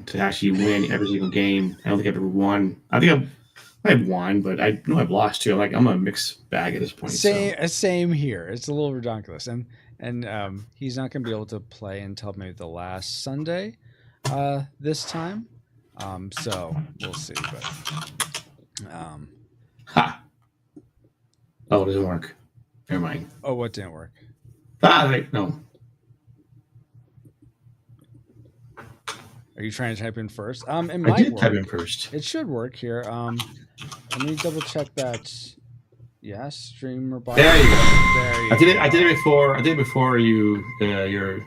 to actually win every single game. I don't think I've ever won. I think I've won, but I know I've lost too. I'm a mixed bag at this point. So Same here. It's a little ridiculous, and he's not going to be able to play until maybe the last Sunday, this time. So we'll see. But ha. Oh, it doesn't work. Never mind. oh, what didn't work? Wait, no. Are you trying to type in first? It I might did work. type in first. It should work here. Let me double check that. Yes, streamer box. There you go. There you I did it. go. I did it before. I did it before you. Your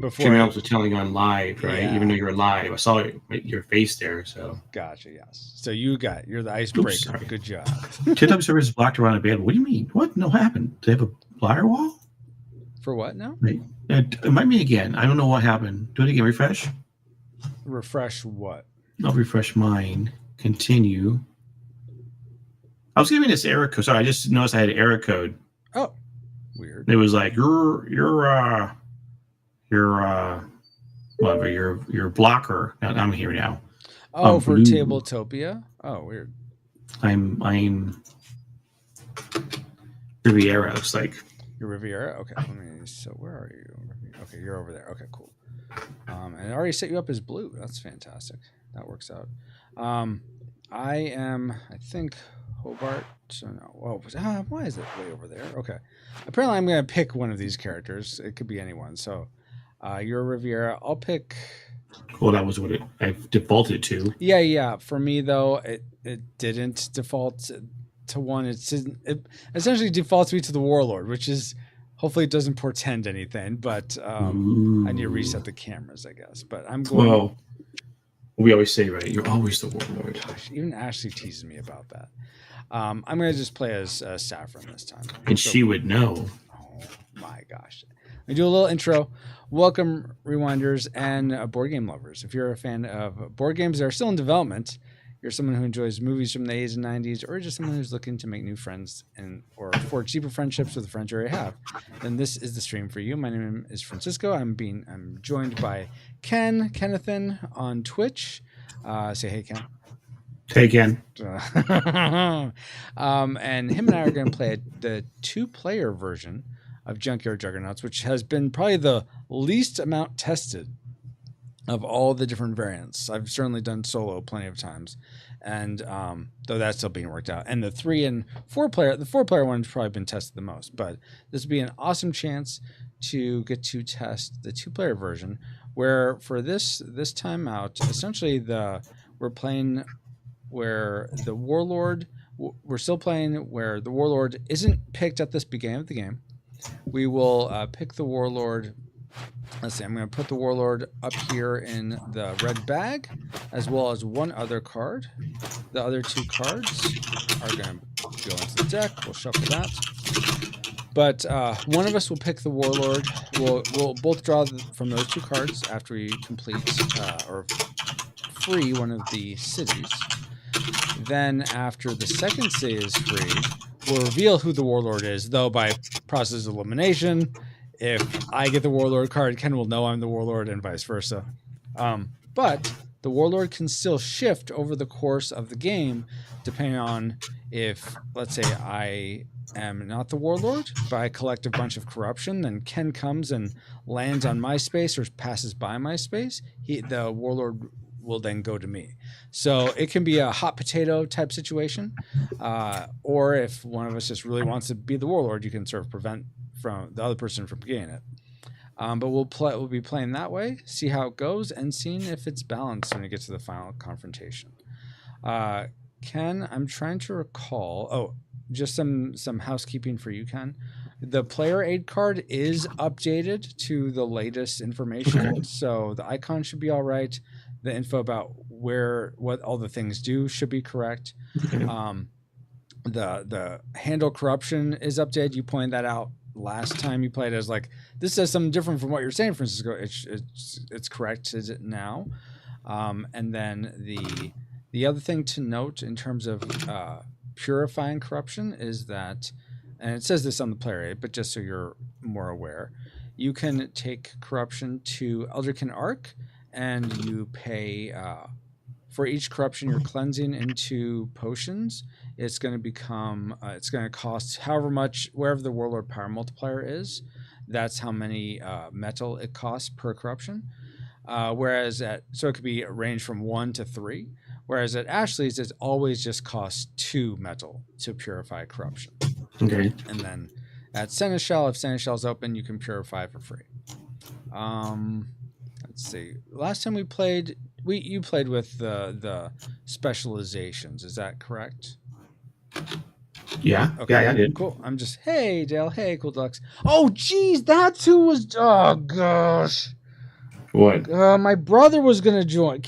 Before streamer was telling on live, right? Yeah. Even though you were live, I saw your face there. So Gotcha. Yes. So you're the icebreaker. sorry. Good job. TikTok service is blocked around available. What do you mean? What? No, what happened? Do they have a firewall? For what now? Wait, it might be again. I don't know what happened. Do it again. Refresh. Refresh what? I'll refresh mine. Continue. I was giving this error code. Sorry, I just noticed I had an error code. Oh, weird. It was like your blocker. I'm here now. Oh, for blue. Tabletopia. Oh, weird. I'm Riviera. Looks like. You're Riviera. Okay. Let me. So where are you? Okay, you're over there. Okay, cool. And I already set you up as blue. That's fantastic. That works out. I am. I think Hobart. So no. Oh, why is it way over there? Okay. Apparently, I'm gonna pick one of these characters. It could be anyone. So, you're Riviera. I'll pick. Well, that was what I defaulted to. Yeah. For me though, it didn't default to one. It essentially defaults me to the Warlord, which is hopefully it doesn't portend anything. But I need to reset the cameras, I guess. But I'm going. Well, we always say, right? You're always the Warlord. Gosh, even Ashley teases me about that. I'm gonna just play as Saffron this time, and she would know. Oh my gosh! We do a little intro. Welcome, rewinders and board game lovers. If you're a fan of board games that are still in development, you're someone who enjoys movies from the 80s and 90s, or just someone who's looking to make new friends or forge deeper friendships with the friends you already have, then this is the stream for you. My name is Francisco. I'm joined by Kennethan on Twitch. Say hey, Ken. Hey, Ken. And him and I are going to play the 2-player version of Junkyard Juggernauts, which has been probably the least amount tested of all the different variants. I've certainly done solo plenty of times, and though that's still being worked out. And the 3 and 4-player, the 4-player one's probably been tested the most. But this would be an awesome chance to get to test the 2-player version, where for this time out, essentially we're playing where the Warlord. We're still playing where the Warlord isn't picked at this beginning of the game. We will pick the Warlord. Let's see, I'm going to put the Warlord up here in the red bag, as well as one other card. The other 2 cards are going to go into the deck. We'll shuffle that. But one of us will pick the Warlord. We'll both draw from those 2 cards after we complete or free one of the cities. Then after the second city is freed, we'll reveal who the Warlord is, though by process of elimination. If I get the Warlord card, Ken will know I'm the Warlord, and vice versa. But the Warlord can still shift over the course of the game, depending on if, let's say, I am not the Warlord, but I collect a bunch of corruption, then Ken comes and lands on my space or passes by my space. The Warlord will then go to me. So it can be a hot potato type situation, or if one of us just really wants to be the Warlord, you can sort of prevent from the other person from getting it. But we'll be playing that way, see how it goes, and seeing if it's balanced when it gets to the final confrontation. Ken, I'm trying to recall. Oh, just some housekeeping for you, Ken. The player aid card is updated to the latest information, okay. So the icon should be all right. The info about what all the things do should be correct. Okay. The handle corruption is updated. You pointed that out last time you played. As like, this says something different from what you're saying, Francisco. It's correct, is it now? And then the other thing to note in terms of purifying corruption is that, and it says this on the player aid, but just so you're more aware, you can take corruption to Eldricken Arc and you pay for each corruption you're cleansing into potions. It's going to become it's going to cost however much, wherever the warlord power multiplier is, that's how many metal it costs per corruption. Whereas so it could be a range from 1 to 3. Whereas at Ashley's, it always just costs 2 metal to purify corruption. Okay. And then at Seneschal, if Seneschal's open, you can purify for free. Let's see. Last time we played, you played with the specializations. Is that correct? Yeah. Okay. Yeah, I did. Cool. I'm just, hey, Dale. Hey, Cool Deluxe. Oh, geez, that's who was. Oh, gosh. What? My brother was going to join.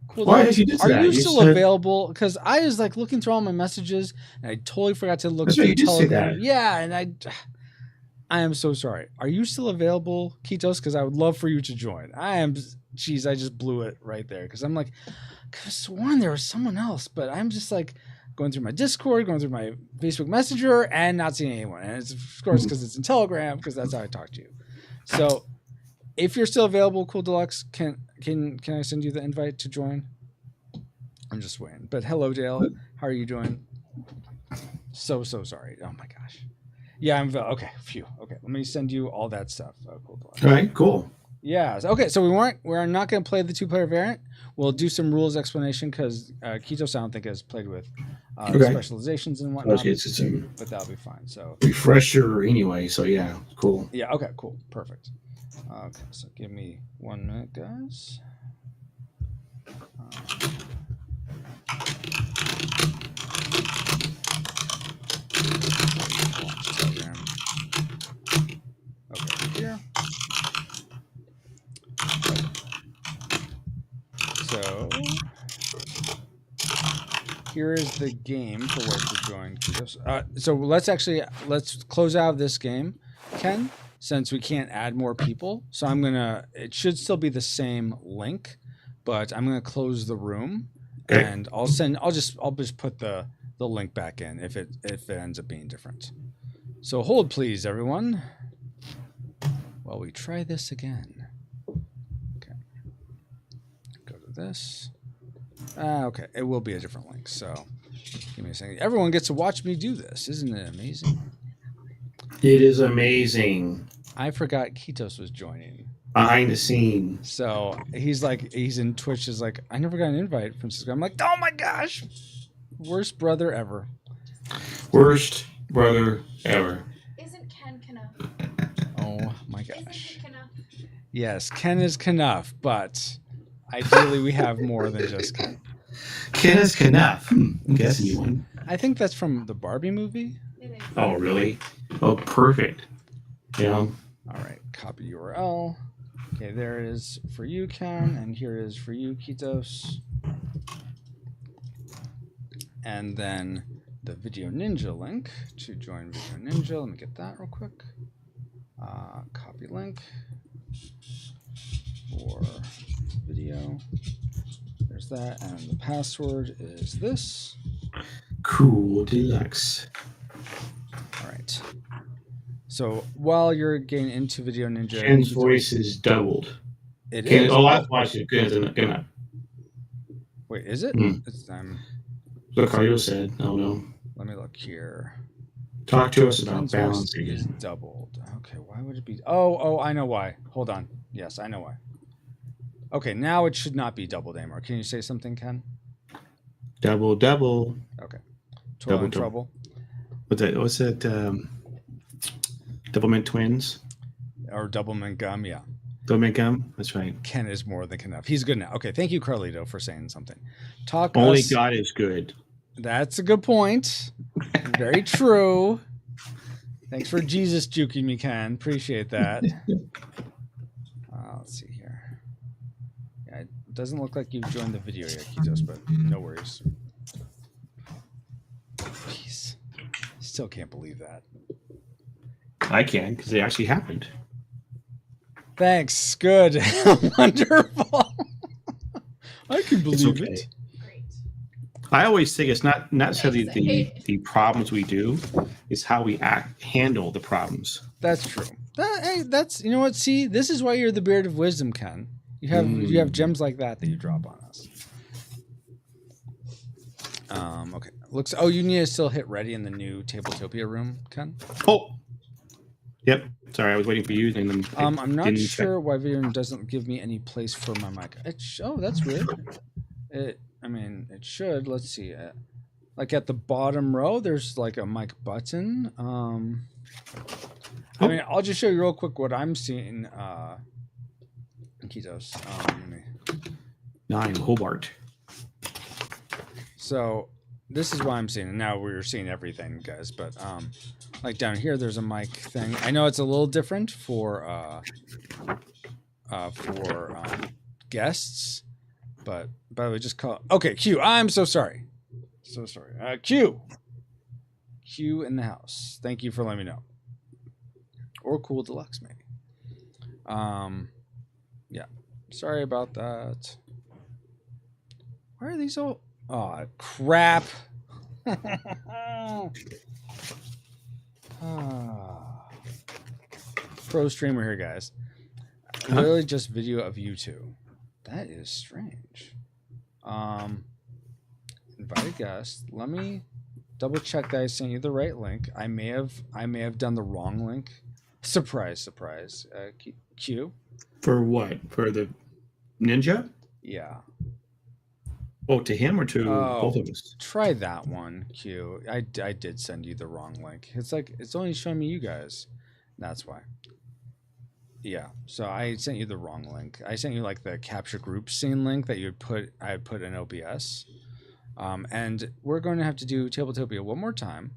Cool Why Deluxe, did you do are that? you You still said- available? Because I was like looking through all my messages and I totally forgot to look That's through right, you did say Telegram. that. Yeah, and I am so sorry. Are you still available, Kitos? Because I would love for you to join. I am. Geez, I just blew it right there. Because I'm like, I could have sworn there was someone else, but I'm just like going through my Discord, going through my Facebook Messenger, and not seeing anyone. And it's of course because it's in Telegram, because that's how I talk to you. So, if you're still available, Cool Deluxe, can I send you the invite to join? I'm just waiting. But hello, Dale. How are you doing? So sorry. Oh my gosh. Yeah, I'm okay. Phew. Okay, let me send you all that stuff. Cool Deluxe. All right, cool. Yeah. Okay. So we're not going to play the 2-player variant. We'll do some rules explanation because Kitos I don't think has played with specializations and whatnot. It's a But that'll be fine. So refresher anyway. So yeah, cool. yeah. Okay. Cool. Perfect. Okay. So give me 1 minute, guys. Okay. Here. So here is the game for where to join. So let's close out this game, Ken, since we can't add more people. So it should still be the same link, but I'm gonna close the room, Okay. and I'll just put the link back in if it ends up being different. So hold please, everyone, while we try this again. This. Okay, it will be a different link. So give me a second. Everyone gets to watch me do this. Isn't it amazing? It is amazing. I forgot Kitos was joining. Behind the scene. So he's in Twitch is like, I never got an invite from Cisco. I'm like, oh my gosh. Worst brother ever. Worst brother ever. Isn't Ken Knuff? Oh my Isn't gosh. he Knuff? Yes, Ken is Knuff, but ideally we have more than just Ken. Ken is Knuff. I'm guessing you won. I think that's from the Barbie movie. It is. Oh, really? Oh, perfect. Yeah. All right, copy URL. Okay, there it is for you, Ken, and here it is for you, Kitos. And then the Video Ninja link to join Video Ninja. Let me get that real quick. Copy link for video. There's that, and the password is this. Cool Deluxe. All right. So while you're getting into Video Ninja, Ken's voice is doubled. It Ken, is. oh, I've watched it. Ken's enough. Wait, is it? Hmm. It's Look, Cardio said. I don't know. Let me look here. Talk to us about Ken's voice balancing is it. doubled. Okay, why would it be? Oh, I know why. Hold on. Yes, I know why. Okay, now it should not be doubled anymore. Can you say something, Ken? Double. Okay. Toil and Double. Trouble. What's that? Double Mint Twins? Or Doublemint Gum, yeah. Double Mint Gum? That's right. Ken is more than enough. He's good now. Okay, thank you, Carlito, for saying something. Only God is good. That's a good point. Very true. Thanks for Jesus juking me, Ken. Appreciate that. Let's see here. Yeah, it doesn't look like you've joined the video yet, Kitos, but no worries. Jeez. Still can't believe that. I can, because it actually happened. Thanks. Good. Wonderful. I can believe okay. it. Great. I always think it's not necessarily Thanks. the problems we do, it's how we handle the problems. That's true. Hey, that's, you know what? See, this is why you're the beard of wisdom, Ken. You have gems like that you drop on us. Okay. Looks. Oh, you need to still hit ready in the new Tabletopia room, Ken. Oh. Yep. Sorry, I was waiting for you. And then I'm not sure why video doesn't give me any place for my mic. Oh, that's weird. It should. Let's see. Like at the bottom row, there's like a mic button. I mean, I'll just show you real quick what I'm seeing. Ketos. 9 Hobart. So this is what I'm seeing. And now we're seeing everything, guys. But like down here, there's a mic thing. I know it's a little different for guests, but by the way, just call. Okay, Q. I'm so sorry. So sorry. Q in the house. Thank you for letting me know. Or Cool Deluxe, maybe. Yeah. Sorry about that. Why are these all? Oh, crap. Pro streamer here, guys. Literally just video of you two. That is strange. Invited guest. Let me double check that I sent you the right link. I may have done the wrong link. Surprise, surprise. Q. For what? For the ninja? Yeah. Oh, to him or to both of us? Try that one, Q. I did send you the wrong link. It's like it's only showing me you guys. That's why. Yeah. So I sent you the wrong link. I sent you like the capture group scene link that I had put in OBS. And we're going to have to do Tabletopia one more time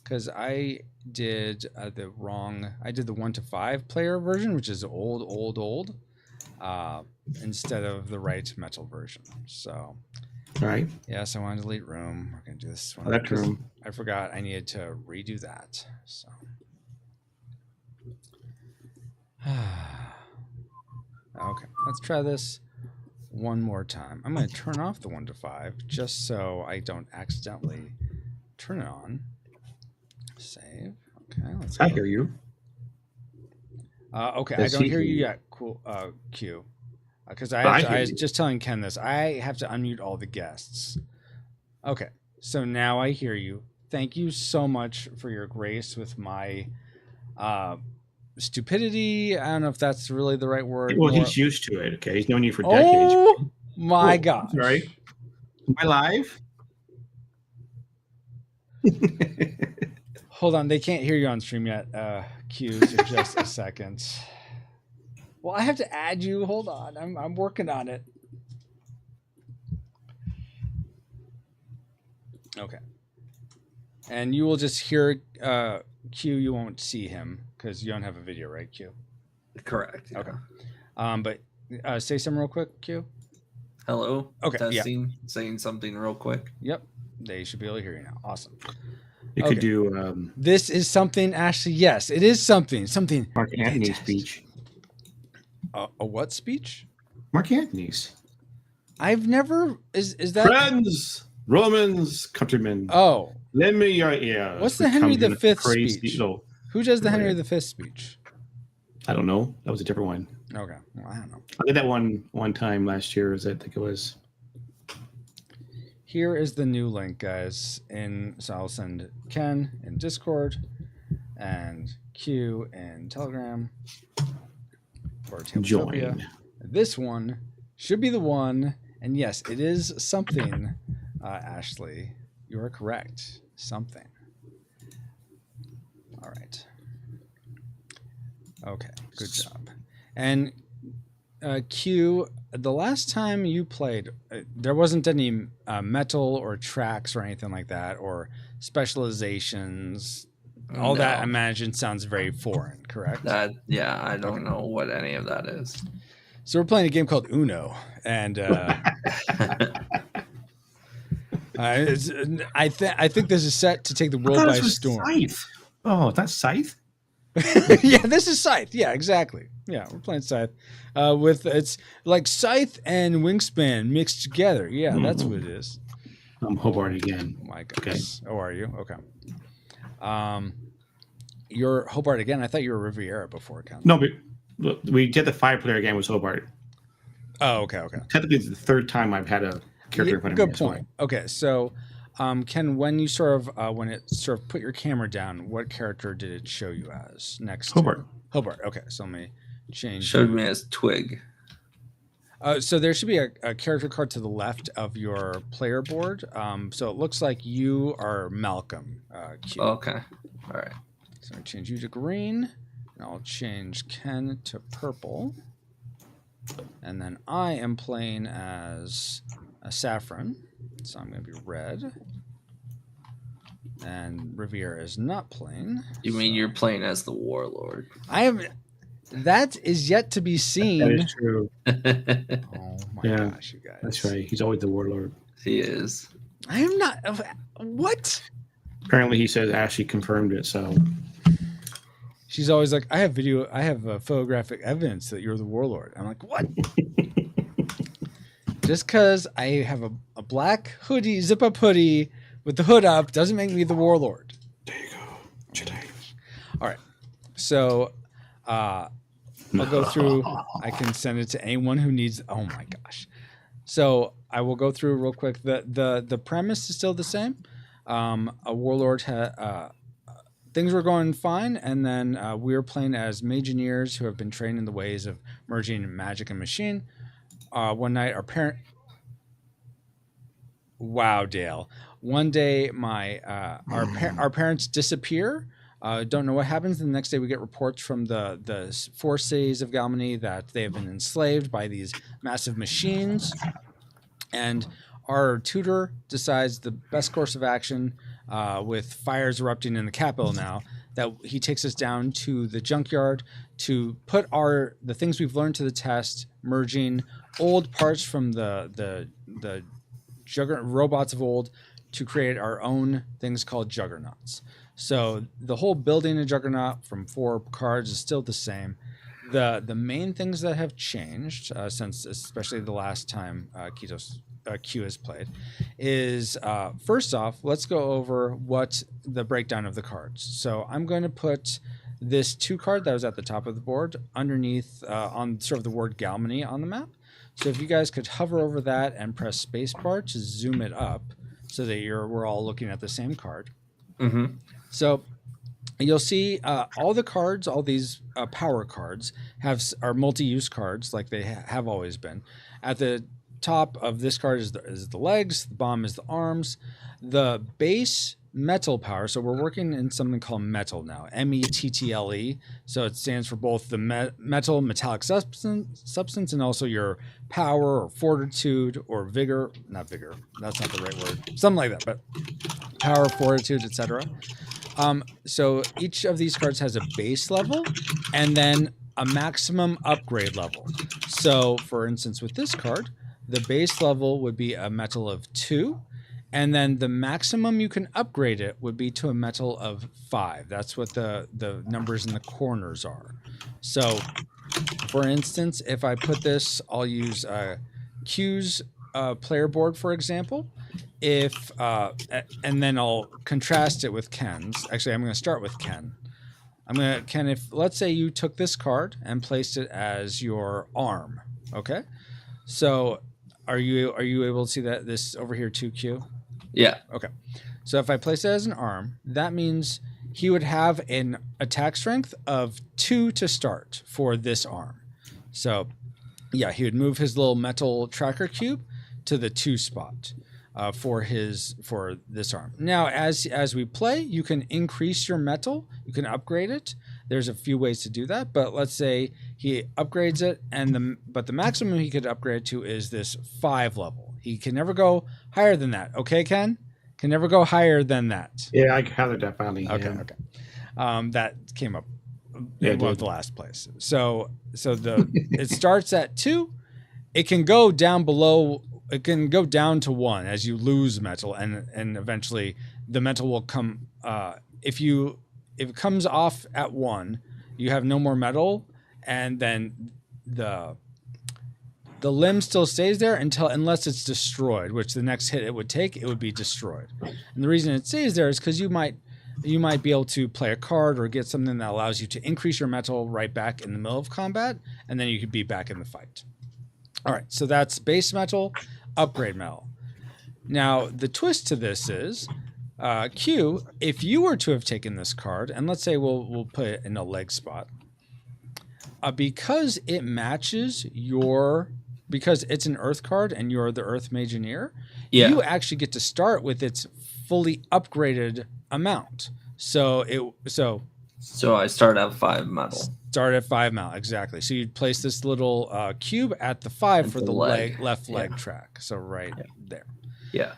because I did the 1 to 5 player version, which is old, instead of the right metal version. So. All right. Yes, I want to delete room. We're going to do this one. Select room. I forgot I needed to redo that. So. Okay, let's try this one more time. I'm going to turn off the 1 to 5 just so I don't accidentally turn it on. Save. Okay, let's go. I hear you. Okay, I don't hear you yet. Cool. Q. Because I was just telling Ken this. I have to unmute all the guests. Okay, so now I hear you. Thank you so much for your grace with my stupidity. I don't know if that's really the right word. Well, he's used to it. Okay, he's known you for decades. Oh my gosh! Sorry, am I live? Hold on, they can't hear you on stream yet. Q, so just a second. Well, I have to add you. Hold on, I'm working on it. Okay, and you will just hear Q. You won't see him because you don't have a video, right, Q? Correct. Yeah. Okay. But say something real quick, Q. Hello. Okay. Testing. Yeah. Saying something real quick. Yep. They should be able to hear you now. Awesome. You could do. This is something. Actually, yes, it is something. Something. Mark Antony's speech. A what speech? Mark Antony's. I've never. Is that Friends, Romans, countrymen. Oh. Lend me your ear. What's the Henry V speech? Who does the Henry V speech? I don't know. That was a different one. Okay. Well, I don't know. I did that one time last year. I think it was. Here is the new link, guys. So I'll send Ken in Discord and Q in Telegram for Tabletopia. Join. This one should be the one. And yes, it is something, Ashley. You are correct. Something. All right. Okay. Good job. And Q, the last time you played, there wasn't any metal or tracks or anything like that, or specializations. All that I imagine sounds very foreign, correct? Yeah, I don't know what any of that is. So we're playing a game called Uno, and I think this is set to take the world by storm. Scythe. Oh, that's Scythe? Yeah, this is Scythe. Yeah, exactly. Yeah, we're playing Scythe. It's like Scythe and Wingspan mixed together. Yeah, that's what it is. I'm Hobart again. Oh my goodness. Okay. Oh, are you? Okay. You're Hobart again? I thought you were Riviera before. No, but we did the 5-player game with Hobart. Oh, okay, okay. Technically, it's the third time I've had a character in front of me. Good point. Okay, so Ken, when you sort of when it sort of put your camera down, what character did it show you as next? Hobart. Hobart. Okay, so let me change. Showed me as Twig. So there should be a character card to the left of your player board. So it looks like you are Malcolm. Q. Okay. All right. So I change you to green, and I'll change Ken to purple. And then I am playing as a Saffron, so I'm going to be red. And Revere is not playing. You mean you're playing as the Warlord? I am. That is yet to be seen. That is true. Oh my Yeah, gosh, you guys! That's right. He's always the warlord. He is. I am not. What? Apparently, he says Ashley confirmed it. So She's always like, I have photographic evidence that you're the warlord. I'm like, what? Just because I have a black hoodie, zip up hoodie with the hood up, doesn't make me the warlord. there you go, Jedi. All right. So I'll go through. I can send it to anyone who needs. Oh my gosh. So I will go through real quick. The premise is still the same. A warlord things were going fine, and then we were playing as Magineers who have been trained in the ways of merging magic and machine. One night, Wow, Dale. One day, our parents disappear. Don't know what happens. The next day, we get reports from the 4 cities of Galmany that they have been enslaved by these massive machines. And our tutor decides the best course of action, with fires erupting in the capital now, that he takes us down to the junkyard to put the things we've learned to the test, merging old parts from the robots of old to create our own things called juggernauts. So the whole building a juggernaut from 4 cards is still the same. The main things that have changed since, especially the last time Q has played, is first off, let's go over what the breakdown of the cards. So I'm going to put this 2 card that was at the top of the board underneath on sort of the word Galmany on the map. So if you guys could hover over that and press spacebar to zoom it up so that we're all looking at the same card. Mm-hmm. So you'll see all the cards, all these power cards are multi-use cards like they have always been. At the top of this card is the legs, the bottom is the arms. The base metal power, so we're working in something called metal now, METTLE. So it stands for both the metallic substance and also your power or fortitude or vigor. Not vigor, that's not the right word. Something like that, but power, fortitude, etc. So each of these cards has a base level and then a maximum upgrade level. So for instance, with this card, the base level would be a metal of 2, and then the maximum you can upgrade it would be to a metal of 5. That's what the numbers in the corners are. So for instance, if I put this, I'll use Q's player board, for example. And then I'll contrast it with Ken's. Actually, I'm going to start with Ken. Ken, if let's say you took this card and placed it as your arm, okay? So are you able to see that this over here 2Q? Yeah. Okay. So if I place it as an arm, that means he would have an attack strength of 2 to start for this arm. So yeah, he would move his little metal tracker cube to the 2 spot for this arm. Now, as we play, you can increase your metal. You can upgrade it. There's a few ways to do that, but let's say he upgrades it, but the maximum he could upgrade to is this 5 level. He can never go higher than that. Okay, Ken? Can never go higher than that. Yeah, I gathered that finally. Okay, yeah. okay. That came up Yeah, in one of the last place. So it starts at 2. It can go down below. It can go down to 1 as you lose metal, and eventually the metal will come. If it comes off at 1, you have no more metal, and then the limb still stays there unless it's destroyed, which the next hit it would take, it would be destroyed. And the reason it stays there is because you might be able to play a card or get something that allows you to increase your metal right back in the middle of combat, and then you could be back in the fight. All right, so that's base metal, upgrade metal. Now, the twist to this is, Q, if you were to have taken this card, and let's say we'll put it in a leg spot, because it matches because it's an Earth card and you're the Earth Mageneer, you actually get to start with its fully upgraded amount. So I start at 5 metal. Start at 5 metal, exactly. So you'd place this little cube at the 5 for the left leg track. So right there. Yeah.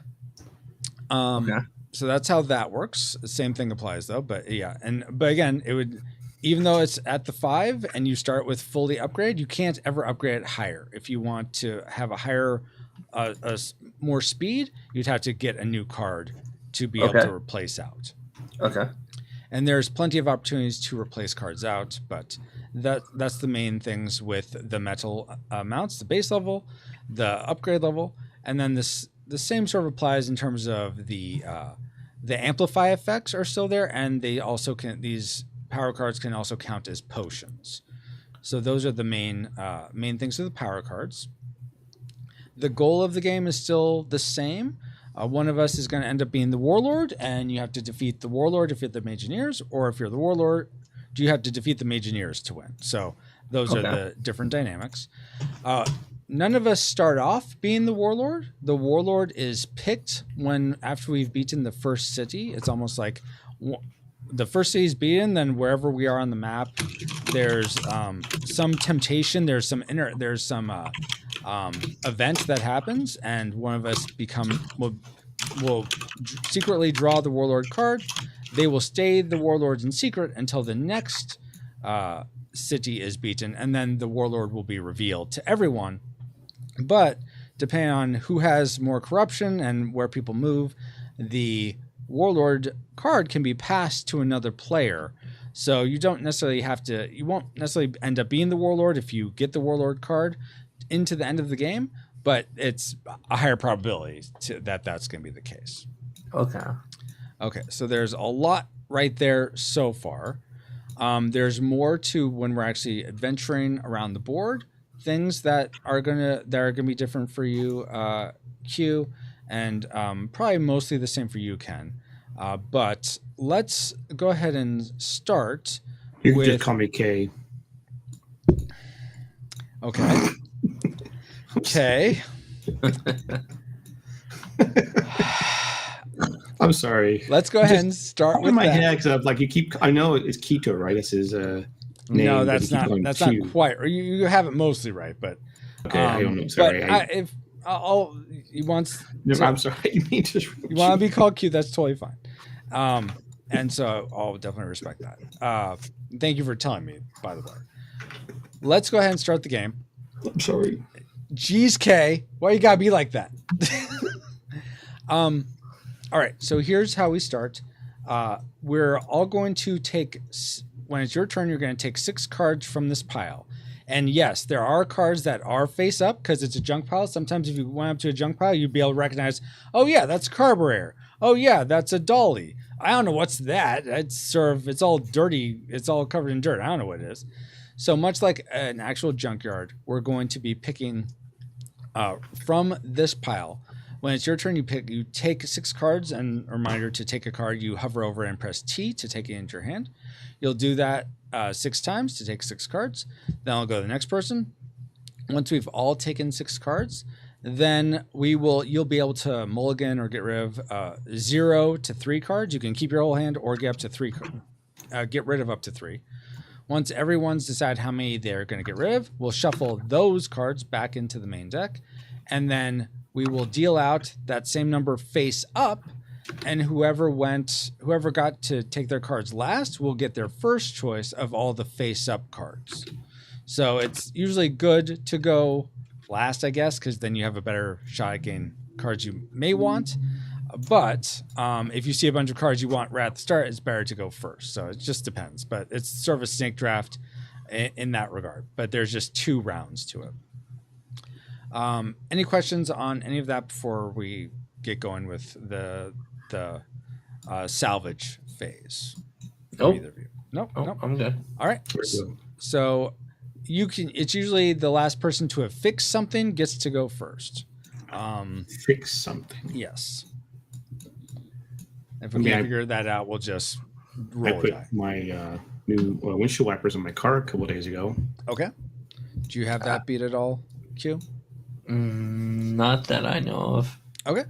Okay. So that's how that works. The same thing applies though, but again, it would, even though it's at the 5 and you start with fully upgrade, you can't ever upgrade it higher. If you want to have a higher, more speed, you'd have to get a new card to be able to replace out. Okay. And there's plenty of opportunities to replace cards out, but that's the main things with the metal amounts: the base level, the upgrade level, and then the same sort of applies in terms of the amplify effects are still there, and they also these power cards can also count as potions. So those are the main things with the power cards. The goal of the game is still the same. One of us is going to end up being the warlord, and you have to defeat the warlord if you're the Mageneers, or if you're the warlord, you have to defeat the Mageneers to win. So those are the different dynamics. None of us start off being the warlord. The warlord is picked after we've beaten the first city. It's almost like the first city is beaten, then wherever we are on the map, there's some temptation. There's some event that happens, and one of us will secretly draw the warlord card. They will stay the warlords in secret until the next city is beaten, and then the warlord will be revealed to everyone. But depending on who has more corruption and where people move, the warlord card can be passed to another player. So you won't necessarily end up being the warlord if you get the warlord card into the end of the game, but it's a higher probability that's going to be the case. Okay, so there's a lot right there so far. There's more to when we're actually adventuring around the board. Things that are gonna be different for you, Q, and probably mostly the same for you, Ken. But let's go ahead and start. You can just call me K. Okay. Okay. I'm sorry. Let's go ahead and start with my that. head, because like I know it's Keto, right? This is name. No, that's not quite. Or you have it mostly right, but okay, I don't know. Sorry. I'm sorry. You want to be called Q? That's totally fine. And so I'll definitely respect that. Thank you for telling me, by the way. Let's go ahead and start the game. I'm sorry. Jeez, K, why you gotta be like that? All right, so here's how we start. We're all going to take, when it's your turn, you're going to take 6 cards from this pile. And yes, there are cards that are face up because it's a junk pile. Sometimes if you went up to a junk pile, you'd be able to recognize, oh yeah, that's Carburetor. Oh yeah, that's a Dolly. I don't know what's that. It's all dirty. It's all covered in dirt. I don't know what it is. So much like an actual junkyard, we're going to be picking from this pile. When it's your turn, you take 6 cards, and a reminder to take a card, you hover over and press T to take it into your hand. You'll do that 6 times to take 6 cards. Then I'll go to the next person. Once we've all taken 6 cards, then you'll be able to mulligan or get rid of 0 to 3 cards. You can keep your whole hand or get rid of up to 3. Once everyone's decided how many they're going to get rid of, we'll shuffle those cards back into the main deck, and then we will deal out that same number face up, and whoever got to take their cards last will get their first choice of all the face up cards. So it's usually good to go last, I guess, because then you have a better shot at getting cards you may want. But if you see a bunch of cards you want right at the start, it's better to go first. So it just depends. But it's sort of a snake draft in that regard. But there's just 2 rounds to it. Any questions on any of that before we get going with the salvage phase? Nope. Either of you? Nope. Oh, nope. I'm good. All right. So you can. It's usually the last person to have fixed something gets to go first. Fix something. Yes. If we can't figure that out, we'll just roll. I put my new windshield wipers on my car a couple days ago. Okay. Do you have that beat at all, Q? Not that I know of. Okay.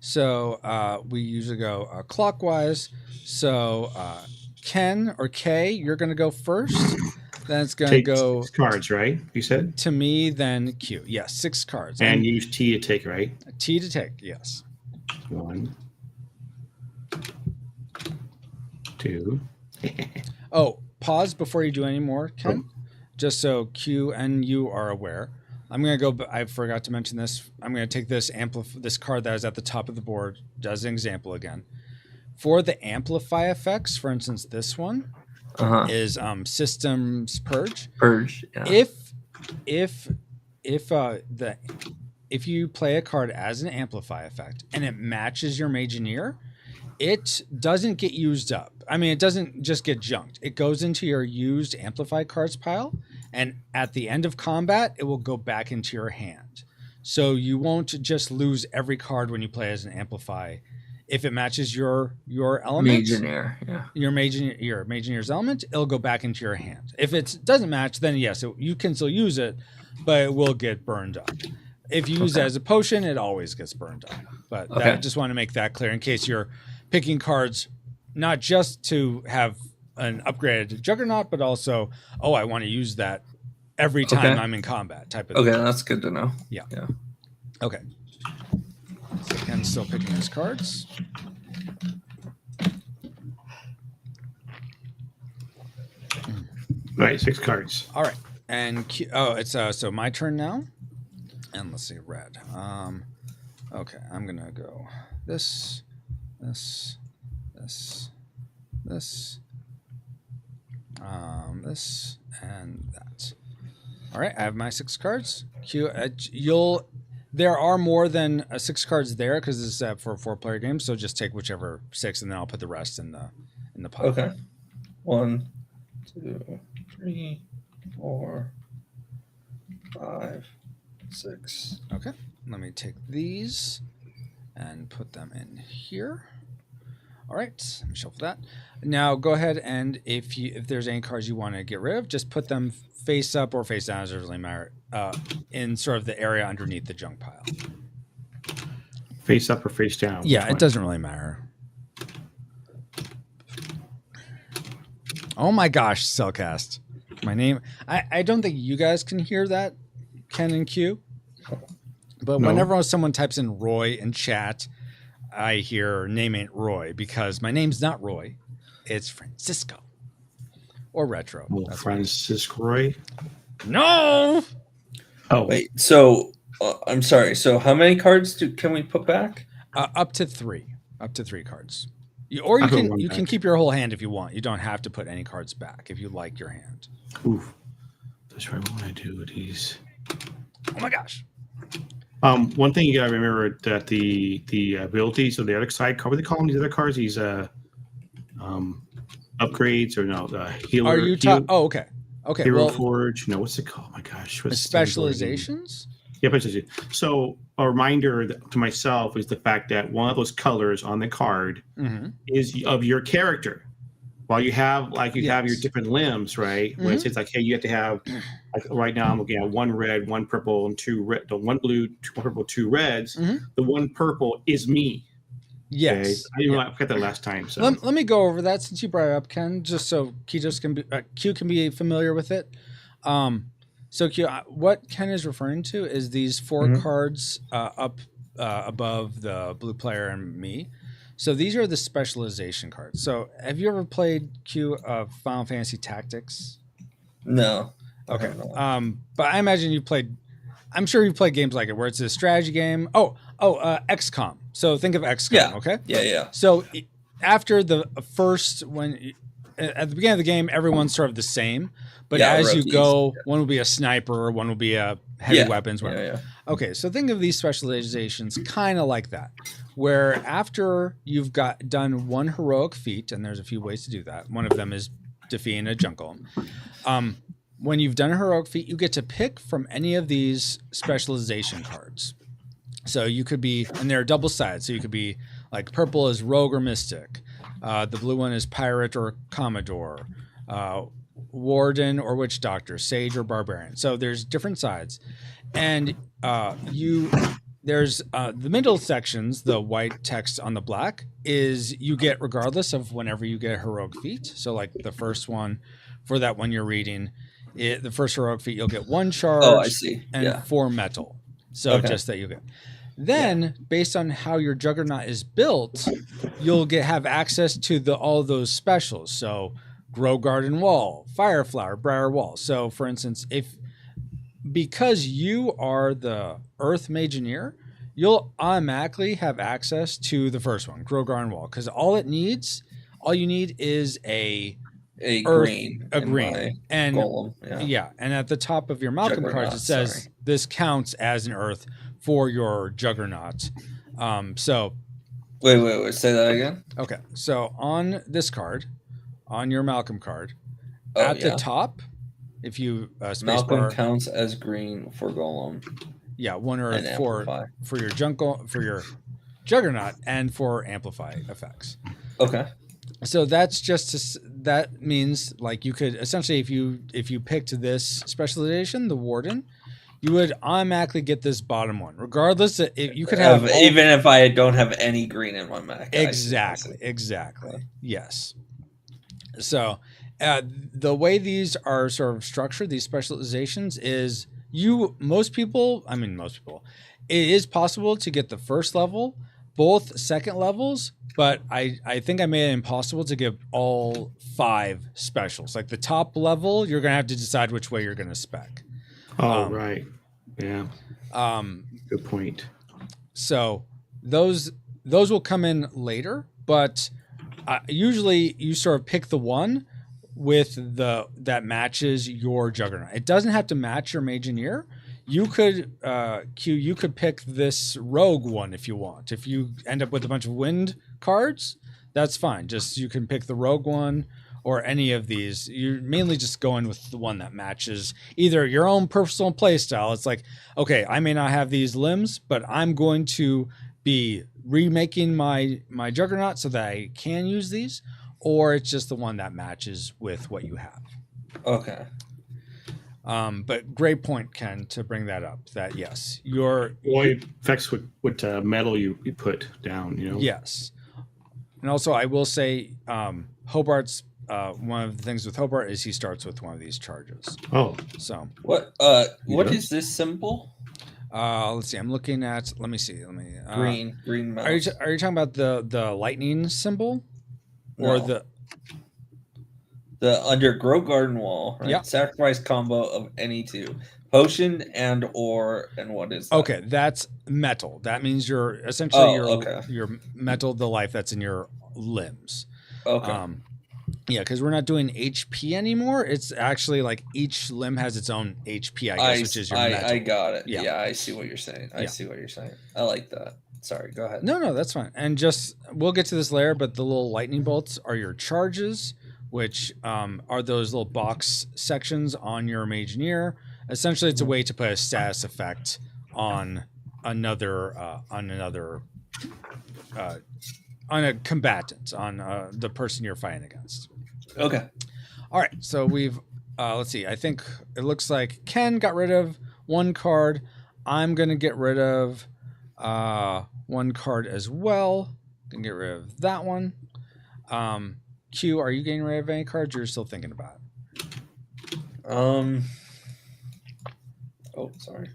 So we usually go clockwise. So Ken or K, you're going to go first. Then it's going to go 6 cards, right? You said to me, then Q. Yes, 6 cards. And use T to take, right? T to take. Yes. 1, 2. Oh, pause before you do any more, Ken. Just so Q and you are aware. I'm going to go. I forgot to mention this. I'm going to take this this card that is at the top of the board as an example again. For the amplify effects, for instance, this one is Systems Purge. Purge. Yeah. If you play a card as an amplify effect and it matches your Mageneer, it doesn't get used up. I mean, it doesn't just get junked. It goes into your used amplify cards pile, and at the end of combat, it will go back into your hand. So you won't just lose every card when you play as an amplify. If it matches your element, Mageneer, yeah. your Mageneer's element, it'll go back into your hand. If it doesn't match, then yes, you can still use it, but it will get burned up. If you use it as a potion, it always gets burned up. But I just want to make that clear in case you're picking cards not just to have an upgraded Juggernaut, but also, I want to use that every time I'm in combat type of thing. Okay, that's good to know. Yeah. Yeah. Okay. So Ken's still picking his cards. Right, 6 cards. All right. And it's so my turn now. And let's see, red. Okay, I'm gonna go this, this, and that. All right, I have my 6 cards. There are more than 6 cards there because this is for a 4-player game. So just take whichever 6, and then I'll put the rest in the pile. Okay. 1, 2, 3, 4, 5, 6. Okay. Let me take these and put them in here. All right, let me shuffle that. Now go ahead and if there's any cards you want to get rid of, just put them face up or face down, as it doesn't really matter, in sort of the area underneath the junk pile. Face up or face down? Yeah, it doesn't really matter. Oh my gosh, Cellcast. My name. I don't think you guys can hear that, Ken and Q. But whenever someone types in Roy in chat, I hear name ain't Roy because my name's not Roy. It's Francisco. Or Retro. That's Francisco Roy? No! Oh, wait. So, I'm sorry. So how many cards can we put back? Up to 3. Up to 3 cards. You can keep your whole hand if you want. You don't have to put any cards back if you like your hand. Oof. That's right. What I do with these. Oh my gosh. One thing you gotta remember that the abilities of the other side card, what do they call them? These other cards, these upgrades or no, healer. Are you talking? Oh, okay. Okay. Hero Forge. No, what's it called? Oh my gosh. Specializations? Yeah, so a reminder to myself is the fact that one of those colors on the card is of your character. While you have have your different limbs, right? When it says like, hey, you have to have like right now I'm looking at 1 red, 1 purple, and 2 red, 1 blue, 2 purple, 2 reds. The 1 purple is me. Yes. Okay? I forgot that last time. So let me go over that since you brought it up, Ken, just so Q can be familiar with it. So Q, what Ken is referring to is these 4 cards up above the blue player and me. So these are the specialization cards. So have you ever played Final Fantasy Tactics? No. Okay. But I imagine I'm sure you've played games like it where it's a strategy game. XCOM. So think of XCOM, yeah. Okay? Yeah. So after the first, at the beginning of the game, everyone's sort of the same. But as you go, one will be a sniper, one will be a heavy weapons. Yeah. Okay, so think of these specializations kind of like that, where after you've done 1 heroic feat, and there's a few ways to do that. One of them is defeating a Jungle. when you've done a heroic feat, you get to pick from any of these specialization cards. So you could be, and they're double sided. So you could be like purple is rogue or mystic. The blue one is pirate or commodore, warden or witch doctor, sage or barbarian. So there's different sides, and there's the middle sections. The white text on the black is you get regardless of whenever you get a heroic feat. So like the first one for that one you're reading, the first heroic feat you'll get 1 charge. Oh, I see. And 4 metal. So just that you get. Then, based on how your Juggernaut is built, you'll have access to all of those specials. So, Grow Garden Wall, Fire Flower, Briar Wall. So, for instance, because you are the Earth Magineer, you'll automatically have access to the first one, Grow Garden Wall, because all you need is a green, and golem, and at the top of your Malcolm cards it says this counts as an Earth for your Juggernaut. So wait, say that again. Okay, so on this card, on your Malcolm card, at the top, if you Malcolm counts as green for golem. Yeah, 1 Earth for your Juggernaut and for amplify effects. Okay. So that's that means like you could essentially if you picked this specialization, the Warden, you would automatically get this bottom one, regardless. You could have even if I don't have any green in my Mac. Exactly. Yes. So the way these are sort of structured, these specializations, is most people, it is possible to get the first level, both second levels, but I think I made it impossible to get all 5 specials. Like the top level, you're gonna have to decide which way you're gonna spec. Oh, right. Yeah. Good point. So those will come in later, but usually you sort of pick the one with that matches your Juggernaut. It doesn't have to match your Magineer. You could you could pick this rogue one if you want. If you end up with a bunch of wind cards, that's fine. Just you can pick the rogue one or any of these. You're mainly just going with the one that matches either your own personal play style. It's like, okay, I may not have these limbs, but I'm going to be remaking my Juggernaut so that I can use these, or it's just the one that matches with what you have. Okay. But great point, Ken, to bring that up. That yes, it affects what metal you put down. Yes, and also I will say, Hobart's one of the things with Hobart is he starts with one of these charges. Oh, so what is this symbol? Let's see. I'm looking at. Let me see. Green mouse. Are you talking about the lightning symbol, or the under Grow Garden Wall, right? Yep. Sacrifice combo of any 2. Potion and what is that? Okay, that's metal. That means you're essentially your metal, the life that's in your limbs. Okay. Yeah, because we're not doing HP anymore. It's actually like each limb has its own HP, I guess, which is your metal. I got it. Yeah, I see what you're saying. I like that. Sorry, go ahead. No, that's fine. And we'll get to this later, but the little lightning bolts are your charges, which are those little box sections on your Magineer. Essentially, it's a way to put a status effect on another on a combatant, on the person you're fighting against. Okay. All right. So we've let's see. I think it looks like Ken got rid of 1 card. I'm gonna get rid of 1 card as well. Gonna get rid of that one. Q, are you getting rid of any cards? Or you're still thinking about it? Oh, sorry.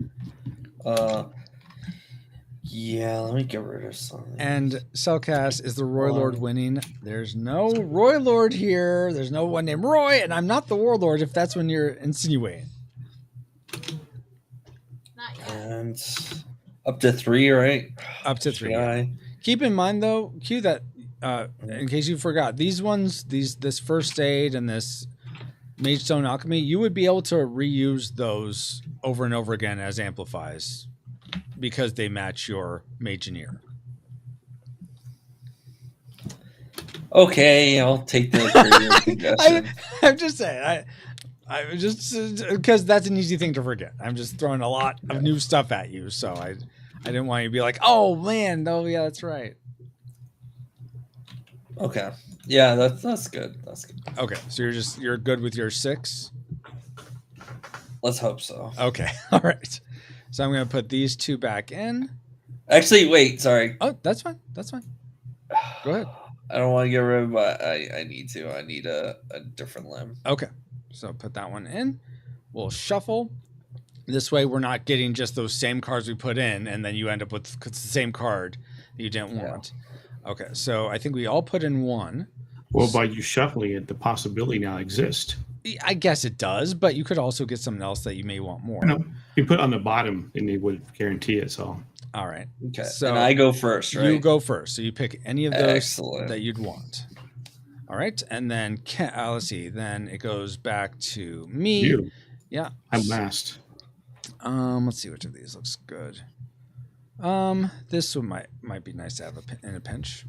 Yeah, let me get rid of something. And Cellcast, is the Roy Lord winning? There's no Roy Lord here. There's no one named Roy, and I'm not the Warlord if that's when you're insinuating. Not yet. And up to 3, right? Up to 3. Yeah. Keep in mind, though, Q, that in case you forgot, these ones, this First Aid and this Mage Stone Alchemy, you would be able to reuse those over and over again as amplifies because they match your Magineer. Okay, I'll take the suggestion. I'm just saying. I was just because that's an easy thing to forget. I'm just throwing a lot of new stuff at you, so I didn't want you to be like, oh man, no, yeah, that's right. Okay. Yeah, that's good. That's good. Okay, so you're good with your 6. Let's hope so. Okay, all right. So I'm gonna put these 2 back in. Actually, wait. Sorry. Oh, that's fine. That's fine. Go ahead. I don't want to get rid of, but I need to. I need a different limb. Okay, so put that one in. We'll shuffle. This way, we're not getting just those same cards we put in, and then you end up with the same card that you didn't want. Okay, so I think we all put in 1. Well, by you shuffling it, the possibility now exists. I guess it does, but you could also get something else that you may want more. No, you put it on the bottom, and it would guarantee it. So, all right. Okay, so and I go first, right? You go first. So you pick any of those Excellent. that you'd want. All right, and then let's see. Then it goes back to me. you. Yeah, I'm last. Let's see which of these looks good. This one might be nice to have in a pinch.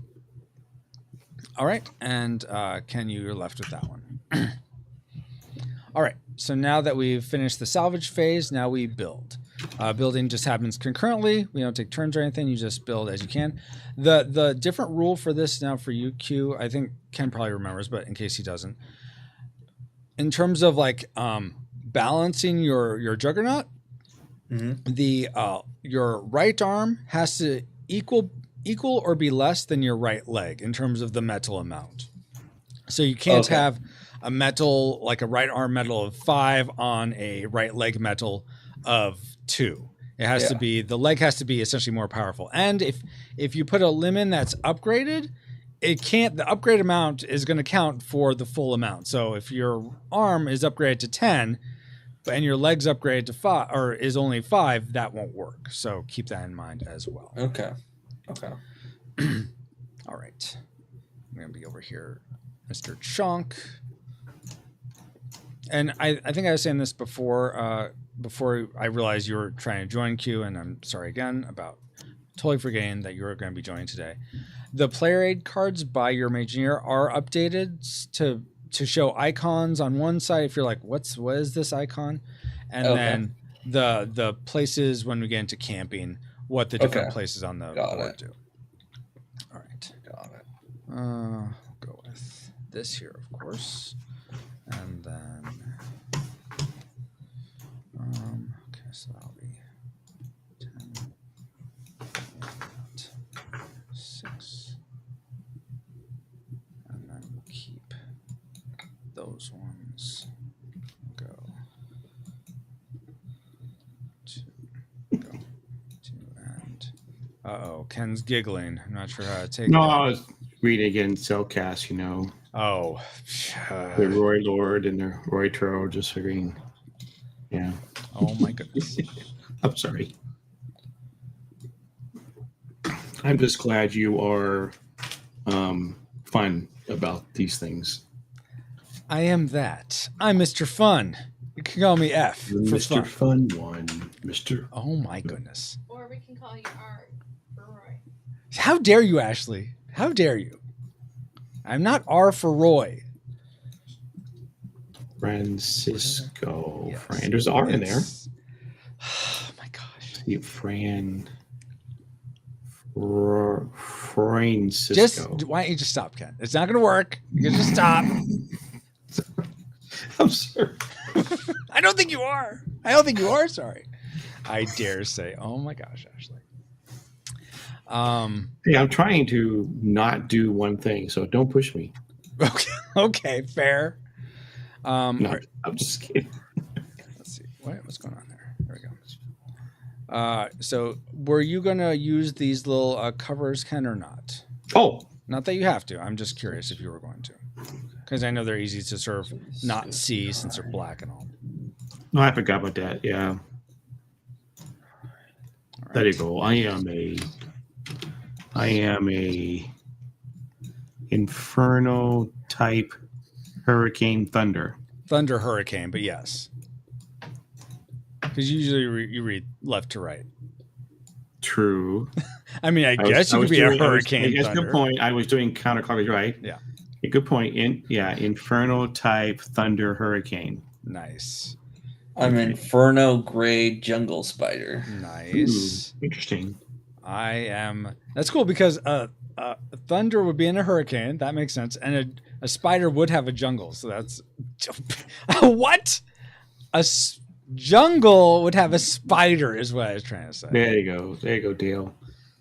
All right, and Ken, you're left with that one. All right, so now that we've finished the salvage phase, now we build. Building just happens concurrently. We don't take turns or anything. You just build as you can. The different rule for this now for you, Q, I think Ken probably remembers, but in case he doesn't, in terms of like balancing your juggernaut, your right arm has to equal or be less than your right leg in terms of the metal amount. So you can't have a metal, like a right arm metal of 5 on a right leg metal of 2. It has to be, the leg has to be essentially more powerful. And if you put a limb in that's upgraded, the upgrade amount is going to count for the full amount. So if your arm is upgraded to 10 and your leg's upgraded to 5 or is only 5, that won't work. So keep that in mind as well. Okay. All right. I'm going to be over here, Mr. Chunk. And I think I was saying this before I realized you were trying to join Q, and I'm sorry again about totally forgetting that you were going to be joining today. The player aid cards by your Mageneer are updated to show icons on one side if you're like, what is this icon? And then the places when we get into camping, what the different places on the board do. All right. Got it. I'll go with this here, of course. And then, okay, so that'll be 10, 8, 6, and then we'll keep those ones. Go 2, and Ken's giggling. I'm not sure how to take No, that. I was reading again Cellcast, Oh, the Roy Lord and the Roy Tro just agreeing. Yeah. Oh my goodness. I'm sorry. I'm just glad you are fun about these things. I am that. I'm Mr. Fun. You can call me F for Mr. fun. Fun One. Mr. Oh my goodness. Or we can call you R for Roy. How dare you, Ashley? How dare you? I'm not R for Roy. Francisco. Yes. There's an R in there. Oh my gosh. See, Francisco. Just why don't you just stop, Ken? It's not gonna work. You can just stop. I'm sorry. I don't think you are. I don't think you are sorry. I dare say, oh my gosh, Ashley. Hey, I'm trying to not do one thing, so don't push me. Okay, fair. No, right. I'm just kidding. Let's see. What's going on there? There we go. So were you gonna use these little covers, Ken, or not? Oh, Not that you have to. I'm just curious if you were going to, because I know they're easy to sort of not see since they're black and all. no, I forgot about that. Yeah. All There right. you go. I am a Inferno type Hurricane Thunder. Thunder Hurricane, but yes, because usually you read left to right. True. I mean, I guess you could be a Hurricane That's a Thunder. good point. I was doing counterclockwise, right? Yeah. A good point. Inferno type Thunder Hurricane. Nice. I'm Inferno Gray Jungle Spider. Nice. Interesting. I am. That's cool because thunder would be in a hurricane. That makes sense. And a spider would have a jungle. So that's what? Jungle would have a spider is what I was trying to say. There you go, Dale.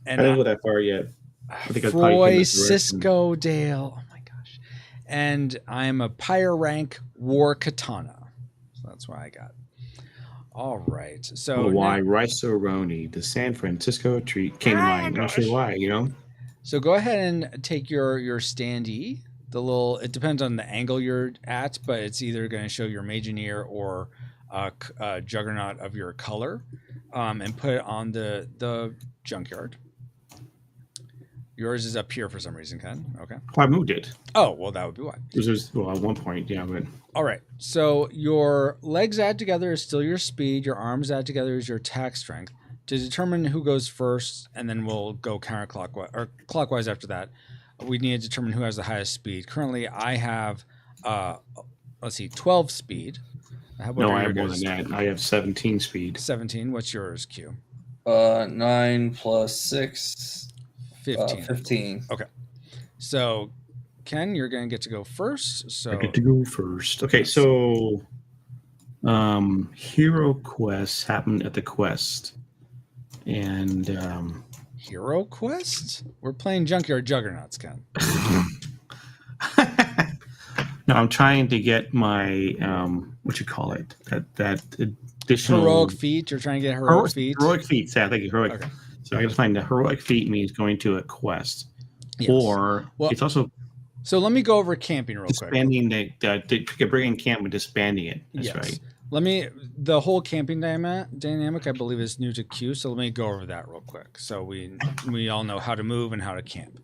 And I didn't go that far yet. I think I Troy Cisco Dale. Oh my gosh. And I'm a Pyre rank War Katana. So that's what I got. All right. So why Rice-A-Roni, the San Francisco treat came to mind. I'm not sure why, So go ahead and take your standee. It depends on the angle you're at, but it's either going to show your Mageneer or a Juggernaut of your color, and put it on the junkyard. Yours is up here for some reason, Ken. Okay. Well, I moved it. Oh, well, that would be why. At one point, yeah, but... All right. So your legs add together is still your speed. Your arms add together is your attack strength. To determine who goes first, and then we'll go counterclockwise or clockwise after that, we need to determine who has the highest speed. Currently, I have, 12 speed. I have more than that. I have 17 speed. 17. What's yours, Q? 9 plus 6. 15. 15. Okay. So, Ken, you're going to get to go first. So I get to go first. Okay, so hero quests happen at the quest. And hero quest? We're playing Junkyard Juggernauts, Ken. No, I'm trying to get my what you call it? That additional heroic feat. You're trying to get heroic feat. Heroic feats. Yeah, I think heroic. Okay. So I got to find the heroic feat means going to a quest, yes. Or it's also. So let me go over camping real quick. Disbanding bringing camp and disbanding it. That's right. The whole camping dynamic, I believe, is new to Q. So let me go over that real quick. So we all know how to move and how to camp.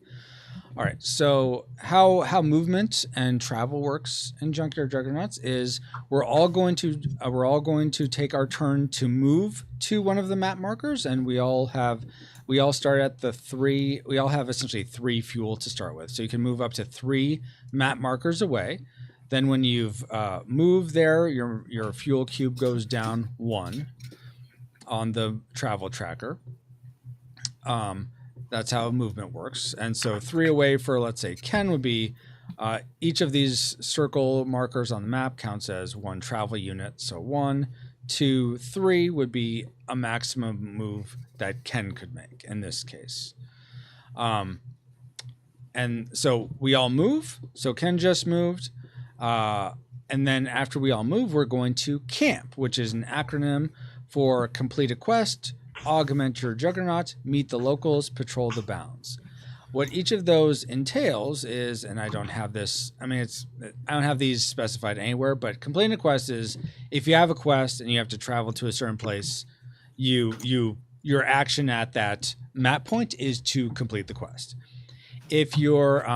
All right. So how movement and travel works in Junkyard Juggernauts is we're all going to take our turn to move to one of the map markers, and we all start at the 3. We all have essentially 3 fuel to start with. So you can move up to 3 map markers away. Then when you've moved there, your fuel cube goes down 1 on the travel tracker. That's how movement works. And so 3 away for, let's say, Ken would be each of these circle markers on the map counts as 1 travel unit. So 1, 2, 3 would be a maximum move that Ken could make in this case. And so we all move. So Ken just moved. And then after we all move, we're going to camp, which is an acronym for complete a quest, augment your juggernaut, meet the locals, patrol the bounds. What each of those entails is, and I don't have this, I don't have these specified anywhere, but completing a quest is if you have a quest and you have to travel to a certain place, your action at that map point is to complete the quest. If you're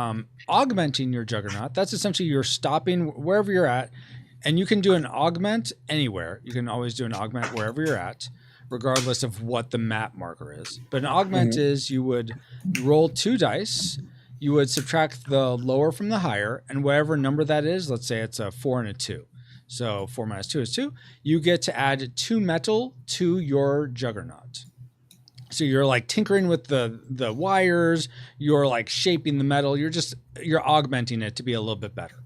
augmenting your juggernaut, that's essentially you're stopping wherever you're at, and you can do an augment anywhere. You can always do an augment wherever you're at, regardless of what the map marker is. But an augment is you would roll 2 dice, you would subtract the lower from the higher, and whatever number that is, let's say it's a 4 and a 2. So 4 minus 2 is 2. You get to add 2 metal to your juggernaut. So you're like tinkering with the wires, you're like shaping the metal, you're augmenting it to be a little bit better.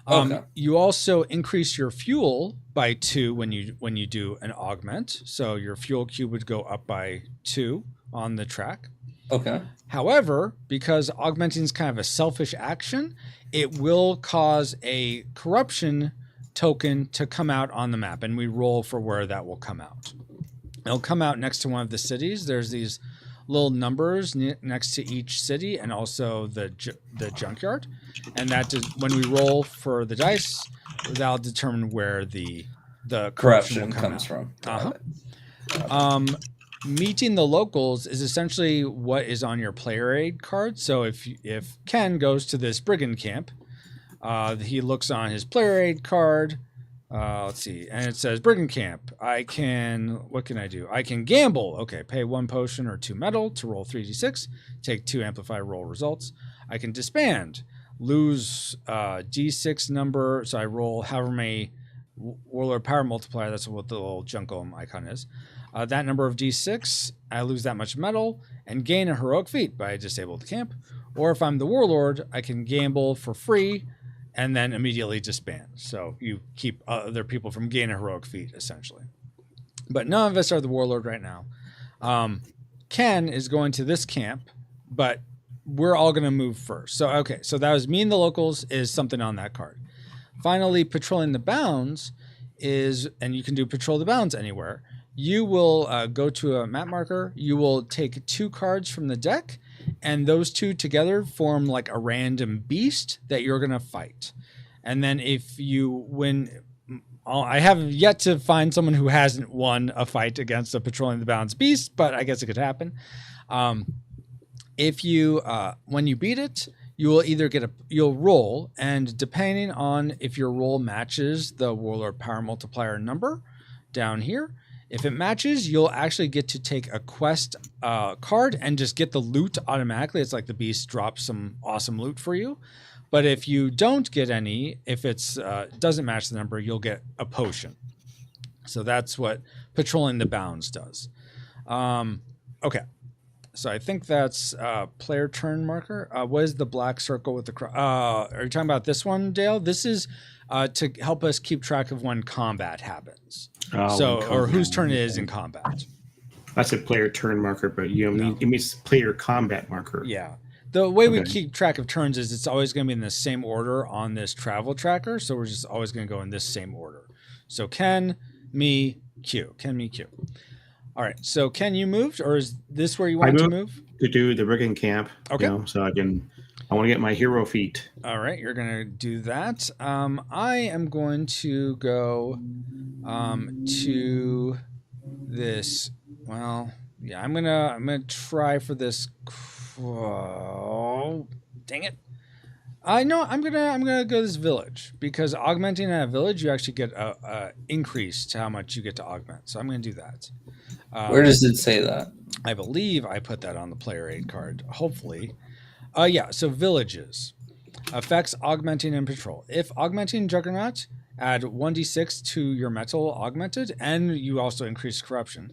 Okay. You also increase your fuel by 2 when you do an augment. So your fuel cube would go up by 2 on the track. Okay. However, because augmenting is kind of a selfish action, it will cause a corruption token to come out on the map, and we roll for where that will come out. It'll come out next to one of the cities. There's these little numbers next to each city and also the junkyard. And that when we roll for the dice, that'll determine where the corruption comes from. Meeting the locals is essentially what is on your player aid card. So if Ken goes to this brigand camp, he looks on his player aid card. Let's see. And it says brigand camp. What can I do? I can gamble. Okay. Pay 1 potion or 2 metal to roll 3d6. Take 2 amplify roll results. I can disband. Lose d6 number. So I roll however many Warlord power multiplier. That's what the little Jungle icon is. That number of D6, I lose that much metal and gain a heroic feat by disable the camp. Or if I'm the Warlord, I can gamble for free and then immediately disband. So you keep other people from gaining a heroic feat, essentially. But none of us are the Warlord right now. Ken is going to this camp, but we're all going to move first. So, okay, so that was me and the locals is something on that card. Finally, patrolling the bounds is, and you can do patrol the bounds anywhere. You will go to a map marker. You will take 2 cards from the deck, and those 2 together form like a random beast that you're going to fight. And then if you win, I have yet to find someone who hasn't won a fight against a patrolling the bounds beast, but I guess it could happen. If you, when you beat it, you will either get you'll roll, and depending on if your roll matches the Warlord power multiplier number down here, if it matches, you'll actually get to take a quest card and just get the loot automatically. It's like the beast drops some awesome loot for you. But if you don't get any, if it's doesn't match the number, you'll get a potion. So that's what patrolling the bounds does. Okay. So I think that's player turn marker. What is the black circle with the are you talking about this one, Dale? This is to help us keep track of when combat happens. Or whose turn it is in combat. That's a player turn marker, but it means player combat marker. Yeah. The way we keep track of turns is it's always going to be in the same order on this travel tracker. So we're just always going to go in this same order. So Ken, me, Q. Ken, me, Q. All right. So Ken, you moved, or is this where you want to move? To do the rigging camp. Okay. So I want to get my hero feat. All right. You're going to do that. I am going to go to this. Well, yeah, I'm gonna try for this. Oh, dang it. I know I'm gonna go to this village, because augmenting at a village, you actually get a increase to how much you get to augment. So I'm gonna do that. Where does it say that? I believe I put that on the player aid card. Hopefully. Yeah. So villages affects augmenting and patrol. If augmenting Juggernaut, add 1d6 to your metal augmented, and you also increase corruption.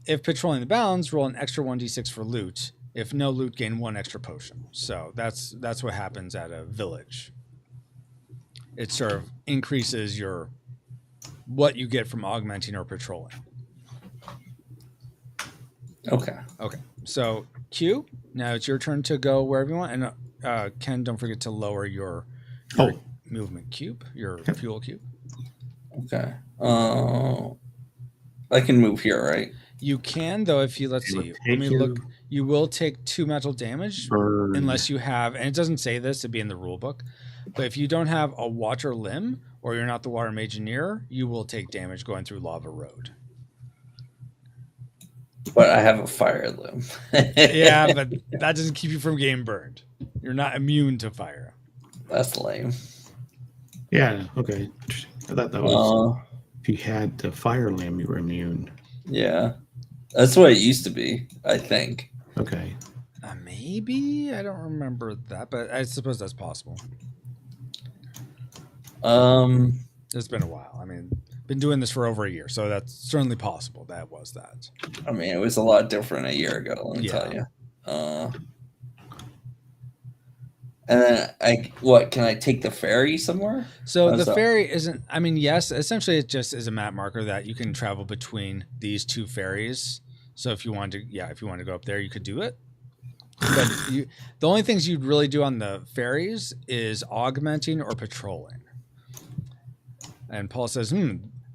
If patrolling the bounds, roll an extra 1d6 for loot. If no loot, gain 1 extra potion. So that's what happens at a village. It sort of increases what you get from augmenting or patrolling. Okay. So Q, now it's your turn to go wherever you want. And Ken, don't forget to lower your movement cube, your fuel cube. Okay. I can move here, right? You can, though, if you, let's see. Let me look. You will take 2 metal damage unless you have, and it doesn't say this, it'd be in the rule book, but if you don't have a water limb or you're not the water mageneer, you will take damage going through lava road. But I have a fire limb. Yeah, but that doesn't keep you from getting burned. You're not immune to fire. That's lame. Yeah, okay. I thought that was if you had the fire limb, you were immune. Yeah. That's what it used to be, I think. Okay. Maybe? I don't remember that, but I suppose that's possible. It's been a while. I mean, been doing this for over a year, so that's certainly possible. That was that. I mean, it was a lot different a year ago, let me tell you. And then can I take the ferry somewhere? So the ferry isn't, I mean, yes, essentially it just is a map marker that you can travel between these 2 ferries. So if you want to go up there, you could do it. But the only things you'd really do on the ferries is augmenting or patrolling. And Paul says,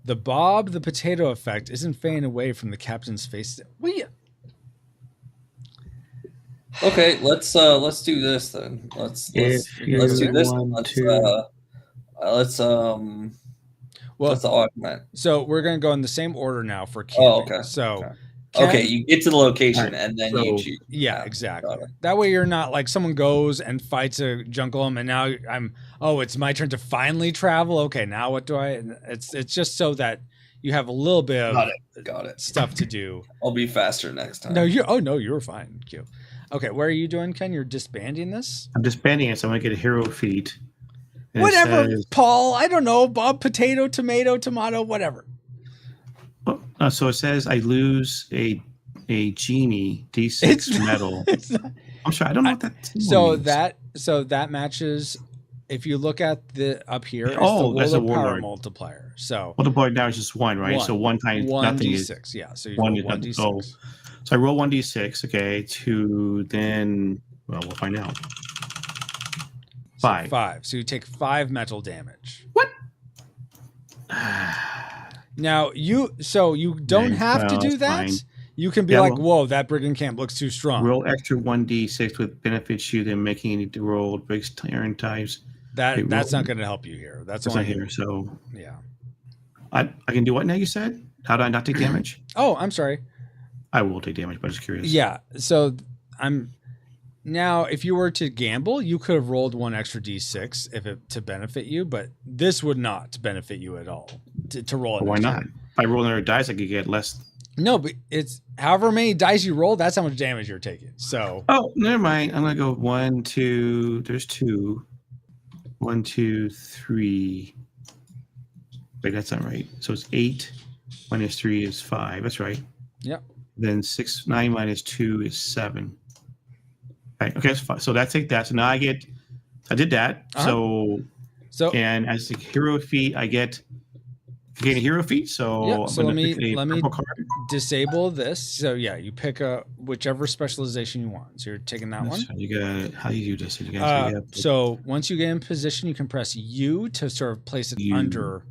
the Bob the Potato effect isn't fading away from the captain's face. Okay, let's do this then. Let's do this. Let's augment. So we're gonna go in the same order now for keeping. Oh, okay. So you get to the location and then you choose. Yeah, exactly. That way you're not like someone goes and fights a jungle and now it's my turn to finally travel. Okay, now what do I? It's just so that you have a little bit of Got it. stuff to do. I'll be faster next time. No, you're fine. Q. Okay, what are you doing, Ken? You're disbanding this? I'm disbanding it, so I'm going to get a hero feat. And it Whatever, says- Paul. I don't know. Bob, potato, tomato, whatever. So it says I lose a genie D6 It's medal. It's not, I'm sorry, I don't know what that symbol means. so that matches. If you look at the up here, it's Oh, the that's a Warlord power Warlord. multiplier. So Multiplier now is just 1, right? So 1 times nothing is 1d6. Yeah, so you one roll is 1d6. nothing. So I roll 1d6, okay, to then, well, we'll find out. 5. 5. So you take 5 metal damage. What? Now you don't Nice. have to Well, do that's that. fine. You can be Yeah, like, well- whoa, that brigand camp looks too strong. Roll extra 1d6 with benefits you than making any roll breaks turn types. That's not going to help you here. That's That's only not here. So Yeah. I can do what now you said? How do I not take damage? Oh, I'm sorry. I will take damage, but I'm just curious. Yeah. So now if you were to gamble, you could have rolled 1 extra d6 to benefit you, but this would not benefit you at all to roll it. Why not? If I roll another dice, I could get less. No, but it's however many dice you roll, that's how much damage you're taking. So Oh, never mind. I'm gonna go 1, 2. There's 2. 1, 2, 3. Wait, that's not right. So it's 8 minus 3 is 5. That's right. Yep. Then 9 minus 2 is 7. Right. Okay, that's fine. So that's take that. So now I did that. Uh-huh. So and as the hero feat, I get a hero feat. So Yep, I'm so gonna let pick me a purple card. disable this. So yeah, you pick whichever specialization you want. So you're taking that one. So you got how do you do this? You guys, So once you get in position, you can press U to sort of place it U. under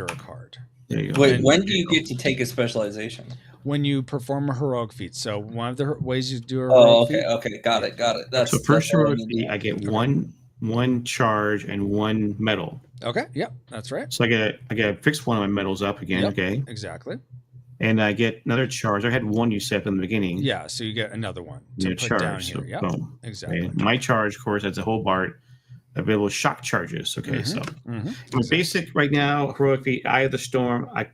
a card. there you go. Wait, And- when do you get to take a specialization? When you perform a heroic feat. So one of the ways you do a Oh, heroic okay, feat. got it. That's so first that's all I hero need to feat, know. I get one charge and 1 medal. Okay, yep, that's right. So I get to fix one of my medals up again. Yep. Okay, Exactly. and I get another charge. I had 1 you set up in the beginning. Yeah, so you get another one to New put charge. down So here. Yep, boom. exactly. Okay. My charge, of course, has a whole bar available shock charges. Okay, so Mhm. my basic right now, heroic feat, Eye of the Storm. I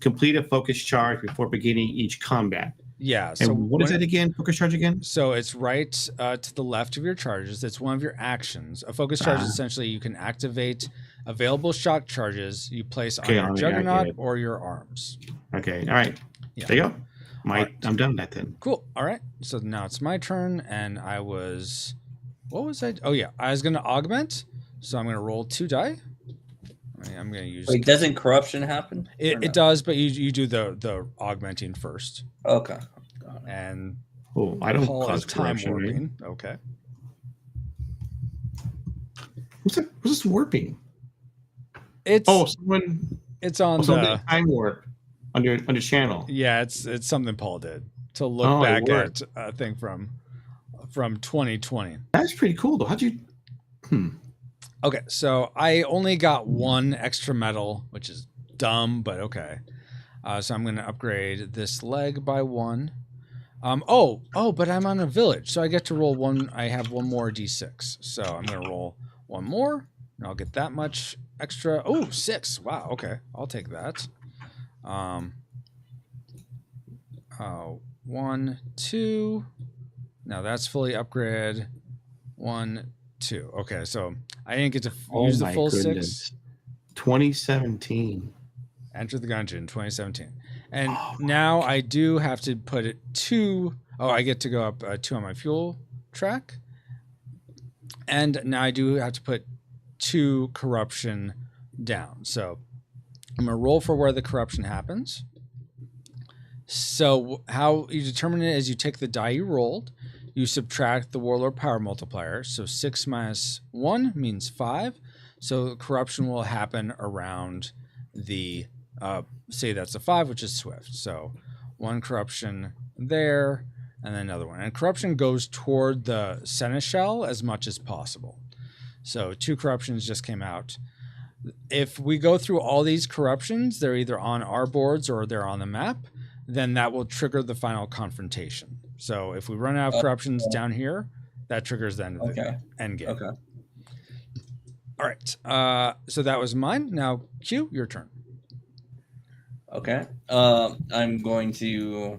complete a focus charge before beginning each combat. Yeah. And So what is that again? Focus charge again? So it's right to the left of your charges. It's one of your actions. A focus charge is essentially you can activate available shock charges you place on your I get juggernaut it. or your arms. Okay, all right. Yeah. There you go. Alright. I'm done with that then. Cool. All right. So now it's my turn, and what was I? Oh yeah, I was going to augment. So I'm going to roll 2 die. I'm going to use. Wait, doesn't corruption happen? Or It no? does, but you do the augmenting first, Okay. and Oh, I don't Paul cause is time corruption, right? warping. Okay. What's this warping? It's Someone it's on someone the did time warp under channel. yeah. It's something Paul did to look Oh, it back worked. at a thing from 2020. That's pretty cool though. How'd you? Okay, so I only got 1 extra medal, which is dumb, but okay. So I'm going to upgrade this leg by 1. But I'm on a village, so I get to roll 1. I have 1 more d6, so I'm going to roll 1 more, and I'll get that much extra. Oh, 6. Wow. Okay, I'll take that. 1, 2. Now that's fully upgraded. 1, 2. Okay, so I didn't get to use the full 6. 2017. Enter the Gungeon 2017. And now I do have to put it 2. Oh, I get to go up 2 on my fuel track. And now I do have to put 2 corruption down. So I'm going to roll for where the corruption happens. So how you determine it is you take the die you rolled, you subtract the Warlord power multiplier. So 6 minus 1 means 5. So corruption will happen around the, say that's a 5, which is swift. So 1 corruption there, and then another one. And corruption goes toward the seneschal as much as possible. So 2 corruptions just came out. If we go through all these corruptions, they're either on our boards or they're on the map, then that will trigger the final confrontation. So if we run out of corruptions down here, that triggers the end of the end game. Okay. All right. So that was mine. Now, Q, your turn. Okay. I'm going to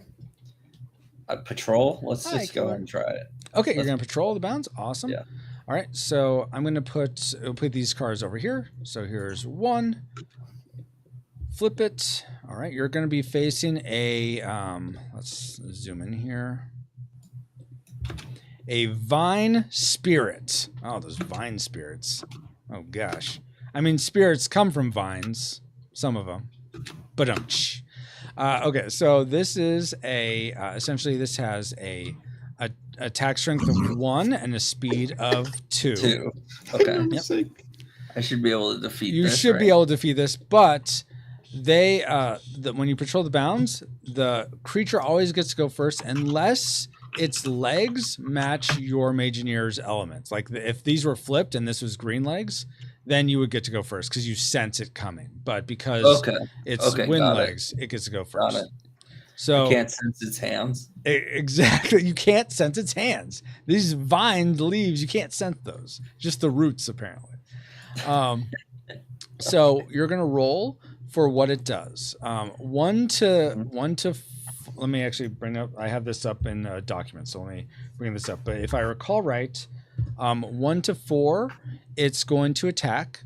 patrol. Let's Hi, just go Clark. and try it. Okay, you're going to patrol the bounds. Awesome. Yeah. All right, so I'm going to put these cards over here. So here's one. Flip it. All right, you're going to be facing a, let's zoom in here. A vine spirit. Oh, those vine spirits. Oh, gosh. I mean, spirits come from vines, some of them. But okay, so this is essentially this has a attack strength of 1 and a speed of 2. 2. Okay. Yep. I should be able to defeat You this. should right? be able to defeat this, but when you patrol the bounds, the creature always gets to go first unless its legs match your Mageneer's elements. Like if these were flipped and this was green legs, then you would get to go first because you sense it coming. But because it's wind legs, it gets to go first. Got it. So you can't sense its hands. Exactly. You can't sense its hands. These vine leaves, you can't sense those. Just the roots, apparently. So you're going to roll for what it does. Let me actually bring up, I have this up in a document, so let me bring this up. But if I recall right, 1 to 4, it's going to attack.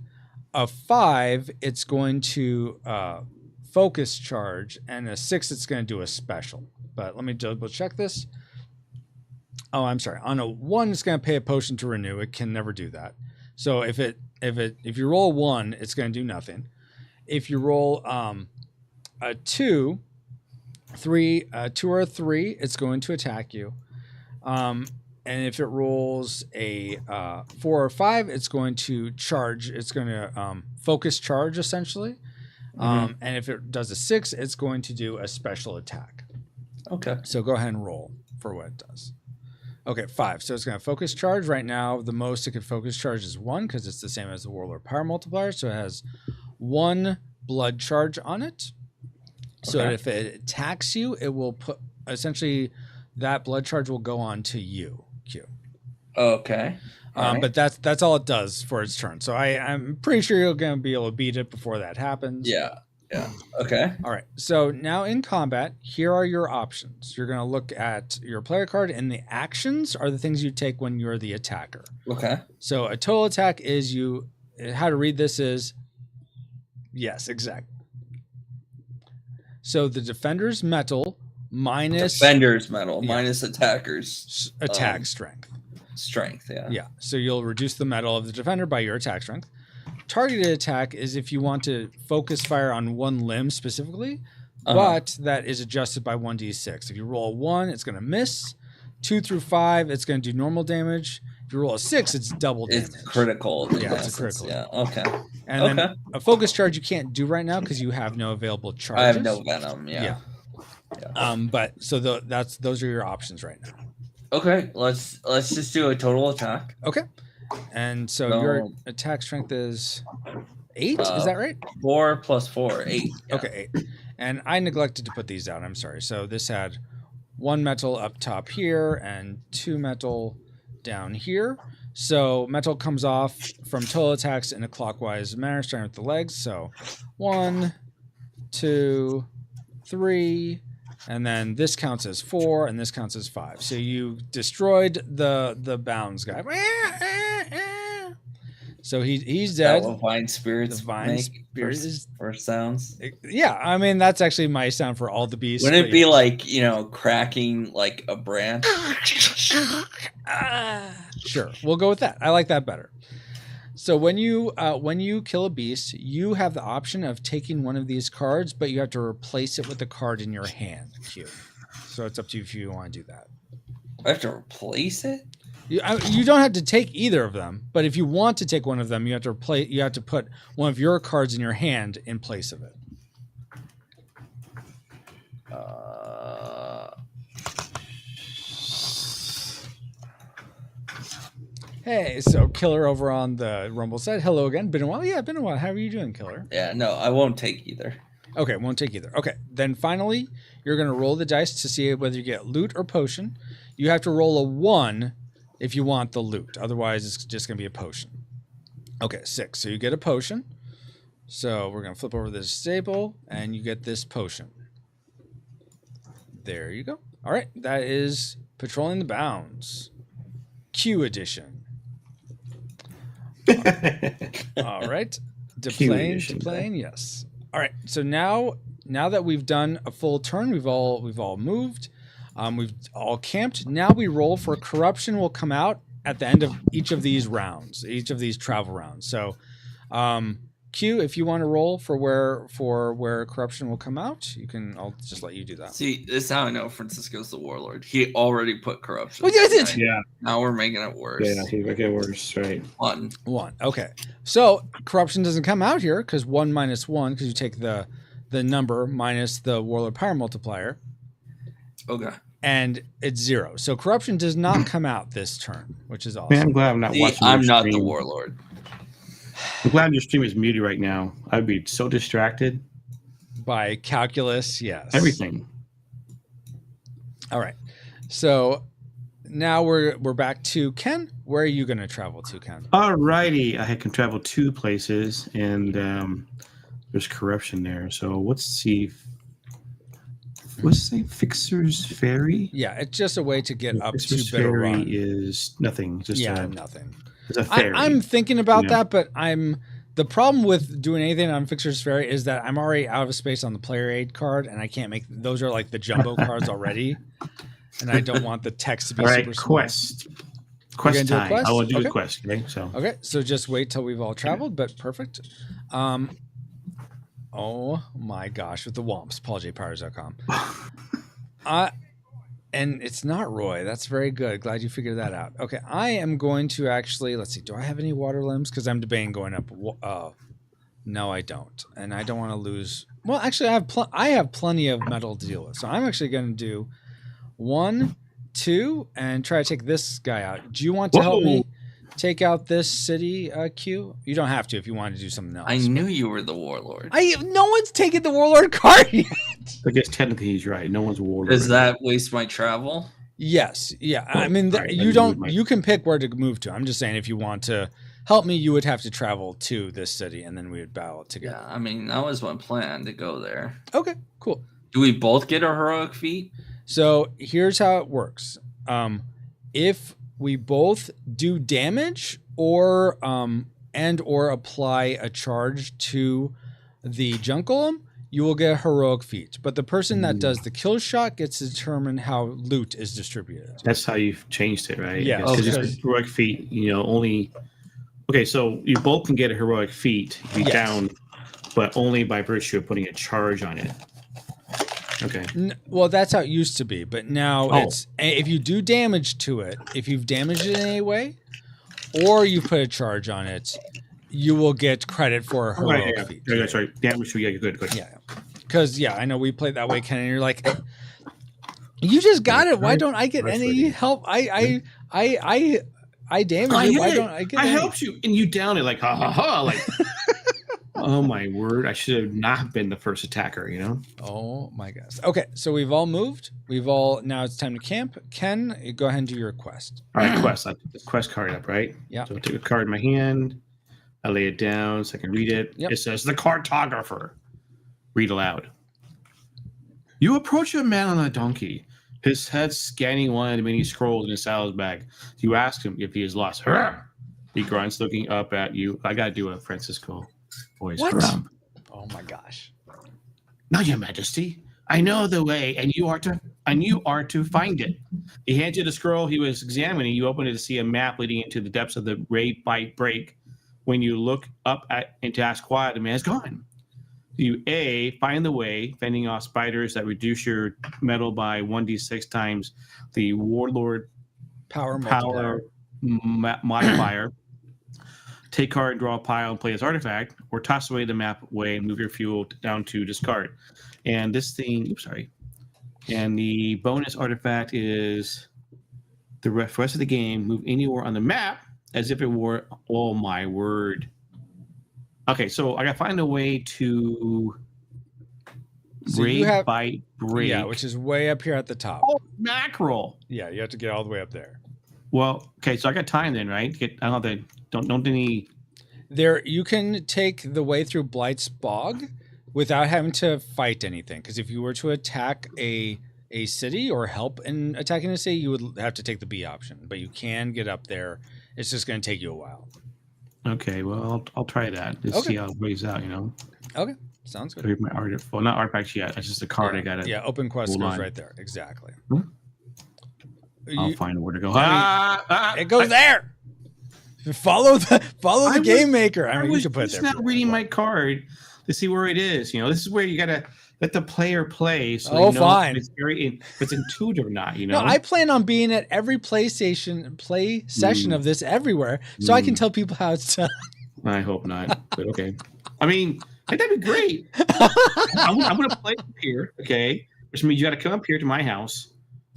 A 5, it's going to focus charge, and a 6, it's going to do a special. But let me double check this. Oh, I'm sorry. On a 1, it's going to pay a potion to renew. It can never do that. So if you roll a 1, it's going to do nothing. If you roll a 2, 2 or a 3, it's going to attack you. And if it rolls a 4 or 5, it's going to charge. It's going to focus charge, essentially. And if it does a 6, it's going to do a special attack. Okay. So go ahead and roll for what it does. Okay, 5. So it's going to focus charge. Right now, the most it could focus charge is 1 because it's the same as the Warlord Power Multiplier. So it has 1 blood charge on it. So if it attacks you, it will put essentially that blood charge will go on to you, Q. Okay. Right. But that's all it does for its turn. So I'm pretty sure you're going to be able to beat it before that happens. Yeah. Okay. All right. So now in combat, here are your options. You're going to look at your player card, and the actions are the things you take when you're the attacker. Okay. So a total attack is how to read this is, yes, exact. So the defender's metal minus attackers attack strength. Strength, yeah. Yeah. So you'll reduce the metal of the defender by your attack strength. Targeted attack is if you want to focus fire on one limb specifically, but that is adjusted by 1d6. If you roll a 1, it's going to miss. 2 through 5, it's going to do normal damage. If you roll a 6, it's double damage. It's critical. Yeah, it's a critical. Yeah, okay. And then a focus charge you can't do right now because you have no available charges. I have no venom, yeah. But so those are your options right now. Okay, let's just do a total attack. Okay. And so your attack strength is 8, is that right? 4 plus 4, 8. Yeah. Okay, 8. And I neglected to put these out, I'm sorry. So this had 1 metal up top here and 2 metal down here. So metal comes off from total attacks in a clockwise manner, starting with the legs. So 1, 2, 3, and then this counts as 4, and this counts as 5. So you destroyed the bounds guy. So he's dead. That vine spirits. The vine spirit is first sounds. Yeah, I mean that's actually my sound for all the beasts. Wouldn't it be like cracking like a branch? Sure, we'll go with that. I like that better. So when you kill a beast, you have the option of taking one of these cards, but you have to replace it with the card in your hand. Q. So it's up to you if you want to do that. I have to replace it? You don't have to take either of them, but if you want to take one of them, you have to put one of your cards in your hand in place of it. Hey, so Killer over on the Rumble said, hello again. Been a while? Yeah, been a while. How are you doing, Killer? Yeah, no, I won't take either. Okay, won't take either. Okay, then finally, you're going to roll the dice to see whether you get loot or potion. You have to roll a 1 if you want the loot. Otherwise, it's just going to be a potion. Okay, 6. So you get a potion. So we're going to flip over this table, and you get this potion. There you go. All right, that is Patrolling the Bounds. Q edition. All right. Cute Deplane, edition, deplane, yes. All right. So now that we've done a full turn, we've all moved, we've all camped. Now we roll for corruption. Will come out at the end of each of these rounds, each of these travel rounds. So, Q, if you want to roll for where corruption will come out, you can. I'll just let you do that. See, this is how I know Francisco's the warlord. He already put corruption. Oh, yeah, I did. Right? Yeah. Now we're making it worse. Yeah, he make it worse, right? One. Okay. So corruption doesn't come out here because 1 minus 1, because you take the number minus the warlord power multiplier. Okay. And it's 0. So corruption does not come out this turn, which is awesome. Man, I'm glad I'm not See, watching. I'm your not the stream. warlord. I'm glad your stream is muted right now. I'd be so distracted. By calculus, yes. Everything. All right. So now we're back to Ken. Where are you going to travel to, Ken? Alrighty, I can travel 2 places, and there's corruption there. So let's see. Let's say Fixer's Ferry. Yeah, it's just a way to get up to Fixer's Bitter Ferry Run. is nothing. Just Nothing. it's a ferry. I'm thinking about Yeah. that, but the problem with doing anything on Fixer's Ferry is that I'm already out of space on the player aid card, and I can't make those are like the jumbo cards already, and I don't want the text to be All right, super small. quest. You're Quest gonna do a time. quest? I will do Okay. a quest. Okay, so Okay, so just wait till we've all traveled, but perfect. Oh my gosh, with the Womps, PaulJPowers.com. And it's not Roy. That's very good. Glad you figured that out. Okay, I am going to actually, let's see, do I have any water limbs? Because I'm debating going up. No, I don't. And I don't want to lose. Well, actually, I have plenty of metal to deal with. So I'm actually going to do 1, 2, and try to take this guy out. Do you want to help me take out this city, Q? You don't have to if you want to do something else. I knew you were the warlord. No one's taken the warlord card yet. I guess technically he's right. No one's warlord. Does that waste my travel? Yes. Yeah. I mean, Right, you I don't. moved You can pick where to move to. I'm just saying, if you want to help me, you would have to travel to this city, and then we would battle together. Yeah, I mean, that was my plan to go there. Okay. Cool. Do we both get a heroic feat? So here's how it works. If we both do damage or apply a charge to the Junkolum, you will get a heroic feat. But the person that does the kill shot gets to determine how loot is distributed. That's how you've changed it, right? Yeah, Because okay. it's heroic feat, only. Okay, so you both can get a heroic feat if you Yes. down, but only by virtue of putting a charge on it. Okay. Well, that's how it used to be, but now Oh. it's if you do damage to it, if you've damaged it in any way, or you put a charge on it, you will get credit for a heroic feat. Yeah, that's right. Damage. Yeah, good. Yeah, because I know we played that way, Ken, and you're like, you just got it. Why don't I get That's any right. help? I damaged it. Why don't I get? I any? helped you, and you down it like ha ha ha, like. Oh my word! I should have not been the first attacker. Oh my gosh. Okay, so we've all moved. Now it's time to camp. Ken, go ahead and do your quest. All right, quest. I put this quest card up, right? Yeah. So I take a card in my hand. I lay it down so I can read it. Yep. It says, "The cartographer." Read aloud. You approach a man on a donkey, his head scanning one of the many scrolls in his saddlebag. You ask him if he is lost. Hurrah! He grunts, looking up at you. I gotta do a Francisco voice. What? Hurrah! Oh my gosh. No, Your Majesty. I know the way, and you are to find it. He hands you the scroll he was examining. You open it to see a map leading into the depths of the raid bite break. When you look up and to ask why, the man is gone. You find the way, fending off spiders that reduce your metal by 1d6 times the warlord Power multiplier. modifier. Take card, draw a pile, and play as artifact, or toss away the map away and move your fuel down to discard. And this thing, and the bonus artifact is the rest of the game, move anywhere on the map as if it were, oh my word. Okay, so I gotta find a way to So you raid, have- bite, break. Yeah, which is way up here at the top. Oh, mackerel. Yeah, you have to get all the way up there. Well, okay, so I got time then, right? I don't have to, don't do any. There, you can take the way through Blight's Bog without having to fight anything. Because if you were to attack a city or help in attacking a city, you would have to take the B option. But you can get up there. It's just going to take you a while. Okay, well, I'll try that. Just Okay. see how it plays out, you know. Okay, sounds good. Read my art. Well, not artifacts yet. It's just a card I got it. Yeah, open quest hold goes on. right there. Exactly. I'll find where to go. It goes there. Follow the game maker. I mean, you should put it just there. not reading my card to see where it is. You know, this is where you gotta let the player play. So Oh, they know fine. if it's intuitive or not. You know. No, I plan on being at every play session of this everywhere, so I can tell people how it's done. I hope not, but okay. I mean, that'd be great. I'm going to play up here, okay? Which means you got to come up here to my house.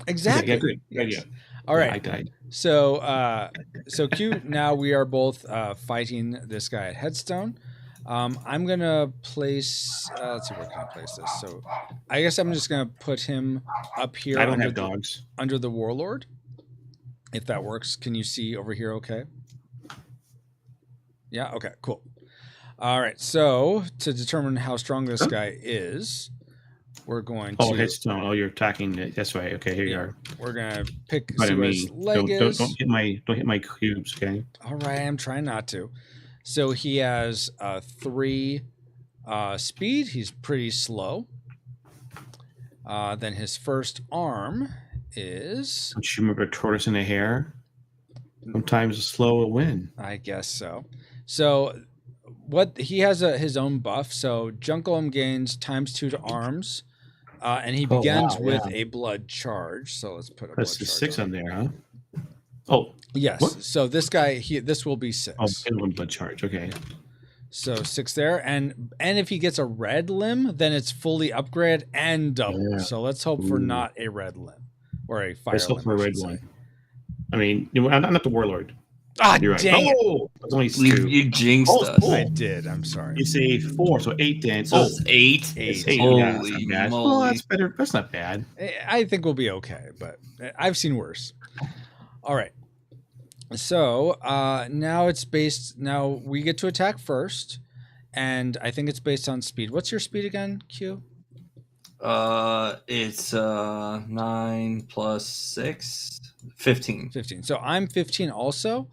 Exactly. Okay, good. Yes. Yeah. All right. I died. So Q. Now we are both fighting this guy at Headstone. I'm gonna place. Let's see, where can I place this? So, I guess I'm just gonna put him up here. I don't have dogs under the Warlord. If that works, can you see over here? Okay. Yeah. Okay. Cool. All right. So to determine how strong this guy is, we're going to. Oh, Headstone. Oh, you're attacking it. That's right. Okay, here you are. We're gonna pick. But See where his leg is. Don't hit my cubes, okay? All right, I'm trying not to. So he has 3 speed. He's pretty slow. Then his first arm is. Don't you remember a tortoise and a hare? Sometimes a slow will win. I guess so. So what he has his own buff. So Junkolum gains ×2 to arms, and he begins with a blood charge. So let's put a That's blood the charge 6 on there, huh? Oh. Yes. What? So this guy, this will be 6. Oh, and 1 blood charge. Okay. So 6 there, and if he gets a red limb, then it's fully upgrade and double. Yeah. So let's hope for not a red limb or a fire Let's hope limb. for a I red should one. say. I mean, I'm not the warlord. Ah, You're right. dang it! Oh, it's only 2. You jinxed Oh, us. cool. I did. I'm sorry. You say 4, so 8 then. So it's 8. It's 8. 8. Holy Yeah, that's not bad. moly. Well, that's better. That's not bad. I think we'll be okay, but I've seen worse. All right. So now it's based. Now we get to attack first, and I think it's based on speed. What's your speed again, Q? It's 9 plus 6, 15. 15. So I'm 15 also.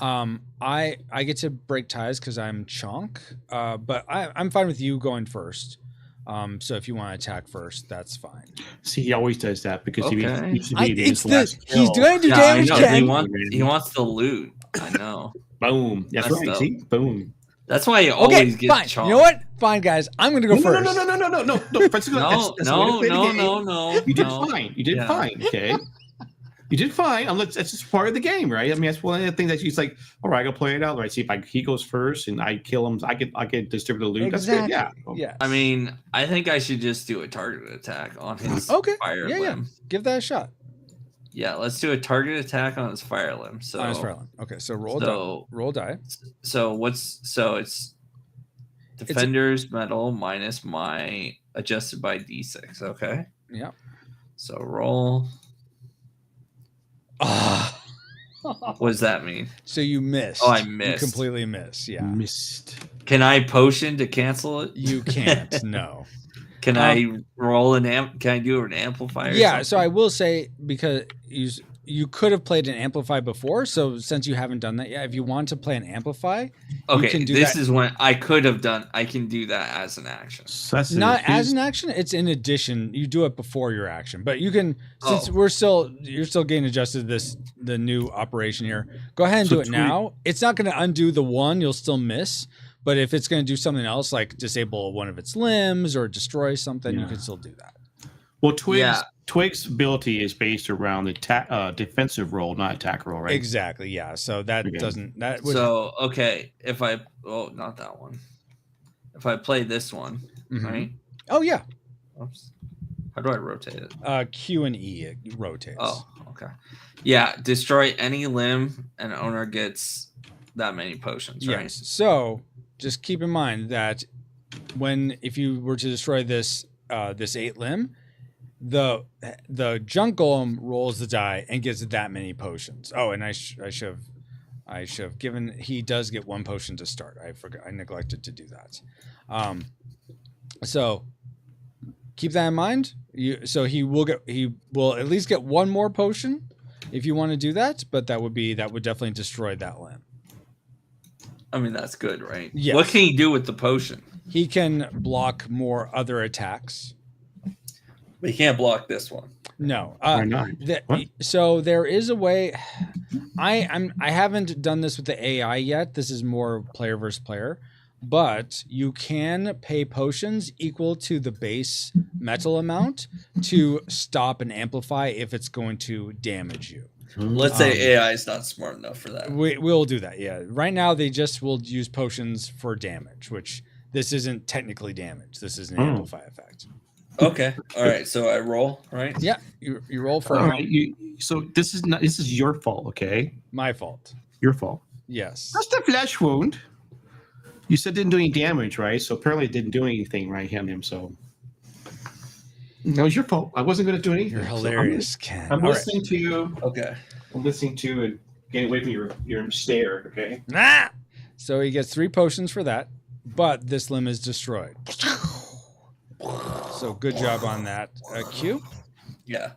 I get to break ties because I'm Chonk, but I'm fine with you going first. So if you want to attack first, that's fine. See, he always does that because Okay. he's He's kill. going to do Yeah, I damage, know. Ken. He wants the loot. I know. Boom. That's That's right. dope. See? Boom. That's why he Okay, always gets fine. chomped. You know what? Fine, guys. I'm going to go first. No. Francisco, No, that's the way to play the game. no. You did no. fine. You did Yeah. fine. Okay. You did fine. That's just part of the game, right? I mean, that's one of the things that she's like, all right, I gotta play it out. Right. See if he goes first and I kill him, I get distribute the loot. Exactly. That's good. Yeah. Yes. I mean, I think I should just do a target attack on his Okay. fire Yeah. limb. Give that a shot. Yeah, let's do a target attack on his fire limb. So, Honest fire limb. Okay, so roll die. so, Roll die. so it's defender's metal minus my adjusted by d6. Okay. Yeah. So roll. What does that mean? So you missed. Oh, I missed. You completely missed. Yeah. Missed. Can I potion to cancel it? You can't. No. Can I roll an amp? Can I do an amplifier? or Yeah. So something? I will say, because you could have played an amplify before. So since you haven't done that yet, if you want to play an amplify, Okay, you can do this that. is when I could have done. I can do that as an action. So that's Not as an action. It's in addition. You do it before your action, but you can, since Oh. you're still getting adjusted to the new operation here. Go ahead and So do it now. It's not going to undo the one. You'll still miss. But if it's going to do something else, like disable one of its limbs or destroy something, you can still do that. Well, Twig's Yeah. Twig's ability is based around the defensive role, not attack role, right? Exactly. Yeah. So that Okay. doesn't that would So okay, if I not that one. If I play this one, Mhm. right? Oh yeah. Oops. How do I rotate it? Q and E it rotates. Oh, okay. Yeah, destroy any limb and owner gets that many potions, right? Yes. So just keep in mind that if you were to destroy this 8 limb, the junk golem rolls the die and gets that many potions. Oh, and I should have given. He does get 1 potion to start. I forgot. I neglected to do that. So keep that in mind. He will at least get 1 more potion if you want to do that. But that would definitely destroy that limb. I mean, that's good, right? Yes. What can he do with the potion? He can block more other attacks. But he can't block this one. No. Why not? What? So there is a way. I haven't done this with the AI yet. This is more player versus player. But you can pay potions equal to the base metal amount to stop and amplify if it's going to damage you. Let's say AI is not smart enough for that. We'll do that, yeah. Right now, they just will use potions for damage, which this isn't technically damage. This is an amplify effect. Okay. All right. So I roll, right? Yeah, you roll for All right. So this is your fault, okay? my fault. Your fault. Yes. Just a flesh wound. You said it didn't do any damage, right? So apparently it didn't do anything, right, him. So that was your fault. I wasn't going to do anything. You're So hilarious, Ken. I'm All right. listening to you. Okay. I'm listening to and getting away from your stare, okay? Ah! So he gets 3 potions for that, but this limb is destroyed. So good job on that, Q. Yeah.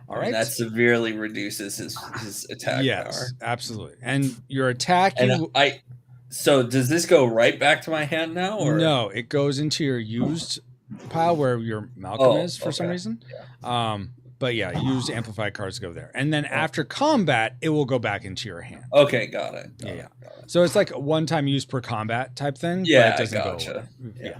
All I right. mean, that severely reduces his attack yes, power. absolutely. And your attack, And so does this go right back to my hand now? Or no, it goes into your used pile where your Malcolm is for some okay. reason. But yeah, use amplified cards go there. And then after combat, it will go back into your hand. Okay, got it. Got Yeah. it. So it's like a one-time use per combat type thing. Yeah, but it doesn't gotcha. go away.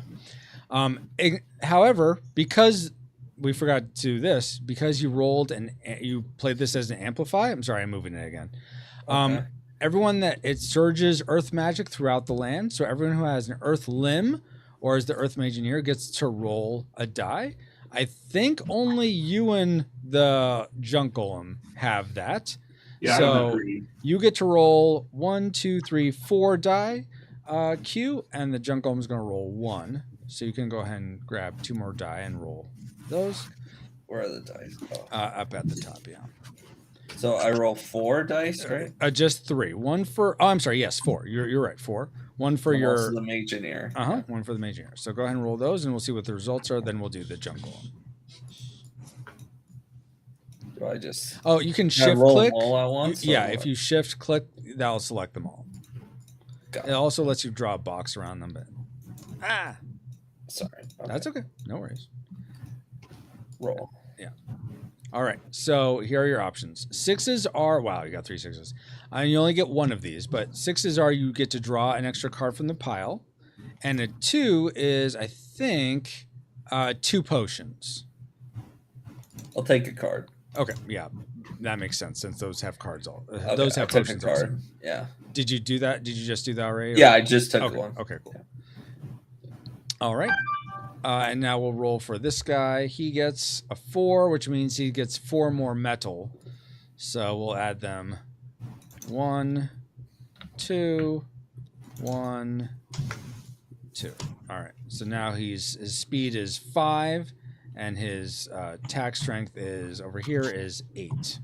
Yeah. However, because we forgot to do this, because you rolled and you played this as an amplify. I'm sorry, I'm moving it again. Okay. Everyone that it surges earth magic throughout the land. So everyone who has an earth limb or is the earth mageneer gets to roll a die. I think only you and the junk golem have that. Yeah, So I agree. you get to roll 1, 2, 3, 4 die, Q, and the junk golem is going to roll 1. So you can go ahead and grab 2 more die and roll those. Where are the dice? Oh. Up at the top, yeah. So I roll 4 dice, right? Just 3. 1 for. Oh, I'm sorry. Yes, 4. You're right. 4. 1 for And your. also the mageneer. 1 for the mageneer. So go ahead and roll those, and we'll see what the results are. Then we'll do the junk golem. Do I just Oh, you can Can I shift roll click. them all at once? Yeah, or if what? you shift click, that'll select them all. Got It also lets you draw a box around them, but Sorry. Okay. that's okay. No worries. Roll. All right. So here are your options. 6s are wow, you got 3 6s. And you only get 1 of these, but 6s are you get to draw an extra card from the pile, and a 2 is I think 2 potions. I'll take a card. Okay, yeah, that makes sense since those have cards all. Okay, those have I took a potions. Also. card. Yeah. Did you do that? Did you just do that already? Yeah, I just took Okay. one. Okay. Cool. All right. And now we'll roll for this guy. He gets a 4, which means he gets 4 more metal. So we'll add them. 1, 2, 1, 2. All right. So now his speed is 5, and his attack strength is over here is 8.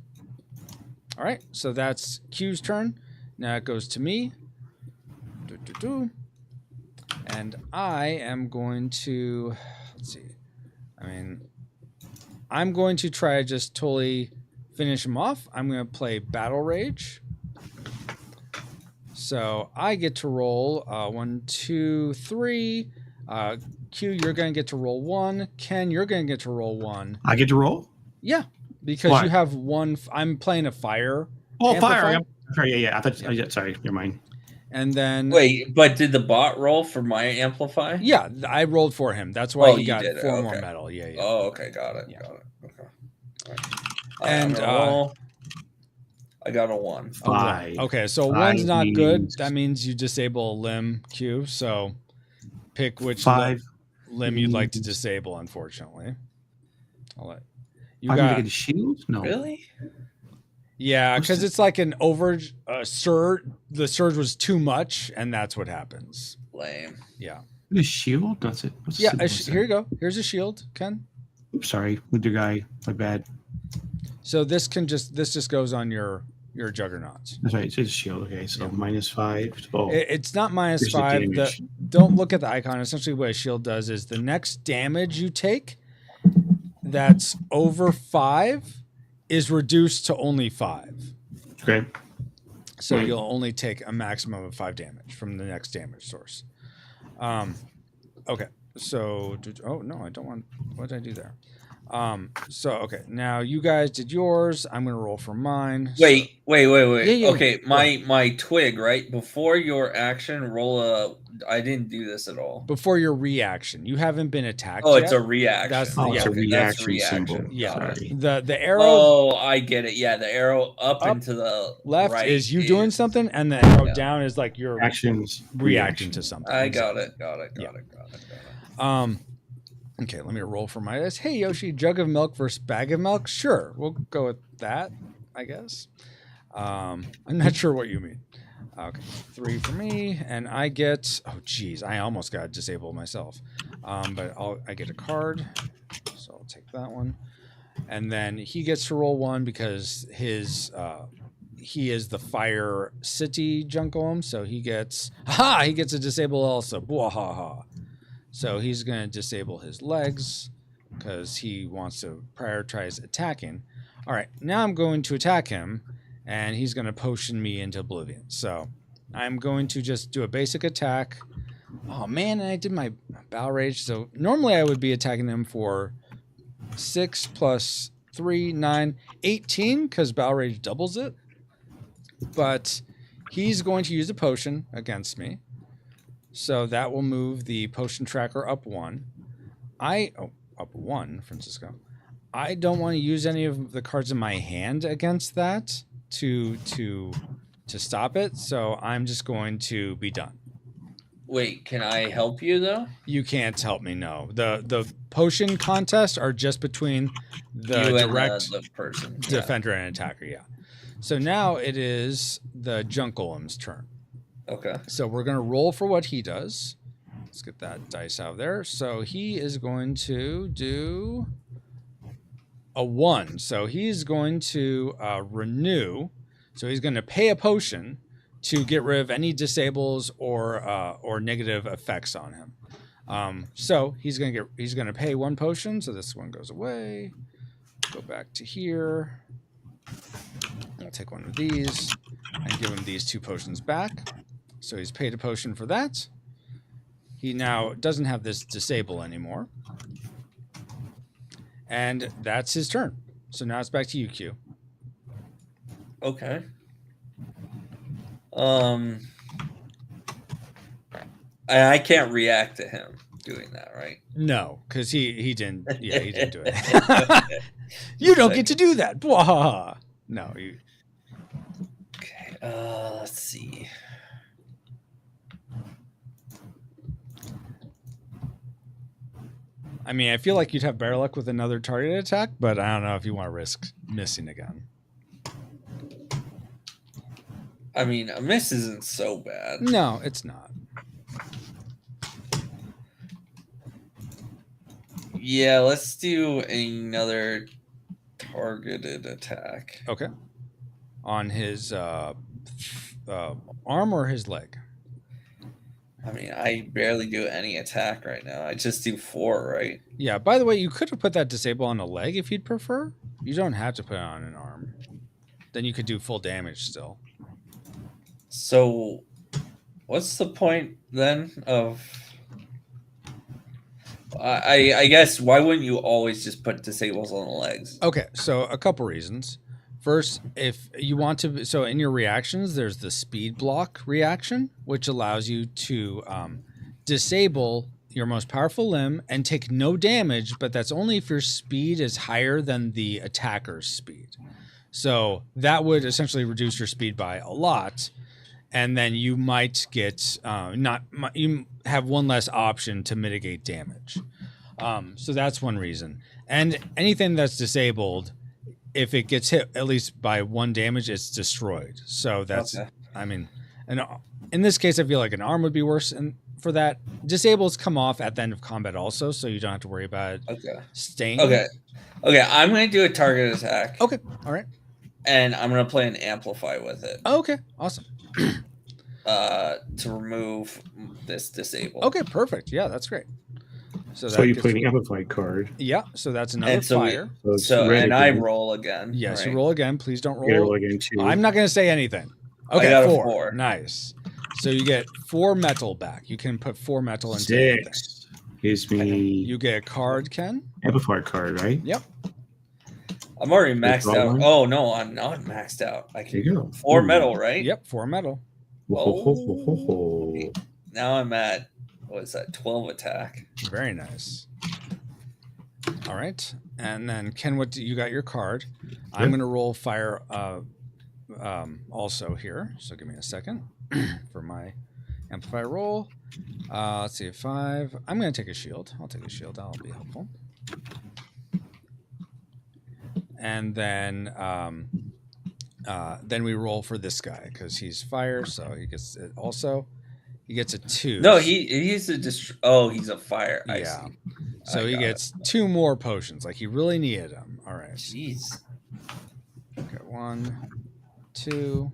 All right. So that's Q's turn. Now it goes to me. And I am going to, let's see. I'm going to try to just totally finish him off. I'm going to play Battle Rage. So I get to roll 1, 2, 3. Q, you're going to get to roll 1. Ken, you're going to get to roll 1. I get to roll? Yeah, because Why? you have 1. I'm playing a fire. Oh, amplifier. fire. Sorry, yeah. I thought. Sorry, never mind. And then Wait, but did the bot roll for my amplify? yeah, I rolled for him. That's why he you got did it. 4 more Okay. metal. Yeah, yeah. Oh, okay, got it. Yeah. Got it. Okay. All right. And, I'm gonna roll. I got a 1. A one. 5. Okay, so 5 1's not good. means- That means you disable a limb Q. So pick which 5. limb you'd like to means- disable. Unfortunately, I'll let you I'm gonna got. get a shield? No. Really? Yeah, because it's like an over surge. The surge was too much, and that's what happens. Lame. Yeah. A shield? That's it. What's the Yeah. symbol Here you go. Here's a shield, Ken. Oops, sorry. With your guy. My bad. So this just goes on your juggernauts. That's right. It's a shield. Okay, so Yeah. -5. Oh, It's not Here's the -5. damage. Don't look at the icon. Essentially, what a shield does is the next damage you take that's over 5 is reduced to only 5. okay. So you'll only take a maximum of 5 damage from the next damage source. Okay. So, oh no, I don't want. What did I do there? So okay, now you guys did yours. I'm gonna roll for mine. Wait. Yeah. Okay, my twig, right? Before your action, roll a. I didn't do this at all. Before your reaction, you haven't been attacked. Oh, yet. it's a reaction. That's it's a okay, that's reaction symbol. Yeah. Sorry. The arrow Oh, I get it. Yeah, the arrow up and to the left right is you doing something, and the arrow down is like your Actions. reacting to something. I got it. Got it. Okay, let me roll for my dice. Hey Yoshi, jug of milk versus bag of milk? Sure, we'll go with that, I guess. I'm not sure what you mean. Okay, 3 for me, and I get. Oh, geez, I almost got disabled myself. But I get a card, so I'll take that one. And then he gets to roll 1 because he is the Fire City Junkolum, so he gets a disable also. Bwahaha. So he's going to disable his legs because he wants to prioritize attacking. All right, now I'm going to attack him, and he's going to potion me into oblivion. So I'm going to just do a basic attack. Oh, man, and I did my Bow Rage. So normally I would be attacking him for 6 plus 3, 9, 18, because Bow Rage doubles it. But he's going to use a potion against me. So that will move the potion tracker up 1. Up 1, Francisco. I don't want to use any of the cards in my hand against that to stop it. So I'm just going to be done. Wait, can I help you though? You can't help me. No, the potion contests are just between the You direct and the person. defender and attacker. Yeah. So now it is the Junkolum's turn. Okay. So we're going to roll for what he does. Let's get that dice out of there. So he is going to do a 1. So he's going to renew. So he's going to pay a potion to get rid of any disables or negative effects on him. So he's going to pay 1 potion. So this one goes away. Go back to here. I'll take one of these and give him these 2 potions back. So he's paid a potion for that. He now doesn't have this disable anymore. And that's his turn. So now it's back to you, Q. Okay. I can't react to him doing that, right? No, because he didn't. Yeah, he didn't do it. You don't get to do that. Bwahaha. No. Okay. Let's see. I mean, I feel like you'd have better luck with another targeted attack, but I don't know if you want to risk missing again. I mean, a miss isn't so bad. No, it's not. Yeah, let's do another targeted attack. Okay. On his arm or his leg? I mean, I barely do any attack right now. I just do 4, right? Yeah, by the way, you could have put that disable on a leg if you'd prefer. You don't have to put it on an arm. Then you could do full damage still. So, what's the point then of... I guess, why wouldn't you always just put disables on the legs? Okay, so a couple reasons. First, if you want to, so in your reactions, there's the speed block reaction, which allows you to disable your most powerful limb and take no damage, but that's only if your speed is higher than the attacker's speed. So that would essentially reduce your speed by a lot, and then you might get you have one less option to mitigate damage. So that's one reason. And anything that's disabled, if it gets hit at least by 1 damage, it's destroyed. So that's, okay. I mean, and in this case, I feel like an arm would be worse. And for that, disables come off at the end of combat also, so you don't have to worry about staying. Okay. I'm going to do a target attack. Okay. All right. And I'm going to play an amplify with it. Okay. Awesome. To remove this disable. Okay. Perfect. Yeah, that's great. So you play an amplified card. Yeah, so that's another fire. So and I roll again. Yes, right? you roll again. Please don't roll. Roll again too. I'm not going to say anything. Okay, I got a 4. 4. Nice. So you get 4 metal back. You can put 4 metal into anything. 6 gives me You get a card, Ken. amplifier card, right? Yep. I'm already maxed draw out. one? Oh no, I'm not maxed out. I There can you go. 4 Ooh. metal, right? Yep, 4 metal. Ho. Now I'm at what is that? 12 attack. Very nice. All right, and then Ken, you got your card? I'm going to roll fire also here. So give me a second for my amplifier roll. Let's see, 5. I'm going to take a shield. I'll take a shield. That'll be helpful. And then we roll for this guy because he's fire, so he gets it also. He gets a 2. No, he's a he's a fire. I Yeah. see. So he gets 2 more potions. Like he really needed them. All right. Jeez. Okay, 1, 2.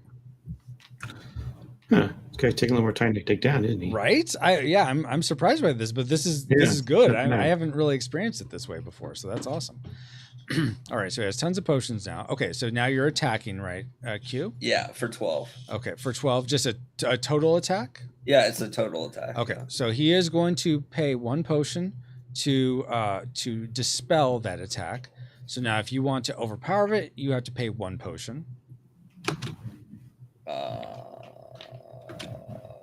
Huh. Okay, taking a little more time to take down, isn't he? Right? I'm surprised by this, but this is good. I haven't really experienced it this way before, so that's awesome. All right, so he has tons of potions now. Okay, so now you're attacking, right? Q? Yeah, for 12. Okay, for 12, just a total attack? Yeah, it's a total attack. Okay, yeah. so he is going to pay 1 potion to dispel that attack. So now if you want to overpower it, you have to pay 1 potion.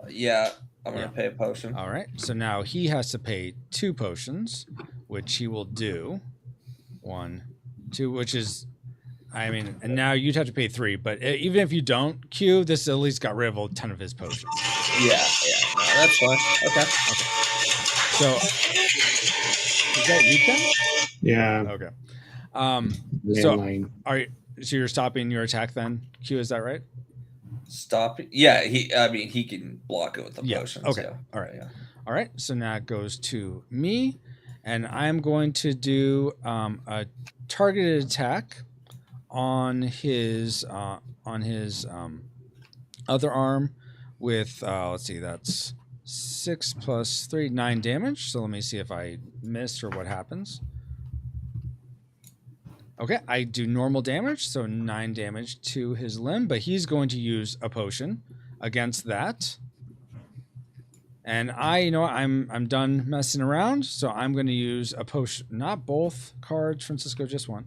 Yeah, I'm going to pay a potion. All right, so now he has to pay 2 potions, which he will do. 1, 2, which is, I mean, and now you'd have to pay 3, but even if you don't, Q, this at least got rid of a ton of his potions. Yeah, no, that's fine. Okay. So, is that you, Ken? Yeah. Okay. Landline. So you're stopping your attack then, Q, is that right? Stop. Yeah, he can block it with the potions. Okay. Yeah. All right. Yeah. All right. So now it goes to me, and I'm going to do a targeted attack on his other arm with let's see, that's 6 plus 3, 9 damage. So let me see if I miss or what happens. Okay, I do normal damage, so 9 damage to his limb, but he's going to use a potion against that. And I'm done messing around, so I'm going to use a potion. Not both cards, Francisco, just one.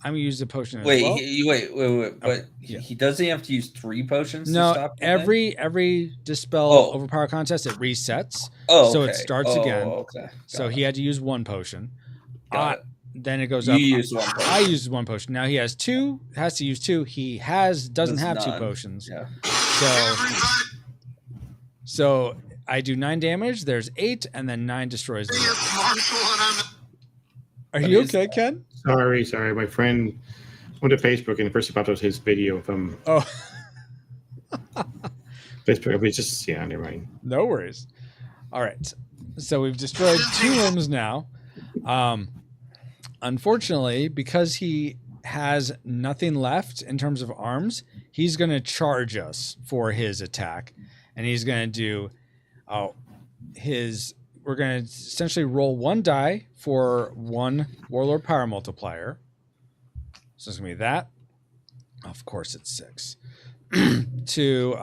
I'm going to use the potion as well. Wait. But he doesn't have to use 3 potions to stop the thing? every dispel overpower contest, it resets. Oh, so it starts again. Okay. So he had to use 1 potion. Got it. Then it goes You up. used 1 potion. I used 1 potion. Now he has 2. Has to use 2. He doesn't have 2 none. potions. Yeah. So I do 9 damage. There's 8, and then 9 destroys me. Are you okay, Ken? Sorry. My friend went to Facebook and the first about was his video from Facebook. It was just never mind. No worries. All right. So we've destroyed 2 limbs now. Unfortunately, because he has nothing left in terms of arms, he's going to charge us for his attack, and he's going to do we're going to essentially roll 1 die for 1 Warlord Power Multiplier. So it's going to be that. Of course, it's 6. to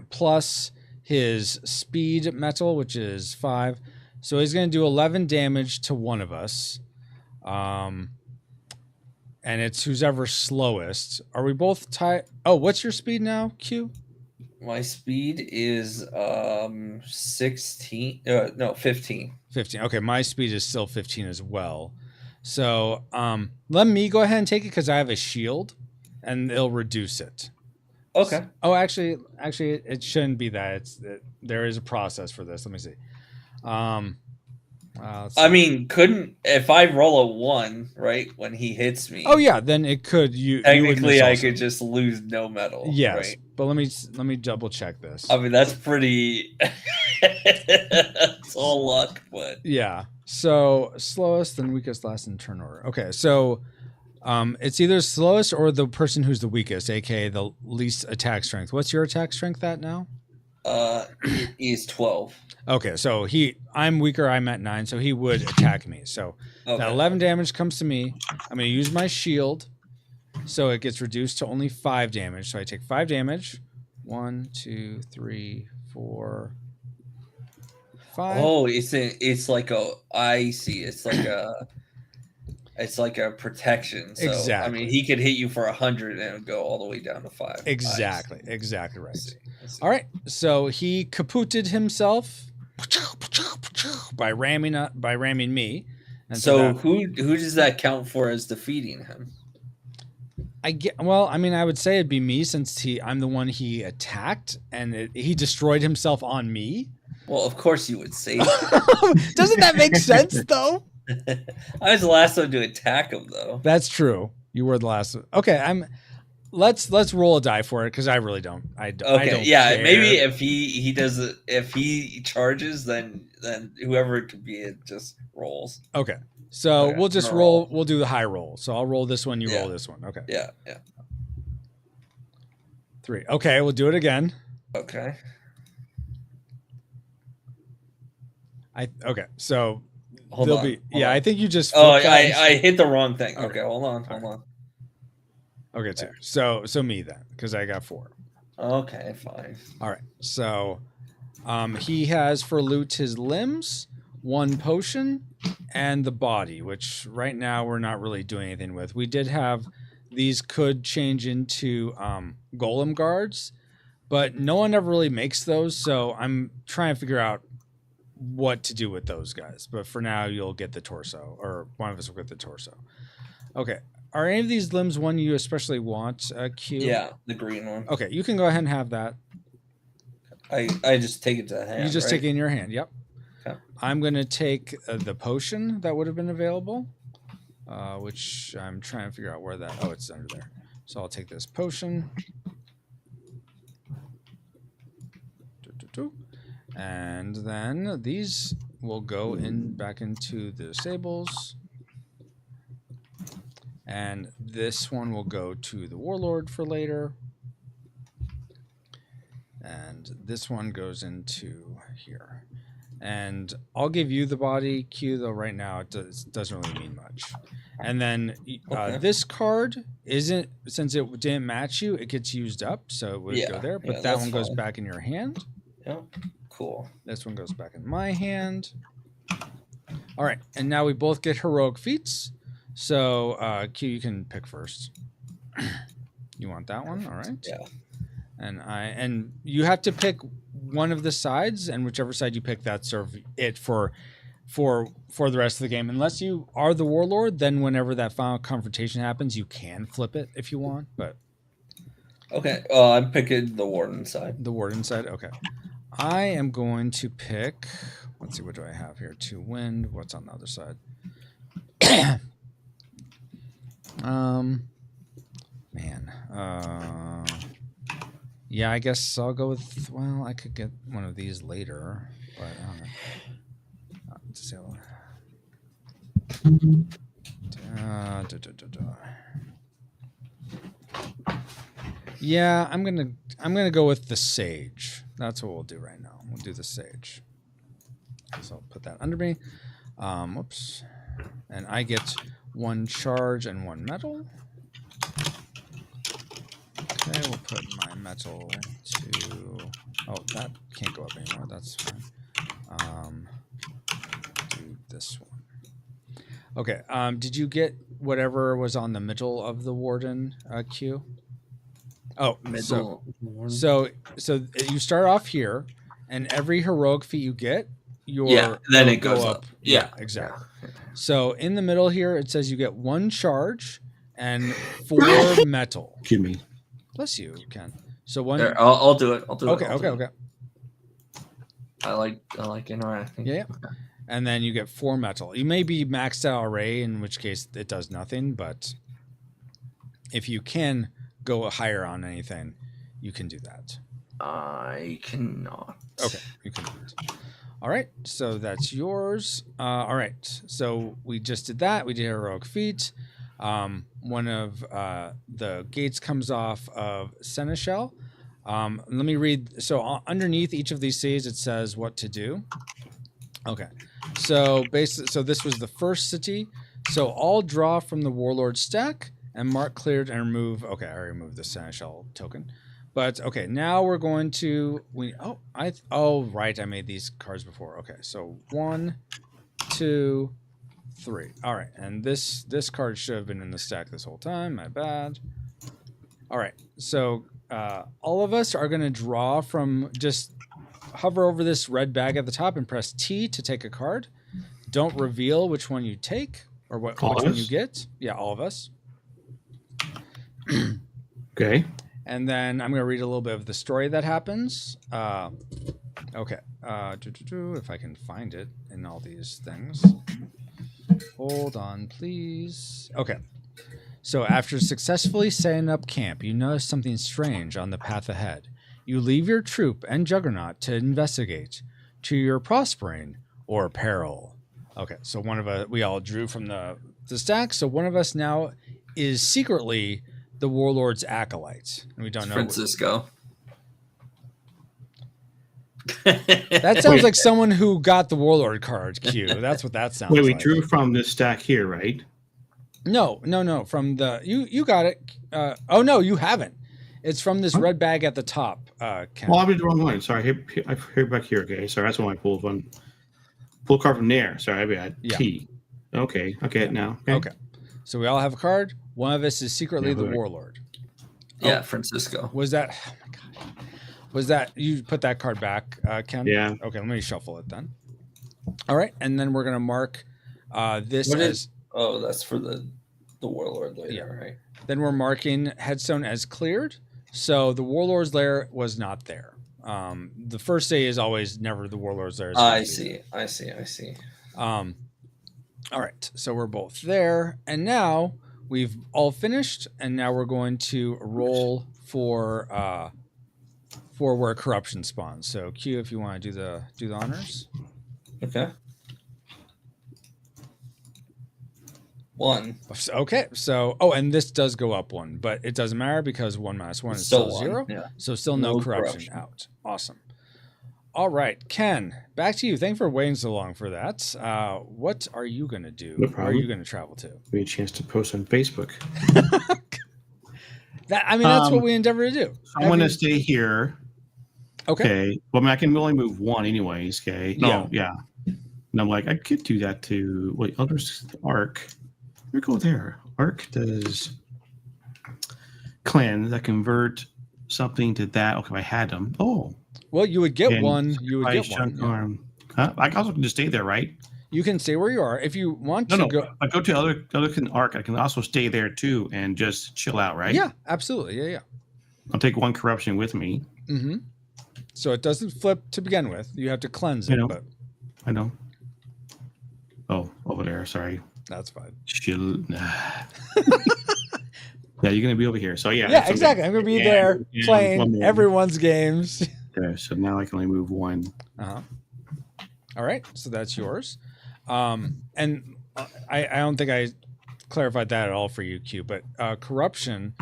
plus his speed metal, which is 5. So he's going to do 11 damage to one of us. And it's who's ever slowest. Are we both tied? Oh, what's your speed now, Q? My speed is 16. No, 15. 15. Okay, my speed is still 15 as well. So let me go ahead and take it because I have a shield, and it'll reduce it. Okay. Oh, actually, it shouldn't be that. There is a process for this. Let me see. I mean, if I roll a 1 right when he hits me? Oh yeah, then it could. Technically, I could just lose no metal. Yes, right? But let me double check this. I mean, that's pretty. It's all luck, but yeah. So slowest, then weakest, last in turn order. Okay, so it's either slowest or the person who's the weakest, aka the least attack strength. What's your attack strength at now? It is 12. Okay, so I'm weaker. I'm at 9, so he would attack me. So that 11 damage comes to me. I'm going to use my shield, so it gets reduced to only 5 damage. So I take 5 damage, 1, 2, 3, 4, 5. Oh, it's like a. I see. It's like a protection. So I Exactly. mean, he could hit you for 100 and it would go all the way down to 5. Exactly right. I see. All right, so he kapooted himself by ramming me. And so who does that count for as defeating him? I would say it'd be me since I'm the one he attacked, and he destroyed himself on me. Well, of course you would say that. Doesn't that make sense though? I was the last one to attack him, though. That's true. You were the last one. Okay, let's roll a die for it because I really don't. I don't care. Maybe if he does it, if he charges, then whoever it could be, it just rolls. Okay, so we'll just roll. We'll do the high roll. So I'll roll this one. You roll this one. Okay. Yeah. 3. Okay, we'll do it again. Okay. So Hold on. I think you just. I hit the wrong thing. Okay, hold on. Okay, 2. So me then, because I got 4. Okay, fine. All right. So, he has for loot his limbs, 1 potion, and the body, which right now we're not really doing anything with. We did have these could change into golem guards, but no one ever really makes those. So I'm trying to figure out what to do with those guys. But for now, you'll get the torso, or one of us will get the torso. Okay. Are any of these limbs one you especially want, Q? Yeah, the green one. Okay, you can go ahead and have that. I just take it to the hand. You just take it in your hand. Yep. Okay. I'm going to take the potion that would have been available, which I'm trying to figure out where that... Oh, it's under there. So I'll take this potion. And then these will go back into the disables. And this one will go to the warlord for later. And this one goes into here. And I'll give you the body, Q, though right now it doesn't really mean much. And then this card isn't, since it didn't match you, it gets used up, so it would go there. But that one goes back in your hand. Yep. Cool. This one goes back in my hand. All right, and now we both get heroic feats. So Q, you can pick first. You want that one? All right. Yeah. And you have to pick one of the sides, and whichever side you pick, that's sort of it for the rest of the game. Unless you are the warlord, then whenever that final confrontation happens, you can flip it if you want. But okay, I'm picking the warden side. The warden side. Okay. I am going to pick. Let's see, what do I have here? 2 wind. What's on the other side? Yeah, I guess I'll go with. Well, I could get one of these later, but I don't know. Yeah, I'm gonna go with the sage. That's what we'll do right now. We'll do the sage. So I'll put that under me. Whoops. And I get 1 charge and 1 metal. Okay, we'll put my metal to... Oh, that can't go up anymore. That's fine. Do this one. Okay, did you get whatever was on the middle of the warden, Q? Oh, middle. So you start off here, and every heroic feat you get, then it goes up. Yeah, exactly. Yeah. So in the middle here, it says you get 1 charge and 4 metal. Give me. Bless you, Ken. So 1. There, I'll do it. Okay. I like interacting. Yeah. Okay. And then you get 4 metal. You may be maxed out array, in which case it does nothing. But if you can go higher on anything, you can do that. I cannot. Okay, you cannot. All right, so that's yours. All right, so we just did that. We did heroic feat. One of the gates comes off of Seneschal. Let me read. So underneath each of these cities, it says what to do. Okay, so basically, so this was the first city. So all draw from the warlord stack and mark cleared and remove. Okay, I already removed the Seneschal token. But okay, now we're going to right, I made these cards before. Okay, so 1, 2, 3. All right, and this card should have been in the stack this whole time. My bad. All right, so all of us are going to draw from just hover over this red bag at the top and press T to take a card. Don't reveal which one you take or which one you get. Yeah, all of us. Okay. And then I'm going to read a little bit of the story that happens. Okay. If I can find it in all these things. Hold on, please. Okay. So after successfully setting up camp, you notice something strange on the path ahead. You leave your troop and Juggernaut to investigate, to your prospering or peril. Okay, so one of us, we all drew from the stack. So one of us now is secretly the warlord's acolyte, and we don't know. Francisco. That sounds like someone who got the warlord card. Q. That's what that sounds like. Wait, we drew from this stack here, right? No. From the you got it. Oh no, you haven't. It's from this red bag at the top. Ken. Oh, I did the wrong one. Sorry, here back here. Okay, sorry, that's why I pulled one. Pull a card from there. Sorry, I had T. Okay, I get it now. Okay, so we all have a card. One of us is secretly the warlord. Yeah, Francisco. Was that? Oh my god. Was that you put that card back, Ken? Yeah. Okay, let me shuffle it then. All right, and then we're gonna mark this as. Oh, that's for the warlord later, right? Then we're marking headstone as cleared. So the warlord's lair was not there. The first day is always never the warlord's lair. I see. All right, so we're both there, and now we've all finished, and now we're going to roll for where corruption spawns. So Q, if you want to do the honors. Okay. 1. Okay, so and this does go up 1, but it doesn't matter because 1 minus 1 is Still still 1, 0. yeah. So still no corruption out. Awesome. All right, Ken, back to you. Thanks for waiting so long for that. What are you going to do? No Where are you going to travel to? Give me a chance to post on Facebook. That's what we endeavor to do. I'm going to stay here. Okay. Well, I mean, I can only move 1 anyways. Okay. No, yeah. And I'm like, I could do that to Elder's Arc. We go there. Arc does cleanse. I convert something to that. Okay, if I had them. Oh. Well, you would get And one. You would get one. Huh? I also can just stay there, right? You can stay where you are if you want to go. I go to other Arc. I can also stay there too and just chill out, right? Yeah, absolutely. Yeah. I'll take 1 corruption with me. Mm-hmm. So it doesn't flip to begin with. You have to cleanse it. I know. Oh, over there. Sorry. That's fine. Chill. Yeah, you're gonna be over here. So yeah, exactly. I'm gonna be there playing everyone's games. Okay, so now I can only move 1. All right, so that's yours. And I don't think I clarified that at all for you, Q. But corruption.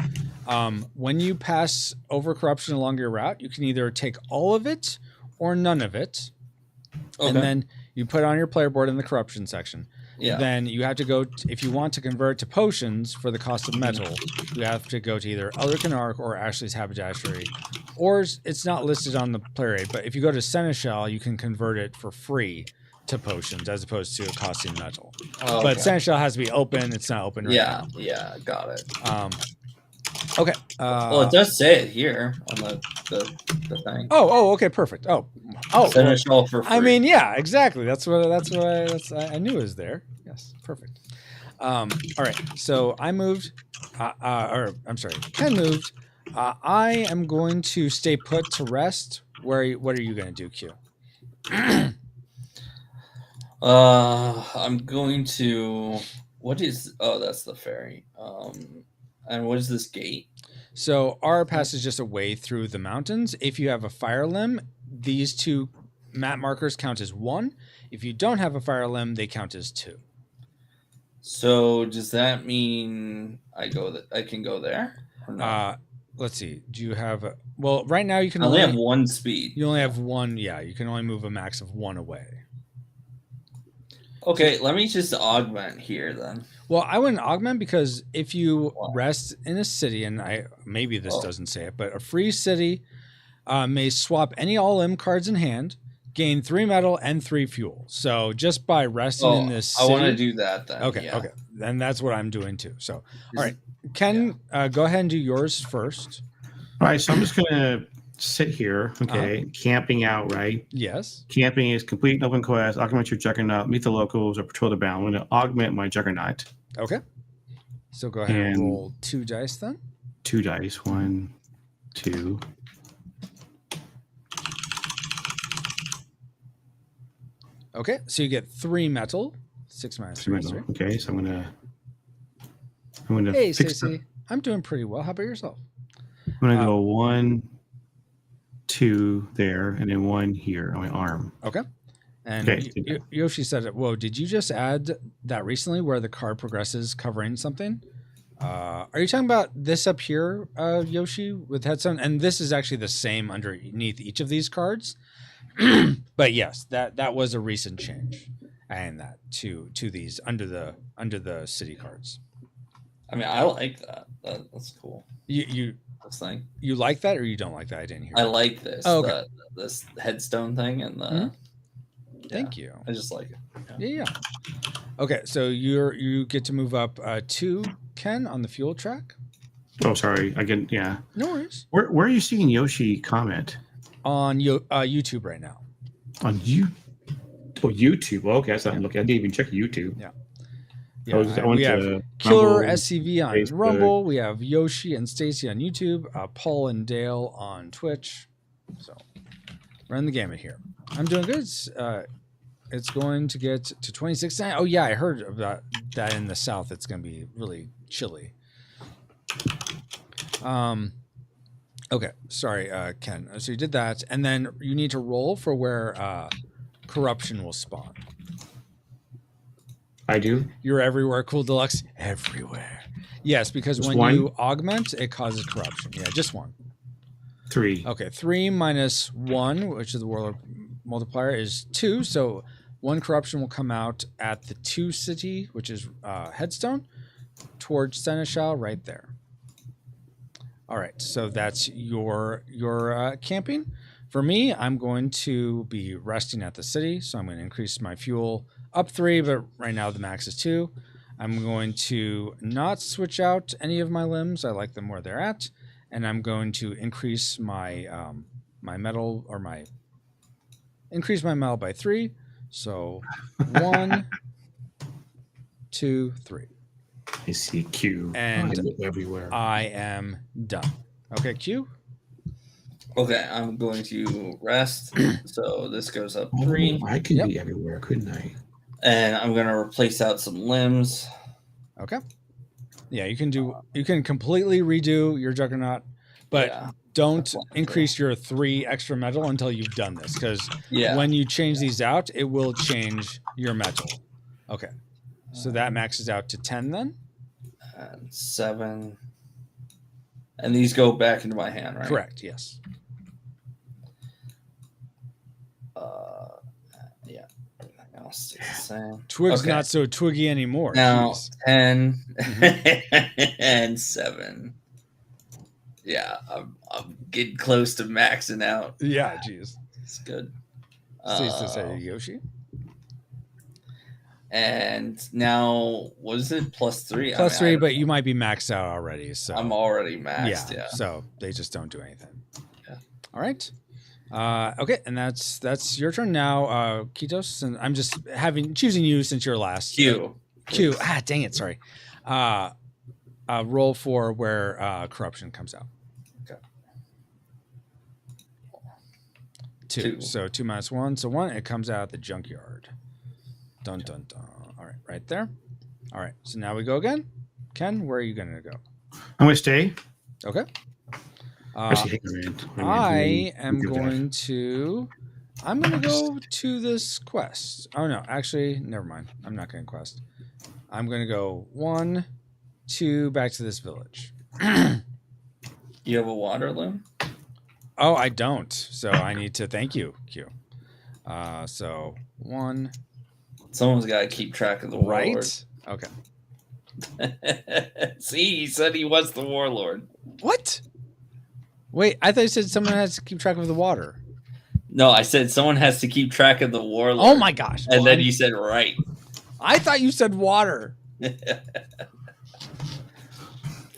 When you pass over corruption along your route, you can either take all of it or none of it, and then you put it on your player board in the corruption section. Yeah. Then you have to go, if you want to convert to potions for the cost of metal, you have to go to either Elric Arc or Ashley's Haberdashery. Or it's not listed on the player aid, but if you go to Seneschal, you can convert it for free to potions as opposed to it costing metal. Oh, but Seneschal has to be open. It's not open right now. Yeah, got it. Okay. Well, it does say it here on the thing. Oh, okay, perfect. Oh, Seneschal for free. I mean, yeah, exactly. That's what I knew it was there. Yes, perfect. All right. So I moved. Ken moved. I am going to stay put to rest. What are you going to do, Q? I'm going to. What is? Oh, that's the ferry. And what is this gate? So our pass is just a way through the mountains. If you have a fire limb, these 2 map markers count as 1. If you don't have a fire limb, they count as 2. So does that mean I can go there? Or not? Let's see. Do you have well, right now you can only have 1 speed. You only have 1. Yeah, you can only move a max of 1 away. Okay, let me just augment here then. Well, I wouldn't augment because if you Why? rest in a city, and maybe this doesn't say it, but a free city may swap any all-in cards in hand, gain 3 metal and 3 fuel. So just by resting in this city, I want to do that then. Okay, yeah. okay. Then that's what I'm doing too. So, all right. Ken, go ahead and do yours first. All right, so I'm just gonna sit here, okay, camping out, right? Yes. Camping is complete an open quest, augment your juggernaut, meet the locals, or patrol the bound. I'm gonna augment my juggernaut. Okay. So go ahead and And- roll 2 dice then. 2 dice. 1, 2. Okay, so you get 3 metal. 6 minus 3 is 3. Okay, so I'm gonna Hey, fix Stacey. I'm doing pretty well. How about yourself? I'm gonna go 1, 2 there, and then 1 here on my arm. Okay. And Okay. Yoshi said it. Whoa, did you just add that recently where the card progresses covering something? Are you talking about this up here, Yoshi, with headstone? And this is actually the same underneath each of these cards. But yes, that was a recent change, and that to these under the city cards. I mean, I like that. That's cool. You This thing. you like that or you don't like that? I didn't hear. I like this. Oh, okay. This headstone thing and the. Mhm. Thank you. I just like it. Yeah. Okay, so you get to move up 2, Ken, on the fuel track. Oh, sorry. Yeah. No worries. Where are you seeing Yoshi comment? On YouTube right now. On you? Oh, YouTube. Okay, that's not looking. I didn't even check YouTube. Yeah. We We have to Killer Rumble, SCV on Facebook. Rumble. We have Yoshi and Stacy on YouTube. Paul and Dale on Twitch. So run the gamut here. I'm doing good. It's going to get to 26. Oh yeah, I heard about that in the South. It's going to be really chilly. Okay, sorry, Ken. So you did that, and then you need to roll for where corruption will spawn. I do. You're everywhere, Cool Deluxe. Everywhere. Yes, because Just when one? you augment, it causes corruption. Yeah, just 1. 3. Okay, 3 minus 1, which is the warlord multiplier, is 2. So 1 corruption will come out at the 2 city, which is Headstone, towards Seneschal right there. All right, so that's your camping. For me, I'm going to be resting at the city, so I'm going to increase my fuel up 3, but right now the max is 2. I'm going to not switch out any of my limbs. I like them where they're at, and I'm going to increase my my metal by 3. So 1, 2, 3. I see Q. And I look everywhere. I am done. Okay, Q. Okay, I'm going to rest. So this goes up 3. I could Yep. be everywhere, couldn't I? And I'm going to replace out some limbs. Okay. Yeah, you can completely redo your Juggernaut, but Yeah. don't That's wonderful. increase your 3 extra metal until you've done this, because Yeah. when you change these out, it will change your metal. Okay. So that maxes out to 10 then? And 7. And these go back into my hand, right? Correct, yes. Yeah. Everything else stays the same. Twig's Okay. not so twiggy anymore. Now Jeez. 10 and 7. Yeah, I'm getting close to maxing out. Yeah, jeez. It's good. Stays to say Yoshi. And now, what is it? +3. Plus I 3, mean, but you might be maxed out already. So I'm already maxed. Yeah. So they just don't do anything. Yeah. All right. Okay, and that's your turn now, Kitos, and I'm just choosing you since you're last. Q. Q. Dang it, sorry. Roll for where corruption comes out. Okay. 2. 2. So 2 minus 1. So 1. It comes out at the junkyard. Dun dun dun. All right, right there. All right. So now we go again. Ken, where are you going to go? I'm gonna stay. Okay. Actually, hang on, man. I am Go back. going to. I'm going to go to this quest. Oh no, actually, never mind. I'm not going to quest. I'm going to go 1, 2 back to this village. You have a water loom? Oh, I don't. So I need to thank you, Q. So 1, Someone's got to keep track of the warlord. Right? Okay. See, he said he was the warlord. What? Wait, I thought you said someone has to keep track of the water. No, I said someone has to keep track of the warlord. Oh my gosh. And then you said right. I thought you said water.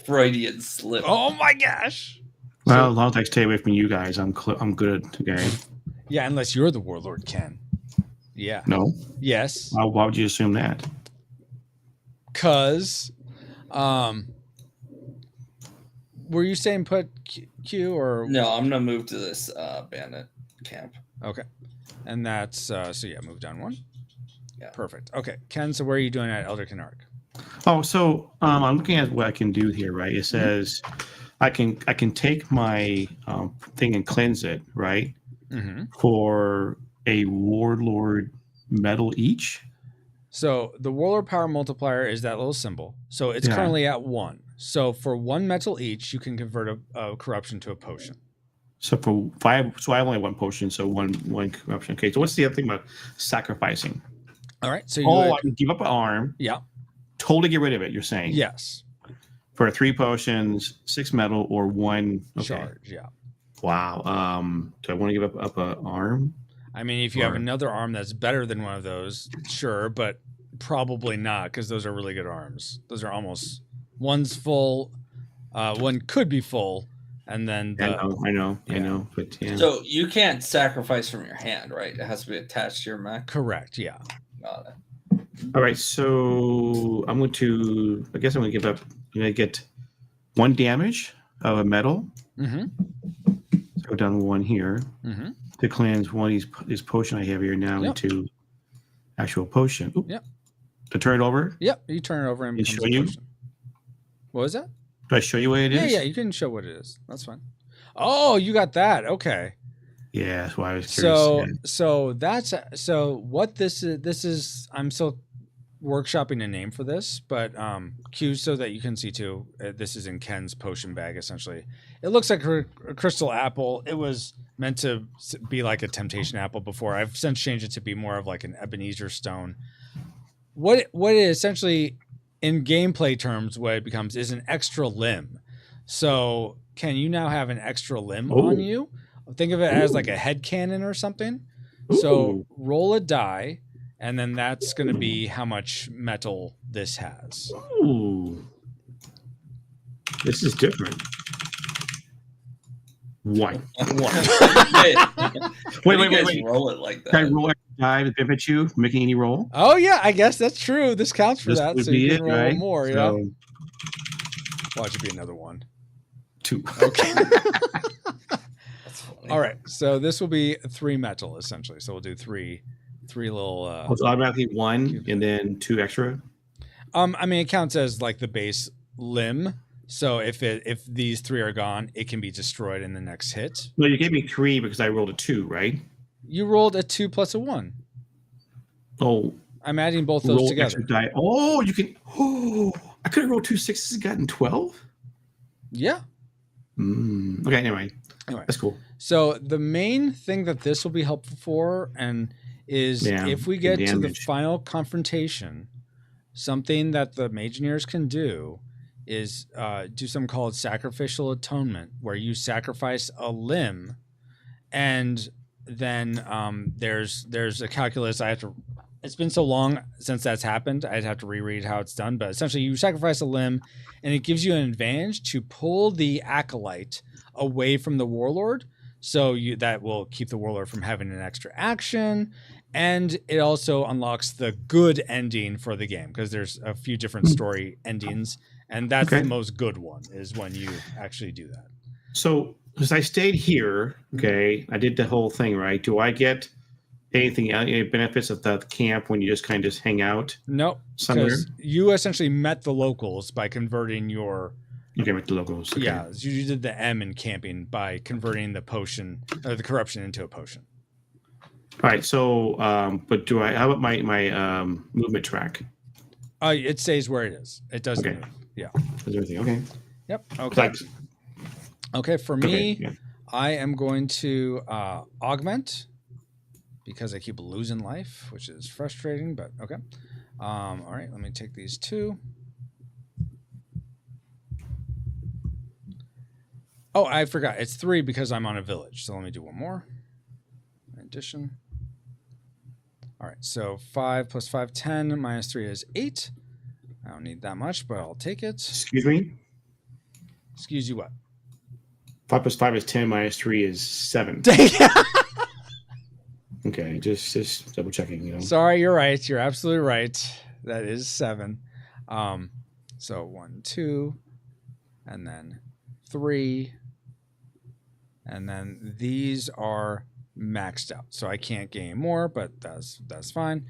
Freudian slip. Oh my gosh. Well, as long as I stay away from you guys, I'm good. Okay. Yeah, unless you're the warlord, Ken. Yeah. No. Yes. Why would you assume that? Cause, were you saying put Q or No? I'm gonna move to this bandit camp. okay, and that's so yeah, move down one. Yeah. Perfect. Okay, Ken. So where are you doing at Elder Canark? Oh, so I'm looking at what I can do here, right? It says I can take my thing and cleanse it, right? Mm-hmm. For a warlord medal each. So the warlord power multiplier is that little symbol. So it's currently at 1. So for 1 metal each, you can convert a corruption to a potion. So for 5, so I only have 1 potion, so one corruption. Okay, so what's the other thing about sacrificing? All right. So you I can give up an arm. Yeah. Totally get rid of it. You're saying Yes. for 3 potions, 6 metal, or 1 charge. Yeah. Wow. Do I want to give up an arm? I mean, if you have another arm that's better than one of those, sure, but probably not because those are really good arms. Those are almost one's full, one could be full, and then I know. But yeah. So you can't sacrifice from your hand, right? It has to be attached to your mech. Correct. Yeah. Got it. All right. So I'm going to. I guess I'm going to give up. I'm going to get 1 damage of a metal. Mm-hmm. So go down 1 here. Mm-hmm. To cleanse one of these potion I have here now into actual potion. Oop. Yep. To turn it over? Yep. You turn it over and it becomes show a you? potion. What was that? Do I show you what it is? Yeah, you can show what it is. That's fine. Oh, you got that. Okay. Yeah, that's why I was curious. So what this is I'm still workshopping a name for this, but Q, so that you can see too, this is in Ken's potion bag essentially. It looks like a crystal apple. It was meant to be like a temptation apple before. I've since changed it to be more of like an Ebenezer stone. What it essentially in gameplay terms, what it becomes is an extra limb. So Ken, you now have an extra limb on you. Think of it as like a head cannon or something. So roll a die, and then that's going to be how much metal this has. Ooh. This is different. 1. Wait. Roll it like that. Can I roll a die to benefit you for making any roll? Oh yeah, I guess that's true. This counts for that, would so be you it, can roll right? more. So, Yeah. Watch it be another 1. 2. Okay. That's funny. All right. So this will be 3 metal essentially. So we'll do three little. It's automatically 1 and then 2 extra. I mean, it counts as like the base limb. So if these 3 are gone, it can be destroyed in the next hit. No, you gave me 3 because I rolled a 2, right? You rolled a 2 plus a 1. Oh, I'm adding both those roll together. extra die. Oh, you can. Oh, I could have rolled 2 6s and gotten 12. Yeah. Okay. Anyway, that's cool. So the main thing that this will be helpful for, is if we get to the final confrontation, something that the Mageneers can do is do something called sacrificial atonement, where you sacrifice a limb, and then there's a calculus. It's been so long since that's happened, I'd have to reread how it's done. But essentially, you sacrifice a limb, and it gives you an advantage to pull the acolyte away from the warlord. So that will keep the warlord from having an extra action. And it also unlocks the good ending for the game, because there's a few different story endings. And that's the most good one, is when you actually do that. So, as I stayed here, I did the whole thing, right? Do I get anything, any benefits of the camp when you just kind of just hang out? No, because you essentially met the locals by converting your... You can make the locals. Okay. Yeah, you did the M in camping by converting the potion, or the corruption, into a potion. All right, so, but how about my movement track? It stays where it is. It doesn't move. Yeah. Is everything okay? Yep. Okay. Okay, for me, I am going to augment because I keep losing life, which is frustrating, but okay. All right, let me take these 2. Oh, I forgot. It's 3 because I'm on a village. So let me do one more. Addition. All right, so 5 plus 5, 10, minus 3 is 8. I don't need that much, but I'll take it. Excuse me? Excuse you what? 5 plus 5 is 10, minus 3 is 7. Okay, just double checking, you know. Sorry, you're right. You're absolutely right. That is 7. So 1, 2, and then 3. And then these are maxed out. So I can't gain more, but that's fine.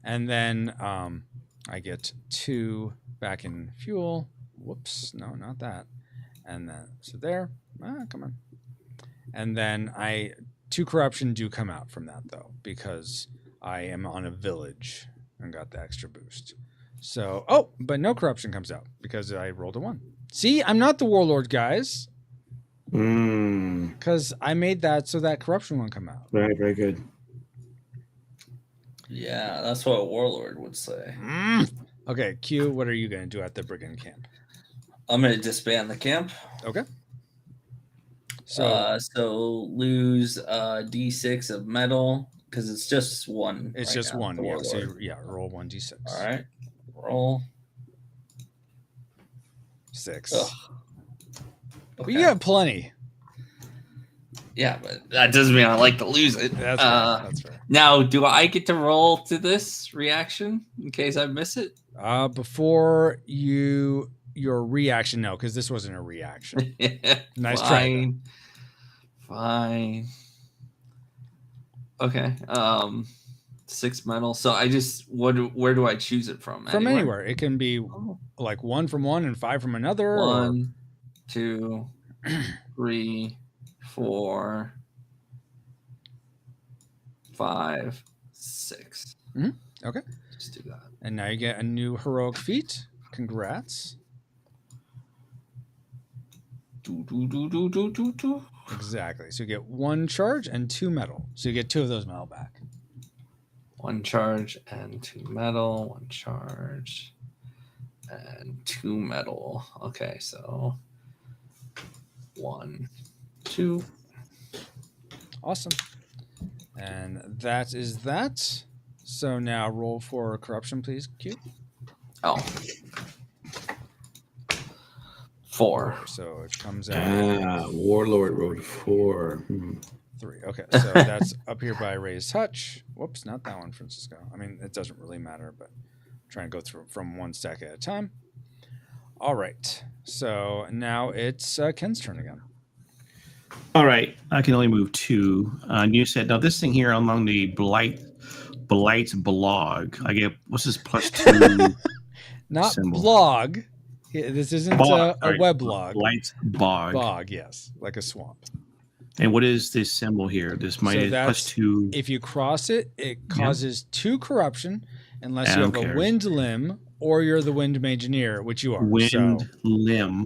And then I get 2 back in fuel. Whoops, no, not that. And then so there. Come on. And then 2 corruption do come out from that though, because I am on a village and got the extra boost. So but no corruption comes out because I rolled a 1. See, I'm not the warlord, guys. Because I made that so that corruption won't come out. Very, very good. Yeah, that's what a warlord would say. Okay, Q, what are you going to do at the brigand camp? I'm going to disband the camp. Okay. So lose D6 of metal because it's just 1. It's right just now, 1. the Yeah. warlord. So roll 1d6. All right. Roll. 6. Ugh. But Okay. you have plenty. Yeah, but that doesn't mean I like to lose it. That's fair. That's fair. Now, do I get to roll to this reaction in case I miss it? Before your reaction, no, because this wasn't a reaction. Nice try. Fine. Okay. 6 metal. So I just where do I choose it from? From anywhere. It can be like 1 from one and 5 from another. 1, 2, 3, 4, 5, 6. Okay. Just do that. And now you get a new heroic feat. Congrats. Exactly. So you get 1 charge and 2 metal. So you get 2 of those metal back. 1 charge and 2 metal. 1 charge and 2 metal. Okay, so 1, 2. Awesome. And that is that. So now roll for corruption, please, Q. Oh. 4. So it comes out. Warlord rolled 4. 3. Okay, so that's up here by Ray's Touch. Whoops, not that one, Francisco. I mean, it doesn't really matter, but I'm trying to go through from 1 stack at a time. All right. So now it's Ken's turn again. All right, I can only move 2. You said now this thing here along the Blight's blog. I get what's this +2? Not symbol. blog. This isn't a weblog. Blight's bog. Bog, yes, like a swamp. And what is this symbol here? This minus +2. If you cross it, it causes 2 corruption unless you have a wind limb or you're the wind mageneer, which you are. Wind limb.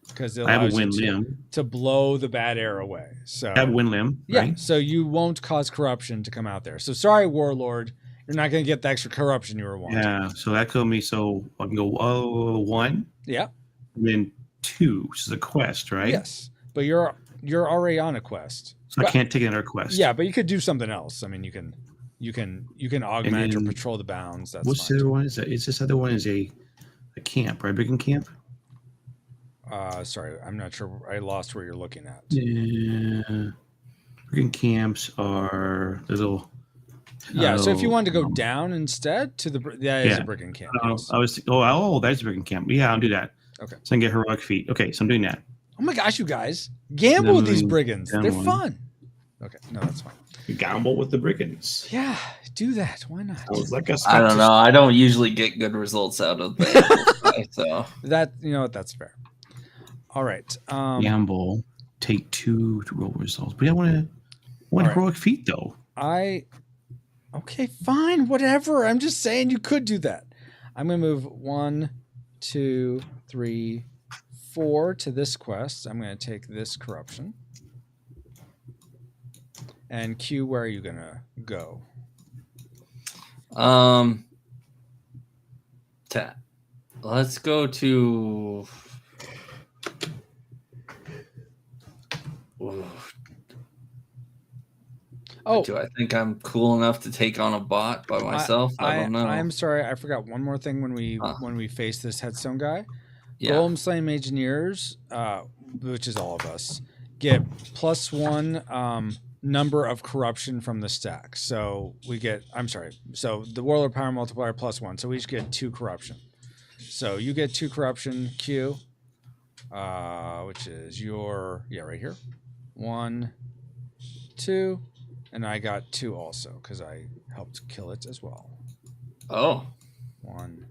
Because I have a wind limb to blow the bad air away. So I have a wind limb. Right? Yeah, so you won't cause corruption to come out there. So sorry, Warlord, you're not going to get the extra corruption you were wanting. Yeah, so that could be so I can go 1. Yeah. And then 2, which is a quest, right? Yes, but you're already on a quest. So I can't take another quest. Yeah, but you could do something else. I mean, you can augment or patrol the bounds. That's what's fine. the other one? Is this other one is a camp, right? Brigand camp. Sorry, I'm not sure. I lost where you're looking at. Yeah, brigand camps are little. Yeah, so if you wanted to go down instead to that is a brigand camp. Yes. That's a brigand camp. Yeah, I'll do that. Okay. So I can get heroic feat. Okay, so I'm doing that. Oh my gosh, you guys. Gamble with these brigands. They're fun. Okay, no, that's fine. You gamble with the brigands. Yeah, do that. Why not? I don't know. I don't usually get good results out of the so that's fair. All right. Gamble, take 2 to roll results. But I want heroic feat though. Okay, fine, whatever. I'm just saying you could do that. I'm gonna move 1, 2, 3, 4 to this quest. I'm gonna take this corruption. And Q, where are you gonna go? Let's go to. Oh, do I think I'm cool enough to take on a bot by myself? I don't know. I'm sorry, I forgot one more thing when we face this headstone guy. Yeah. Golem Slaying Engineers, which is all of us, get +1 number of corruption from the stack. So we get, so the Warlord Power Multiplier +1. So we each get 2 corruption. So you get 2 corruption, Q, which is your, right here. 1, 2, and I got 2 also because I helped kill it as well. Oh. 1,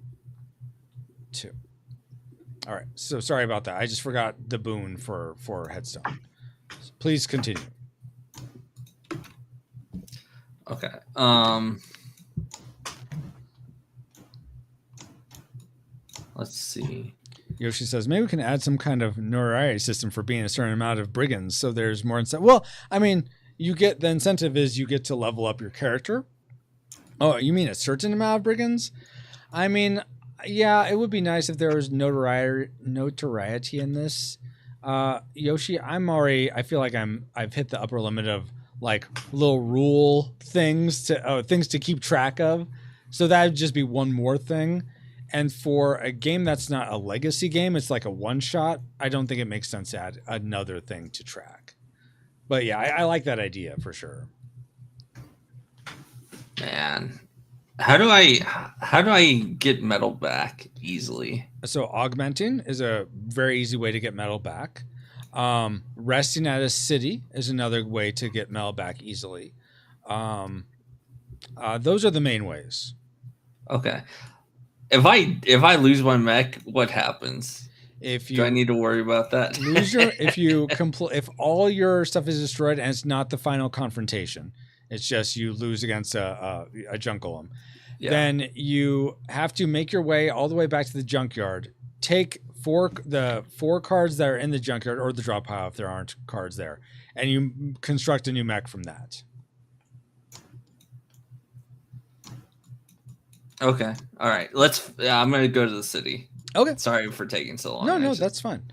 2. All right. So sorry about that. I just forgot the boon for headstone. Please continue. Okay. Let's see. Yoshi says maybe we can add some kind of notoriety system for being a certain amount of brigands, so there's more incentive. Well, I mean, you get the incentive is you get to level up your character. Oh, you mean a certain amount of brigands? I mean, yeah, it would be nice if there was notoriety in this. Yoshi, I feel like I've hit the upper limit of like little rule things to keep track of. So that would just be one more thing. And for a game that's not a legacy game, it's like a one shot. I don't think it makes sense to add another thing to track. But yeah, I like that idea for sure. Man, how do I get metal back easily? So augmenting is a very easy way to get metal back. Resting at a city is another way to get metal back easily. Those are the main ways. Okay. If I lose my mech, what happens? Do I need to worry about that? if all your stuff is destroyed and it's not the final confrontation, it's just you lose against a junk golem. Yeah. Then you have to make your way all the way back to the junkyard. Take the 4 cards that are in the junkyard or the drop pile if there aren't cards there, and you construct a new mech from that. Okay. All right. I'm going to go to the city. Okay. Sorry for taking so long. No, that's fine.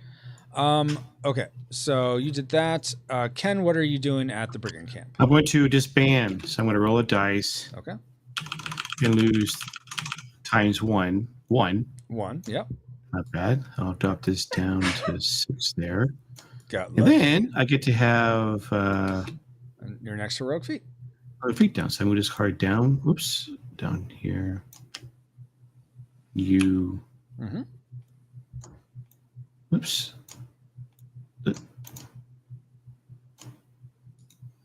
Okay. So you did that. Ken, what are you doing at the brigand camp? I'm going to disband. So I'm going to roll a dice. Okay. And lose times 1. 1. 1. Yep. Not bad. I'll drop this down to 6 there. Got and then I get to have your next heroic feat. Heroic feat down. So I'm going to discard down. Oops. Down here. You. Mm-hmm. Oops.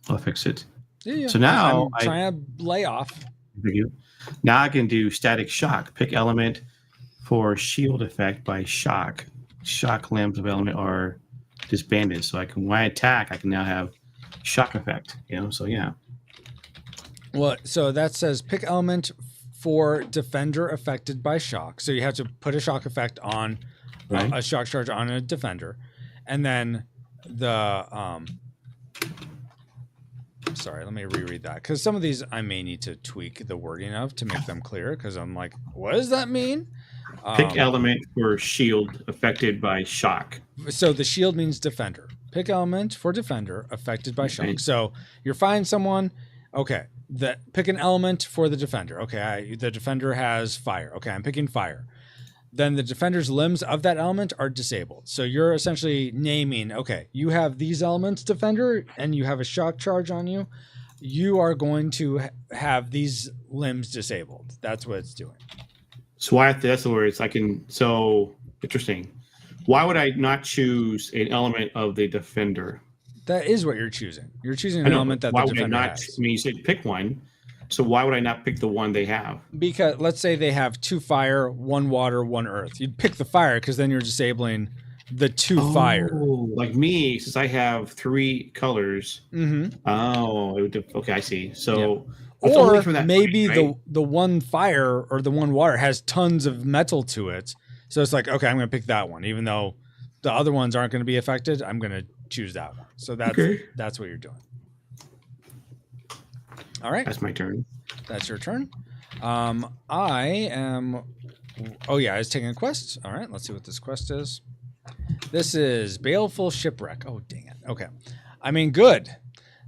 I'll fix it. Yeah. So now I'm trying to lay off. Thank you. Now I can do static shock. Pick element for shield effect by shock. Shock limbs of element are disbanded. So when I attack, I can now have shock effect. So yeah. Well, so that says pick element for defender affected by shock. So you have to put a shock effect on a shock charge on a defender. And then sorry, let me reread that because some of these I may need to tweak the wording of to make them clear because I'm like, what does that mean? Pick element for shield affected by shock. So the shield means defender. Pick element for defender affected by shock. So you're fighting someone. Okay. Pick an element for the defender. Okay. The defender has fire. Okay. I'm picking fire. Then the defender's limbs of that element are disabled. So you're essentially naming, okay, you have these elements, defender, and you have a shock charge on you. You are going to have these limbs disabled. That's what it's doing. So that's the words I can. So interesting. Why would I not choose an element of the defender? That is what you're choosing. You're choosing an element that the defender has. I mean, you said pick one. So why would I not pick the one they have? Because let's say they have 2 fire, 1 water, 1 earth. You'd pick the fire because then you're disabling the 2 fire. Like me, since I have 3 colors. Mm-hmm. Oh, okay, I see. So, or maybe the 1 fire or the 1 water has tons of metal to it. So it's like, okay, I'm going to pick that one, even though the other ones aren't going to be affected. I'm going to choose that one. So that's what you're doing. All right. That's my turn. That's your turn. I am. Oh yeah, I was taking a quest. All right, let's see what this quest is. This is Baleful Shipwreck. Oh dang it. Okay. I mean, good.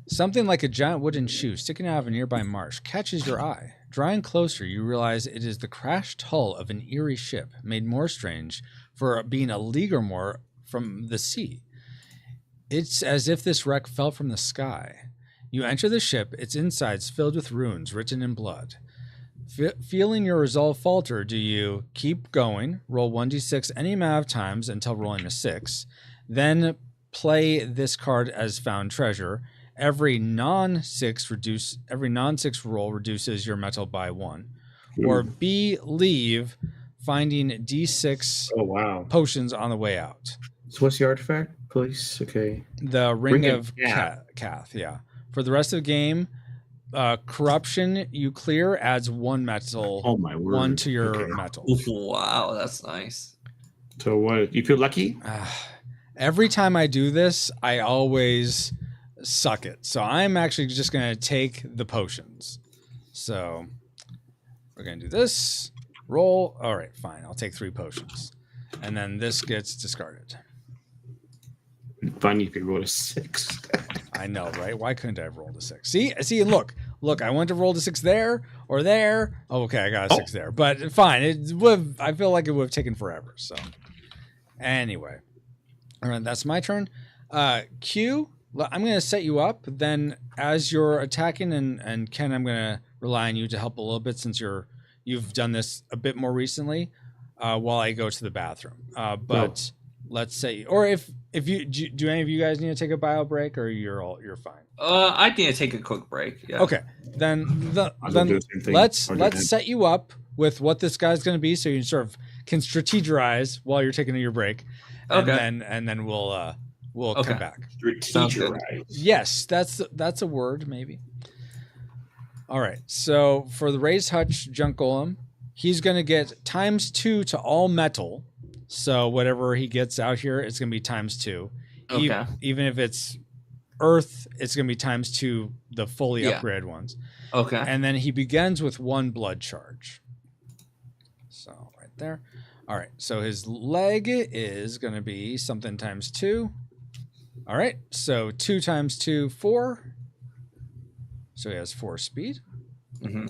Something like a giant wooden shoe sticking out of a nearby marsh catches your eye. Drawing closer, you realize it is the crashed hull of an eerie ship, made more strange for being a league or more from the sea. It's as if this wreck fell from the sky. You enter the ship, its insides filled with runes written in blood. Feeling your resolve falter, do you keep going, roll 1d6 any amount of times until rolling a 6, then play this card as found treasure. Every non-6 roll reduces your metal by 1. Or B, leave, finding D6 potions on the way out. So what's the artifact, please? Okay. The Ring of Cath, yeah. For the rest of the game, corruption you clear adds 1 metal. Oh my word! 1 to your metal. Wow, that's nice. So what? You feel lucky? Every time I do this, I always suck it. So I'm actually just gonna take the potions. So we're gonna do this. Roll. All right, fine. I'll take 3 potions, and then this gets discarded. Funny if you roll a 6. I know, right? Why couldn't I have rolled a 6? See, look. I wanted to roll a 6 there or there. Oh, okay, I got a 6 there, but fine. I feel like it would have taken forever. So, anyway, all right, that's my turn. Q, I'm going to set you up. Then, as you're attacking, and Ken, I'm going to rely on you to help a little bit since you've done this a bit more recently. While I go to the bathroom, but. Let's say, or if you do any of you guys need to take a bio break, or you're fine. I need to take a quick break. Yeah. Okay, then let's set you up with what this guy's going to be, so you sort of can strategize while you're taking your break, and then we'll come back. Strategize. Yes, that's a word maybe. All right, so for the raised hutch junk golem, he's going to get ×2 to all metal. So whatever he gets out here, it's going to be ×2. Okay. Even if it's earth, it's going to be ×2 the fully upgraded ones. Okay. And then he begins with 1 blood charge. So right there. All right. So his leg is going to be something ×2. All right. So 2 × 2, 4. So he has 4 speed. Mm-hmm.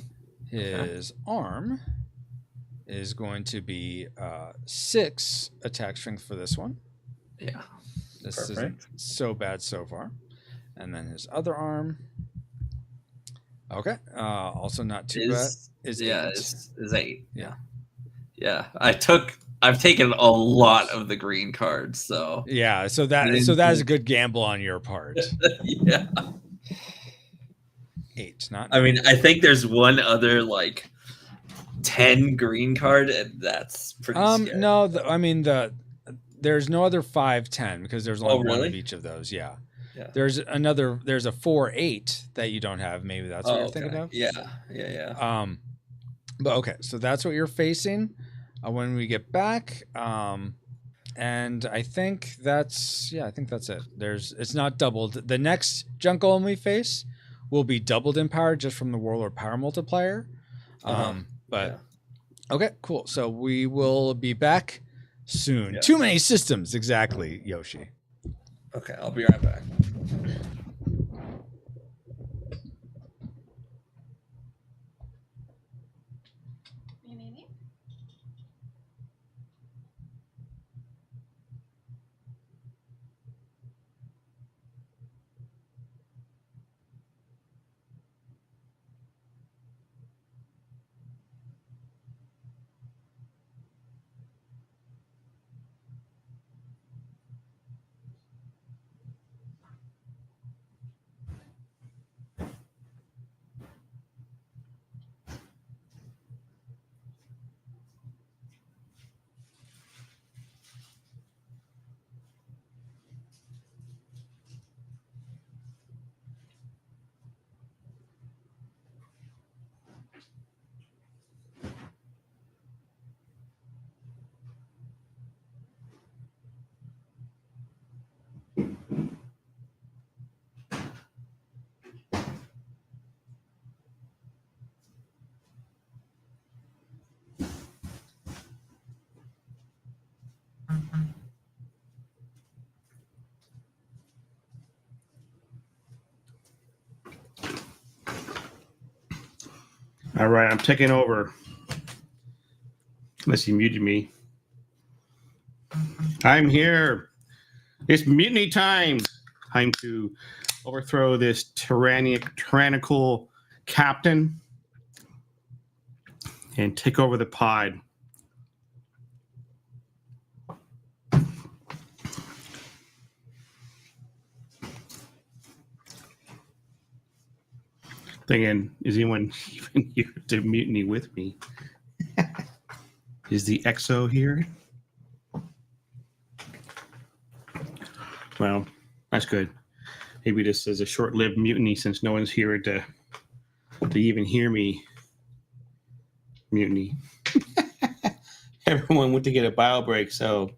His arm is going to be 6 attack strength for this one. Yeah. This isn't so bad so far. And then his other arm. Okay. Also not too bad. Is 8. Is 8. Yeah. Yeah. I've taken a lot of the green cards, so yeah, so that is a good gamble on your part. Yeah. 8, not 9. I mean, I think there's one other 10 green card, and that's pretty scary. No, there's no other 5, 10 because there's only one of each of those. Yeah. There's a 4-8 that you don't have. Maybe that's what you're thinking of. Yeah. But okay, so that's what you're facing when we get back. And I think that's it. It's not doubled. The next junk golem we face will be doubled in power just from the Warlord power multiplier. Okay, cool. So we will be back soon. Yeah. Too many systems, exactly, Yoshi. Okay, I'll be right back. All right, I'm taking over. Unless you muted me. I'm here. It's mutiny time. Time to overthrow this tyrannical captain and take over the pod. Thinking, is anyone even here to mutiny with me? Is the EXO here? Well, that's good. Maybe this is a short-lived mutiny since no one's here to even hear me mutiny. Everyone went to get a bio break, so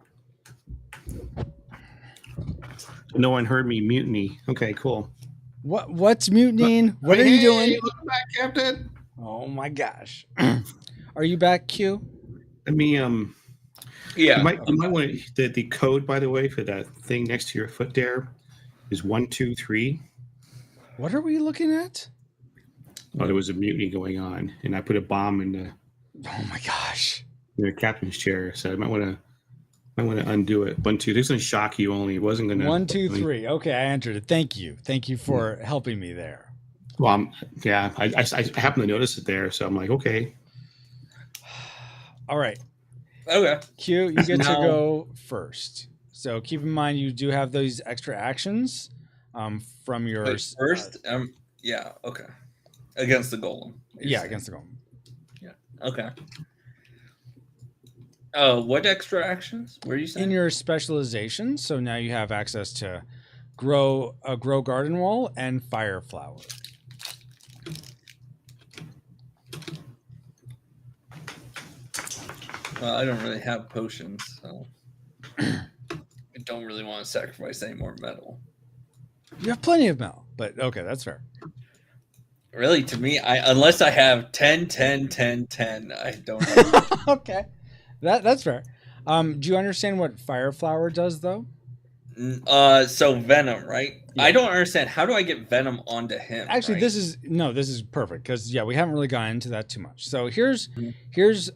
no one heard me mutiny. Okay, cool. What's mutinying? What are you doing? Welcome back, Captain. Oh my gosh. Are you back, Q? Let me Yeah. You might want the code, by the way, for that thing next to your foot there is 123. What are we looking at? Oh, there was a mutiny going on, and I put a bomb in Oh my gosh. the captain's chair, so I might want to undo it. 1, 2. This is gonna shock you only. It wasn't gonna. 1, 2, 3. Okay, I entered it. Thank you for helping me there. Well, I happened to notice it there, so I'm like, okay. All right. Okay. Q, you get to go first. So keep in mind you do have those extra actions from your Wait, first. Yeah. Okay. Against the golem. Yeah, against the golem. Yeah. Okay. Oh, what extra actions? Where are you saying? In your specialization, so now you have access to grow garden wall and fire flower. I don't really have potions, so I don't really want to sacrifice any more metal. You have plenty of metal, but okay, that's fair. Really, to me, unless I have 10, 10, 10, 10, I don't know. Okay, that's fair. Do you understand what fire flower does, though? So venom, right? Yeah. I don't understand. How do I get venom onto him? Actually, right? this is perfect because we haven't really gotten into that too much. So here's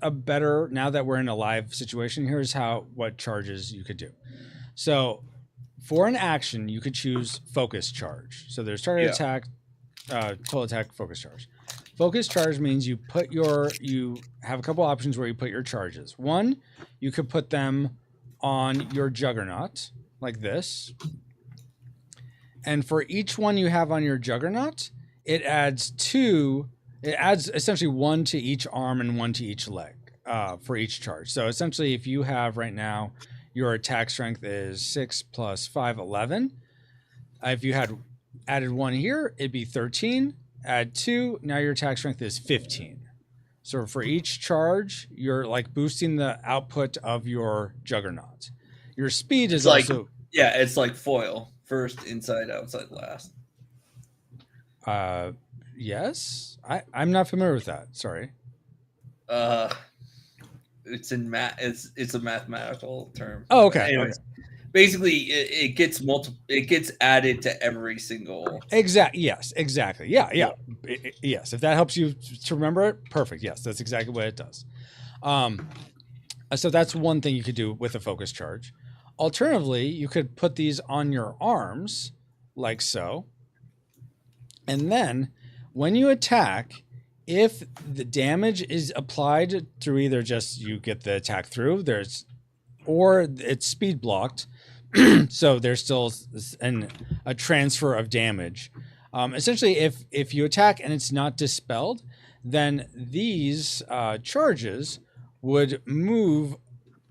a better, now that we're in a live situation, here's what charges you could do. So for an action, you could choose focus charge. So there's target attack, total attack, focus charge. Focus charge means you have a couple options where you put your charges. One, you could put them on your juggernaut like this. And for each one you have on your juggernaut, it adds essentially 1 to each arm and 1 to each leg for each charge. So essentially, if you have right now, your attack strength is 6 plus 5, 11. If you had added 1 here, it'd be 13. Add 2, now your attack strength is 15. So for each charge, you're like boosting the output of your juggernaut. Your speed is also... Yeah, it's like foil. First, inside, outside, last. Yes. I'm not familiar with that. Sorry. It's in math. It's a mathematical term. Oh, okay. Anyways, basically, it gets added to every single. Yes. Exactly. Yeah. Yes. If that helps you to remember it, perfect. Yes, that's exactly what it does. So that's one thing you could do with a focus charge. Alternatively, you could put these on your arms, like so. And then when you attack, if the damage is applied through either just you get the attack through, or it's speed blocked, so there's still a transfer of damage. Essentially, if you attack and it's not dispelled, then these charges would move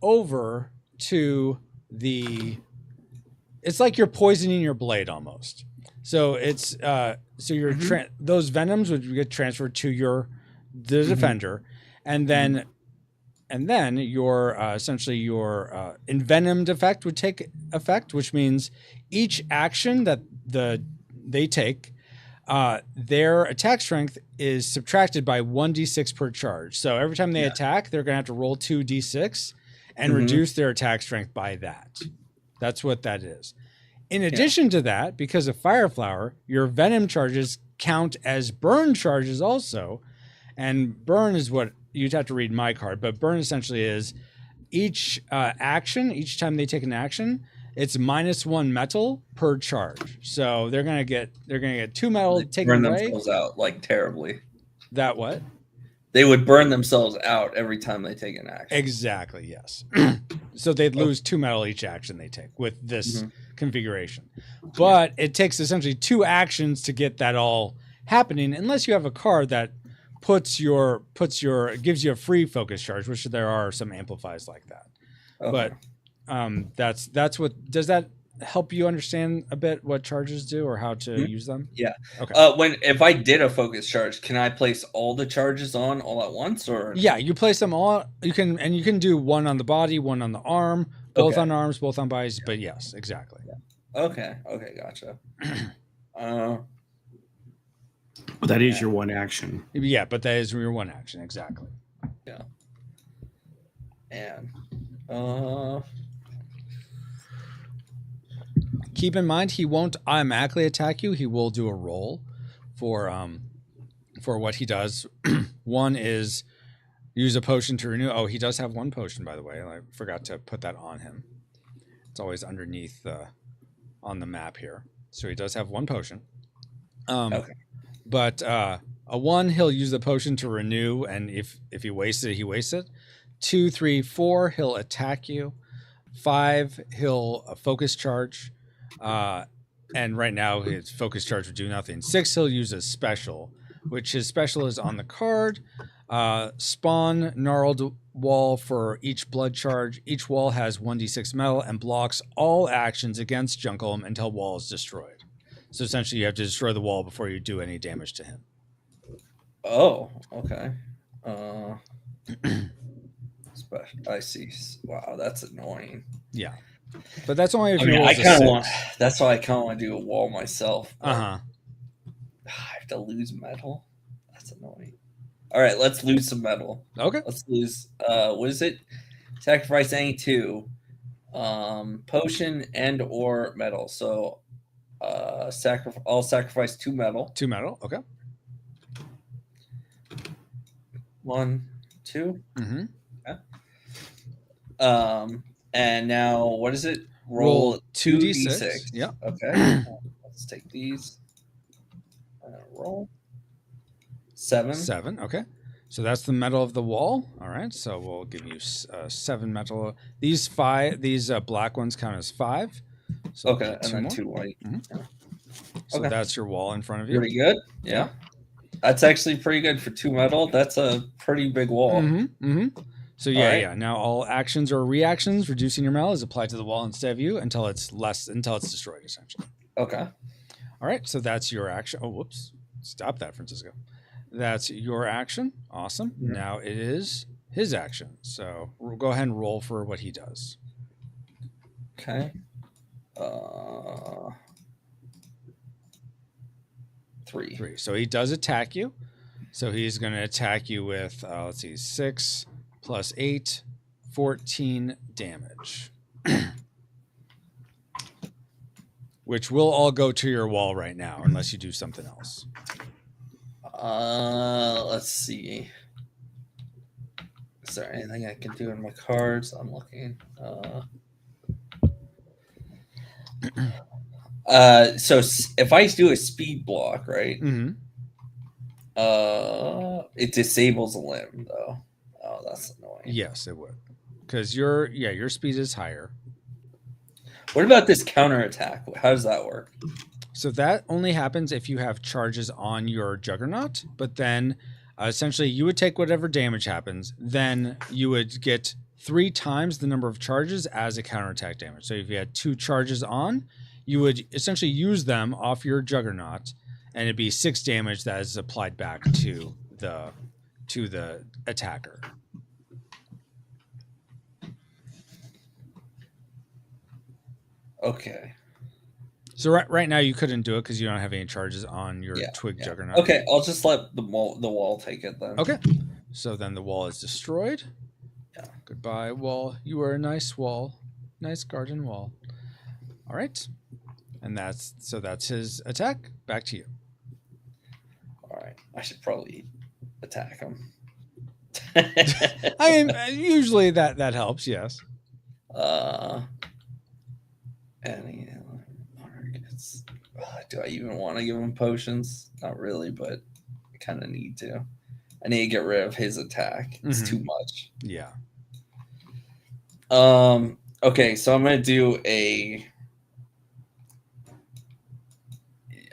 over to it's like you're poisoning your blade almost. So it's those venoms would get transferred to the defender, and then your essentially your envenomed effect would take effect, which means each action that they take, their attack strength is subtracted by 1d6 per charge. So every time they attack, they're going to have to roll 2d6 and reduce their attack strength by that. That's what that is. In addition to that, because of Fire Flower, your venom charges count as burn charges also, And burn is what you'd have to read my card, but burn essentially is each action, each time they take an action, it's -1 metal per charge. So they're gonna get 2 metal They taken burn away. themselves out like terribly. That what? They would burn themselves out every time they take an action. Exactly, yes. So they'd lose 2 metal each action they take with this configuration. But it takes essentially 2 actions to get that all happening, unless you have a card that gives you a free focus charge, which there are some amplifiers like that. Okay. But that's what does that help you understand a bit what charges do or how to use them? Yeah. Okay. If I did a focus charge, can I place all the charges on all at once, or? Yeah, you place them all. You can do one on the body, one on the arm, both on arms, both on bodies. But yes, exactly. Okay. Okay. Gotcha. But that is your one action. Yeah, but that is your one action, exactly. Yeah. And keep in mind he won't automatically attack you. He will do a roll for what he does. One is use a potion to renew. Oh, he does have 1 potion, by the way. I forgot to put that on him. It's always underneath on the map here. So he does have 1 potion. okay. But a 1, he'll use the potion to renew, and if he wastes it, he wastes it. 2, 3, 4, he'll attack you. 5, he'll focus charge. And right now his focus charge would do nothing. 6, he'll use a special, which his special is on the card. Spawn gnarled wall for each blood charge. Each wall has 1d6 metal and blocks all actions against Junkalum until wall is destroyed. So essentially you have to destroy the wall before you do any damage to him. Oh, okay. I see. Wow, that's annoying. Yeah. But that's only if I you mean, roll I a kind of 6. want. That's why I kind of want to do a wall myself. but Uh-huh. I have to lose metal. That's annoying. All right, let's lose some metal. Okay. Let's lose. What is it? Sacrifice any 2, potion and or metal. So, I'll sacrifice 2 metal. 2 metal. Okay. 1, 2. Mm-hmm. And now what is it? Roll 2d6. Yeah. Okay. Let's take these. Roll 7. 7. Okay. So that's the metal of the wall. All right. So we'll give you 7 metal. These black ones count as 5. So Okay, and then more. 2 white. Mm-hmm. Yeah. So Okay. that's your wall in front of you. Pretty good. Yeah. That's actually pretty good for 2 metal. That's a pretty big wall. Mm-hmm. Mm-hmm. So yeah. Now all actions or reactions reducing your metal is applied to the wall instead of you until it's destroyed, essentially. Okay. All right. So that's your action. Oh, whoops. Stop that, Francisco. That's your action. Awesome. Yeah. Now it is his action. So we'll go ahead and roll for what he does. Okay. 3. 3. So he does attack you. So he's going to attack you with, 6 plus 8, 14 damage. Which will all go to your wall right now, unless you do something else. Let's see. Is there anything I can do in my cards? I'm looking. So if I do a speed block, right? Mm-hmm. It disables a limb though. Oh, that's annoying. Yes, it would. Because your speed is higher. What about this counterattack? How does that work? So that only happens if you have charges on your Juggernaut, but then essentially you would take whatever damage happens, then you would get 3 times the number of charges as a counterattack damage. So if you had 2 charges on, you would essentially use them off your Juggernaut, and it'd be 6 damage that is applied back to the attacker. Okay. So right now you couldn't do it because you don't have any charges on your Twig Juggernaut. Okay, I'll just let the wall take it then. Okay. So then the wall is destroyed. Yeah. Goodbye, wall. You were a nice wall. Nice garden wall. All right. And that's his attack. Back to you. All right. I should probably attack him. I mean, usually that helps. Yes. Any targets. Do I even want to give him potions? Not really, but I kind of need to. I need to get rid of his attack. It's too much. Yeah. Okay, so I'm gonna do a.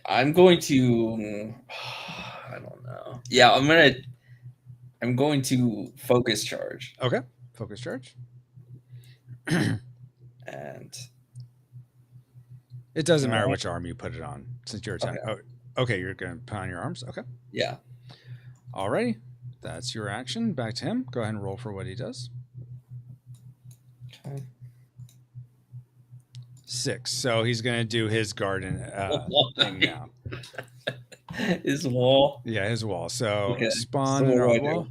I'm going to. I don't know. Yeah, I'm going to focus charge. Okay. Focus charge. And it doesn't matter which arm you put it on since you're attacking. Okay. Oh, okay, you're going to put on your arms. Okay. yeah. Alrighty. That's your action. Back to him. Go ahead and roll for what he does. Okay. 6. So he's going to do his garden thing now. His wall. Yeah, his wall. So Okay. spawn So an what do I art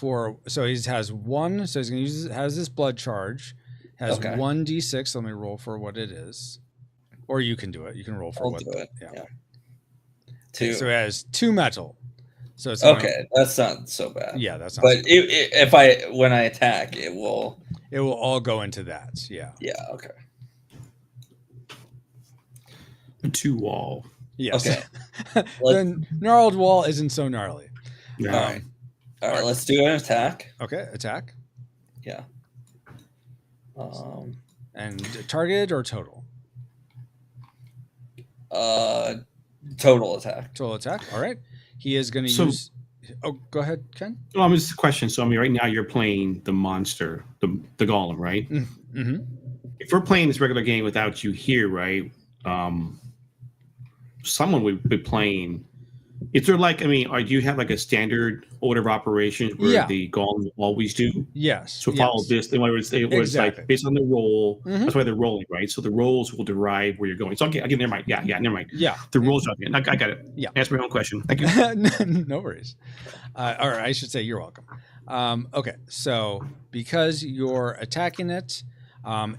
wall. So he has 1. So he's going to use has this blood charge. Has Okay. 1d6. Let me roll for what it is. Or you can do it. You can roll for I'll what do it. Yeah. Yeah. Okay, 2. so it has 2 metal. So it's gonna- Okay, that's not so bad. Yeah, that's not. But when I attack, it will. It will all go into that. Yeah. Yeah. Okay. 2 wall. Yes. Okay. The gnarled wall isn't so gnarly. All right. All right. Let's do an attack. Okay, attack. Yeah. And targeted or total? Total attack. Total attack. All right. He is going to So- use. Oh, go ahead, Ken. Well, I'm just a question. So, I mean, right now you're playing the monster, the golem, right? Mm-hmm. If we're playing this regular game without you here, right? Someone would be playing. Is there like, I mean, do you have like a standard order of operations where Yeah. the golem always do? Yes. So follow this. In other words, it's Exactly. like based on the roll. Mhm. That's why they're rolling, right? So the rolls will derive where you're going. So okay, never mind. Yeah, never mind. Yeah. The rolls are I got it. Yeah. Ask my own question. Thank you. No worries. Or I should say you're welcome. Okay. So because you're attacking it,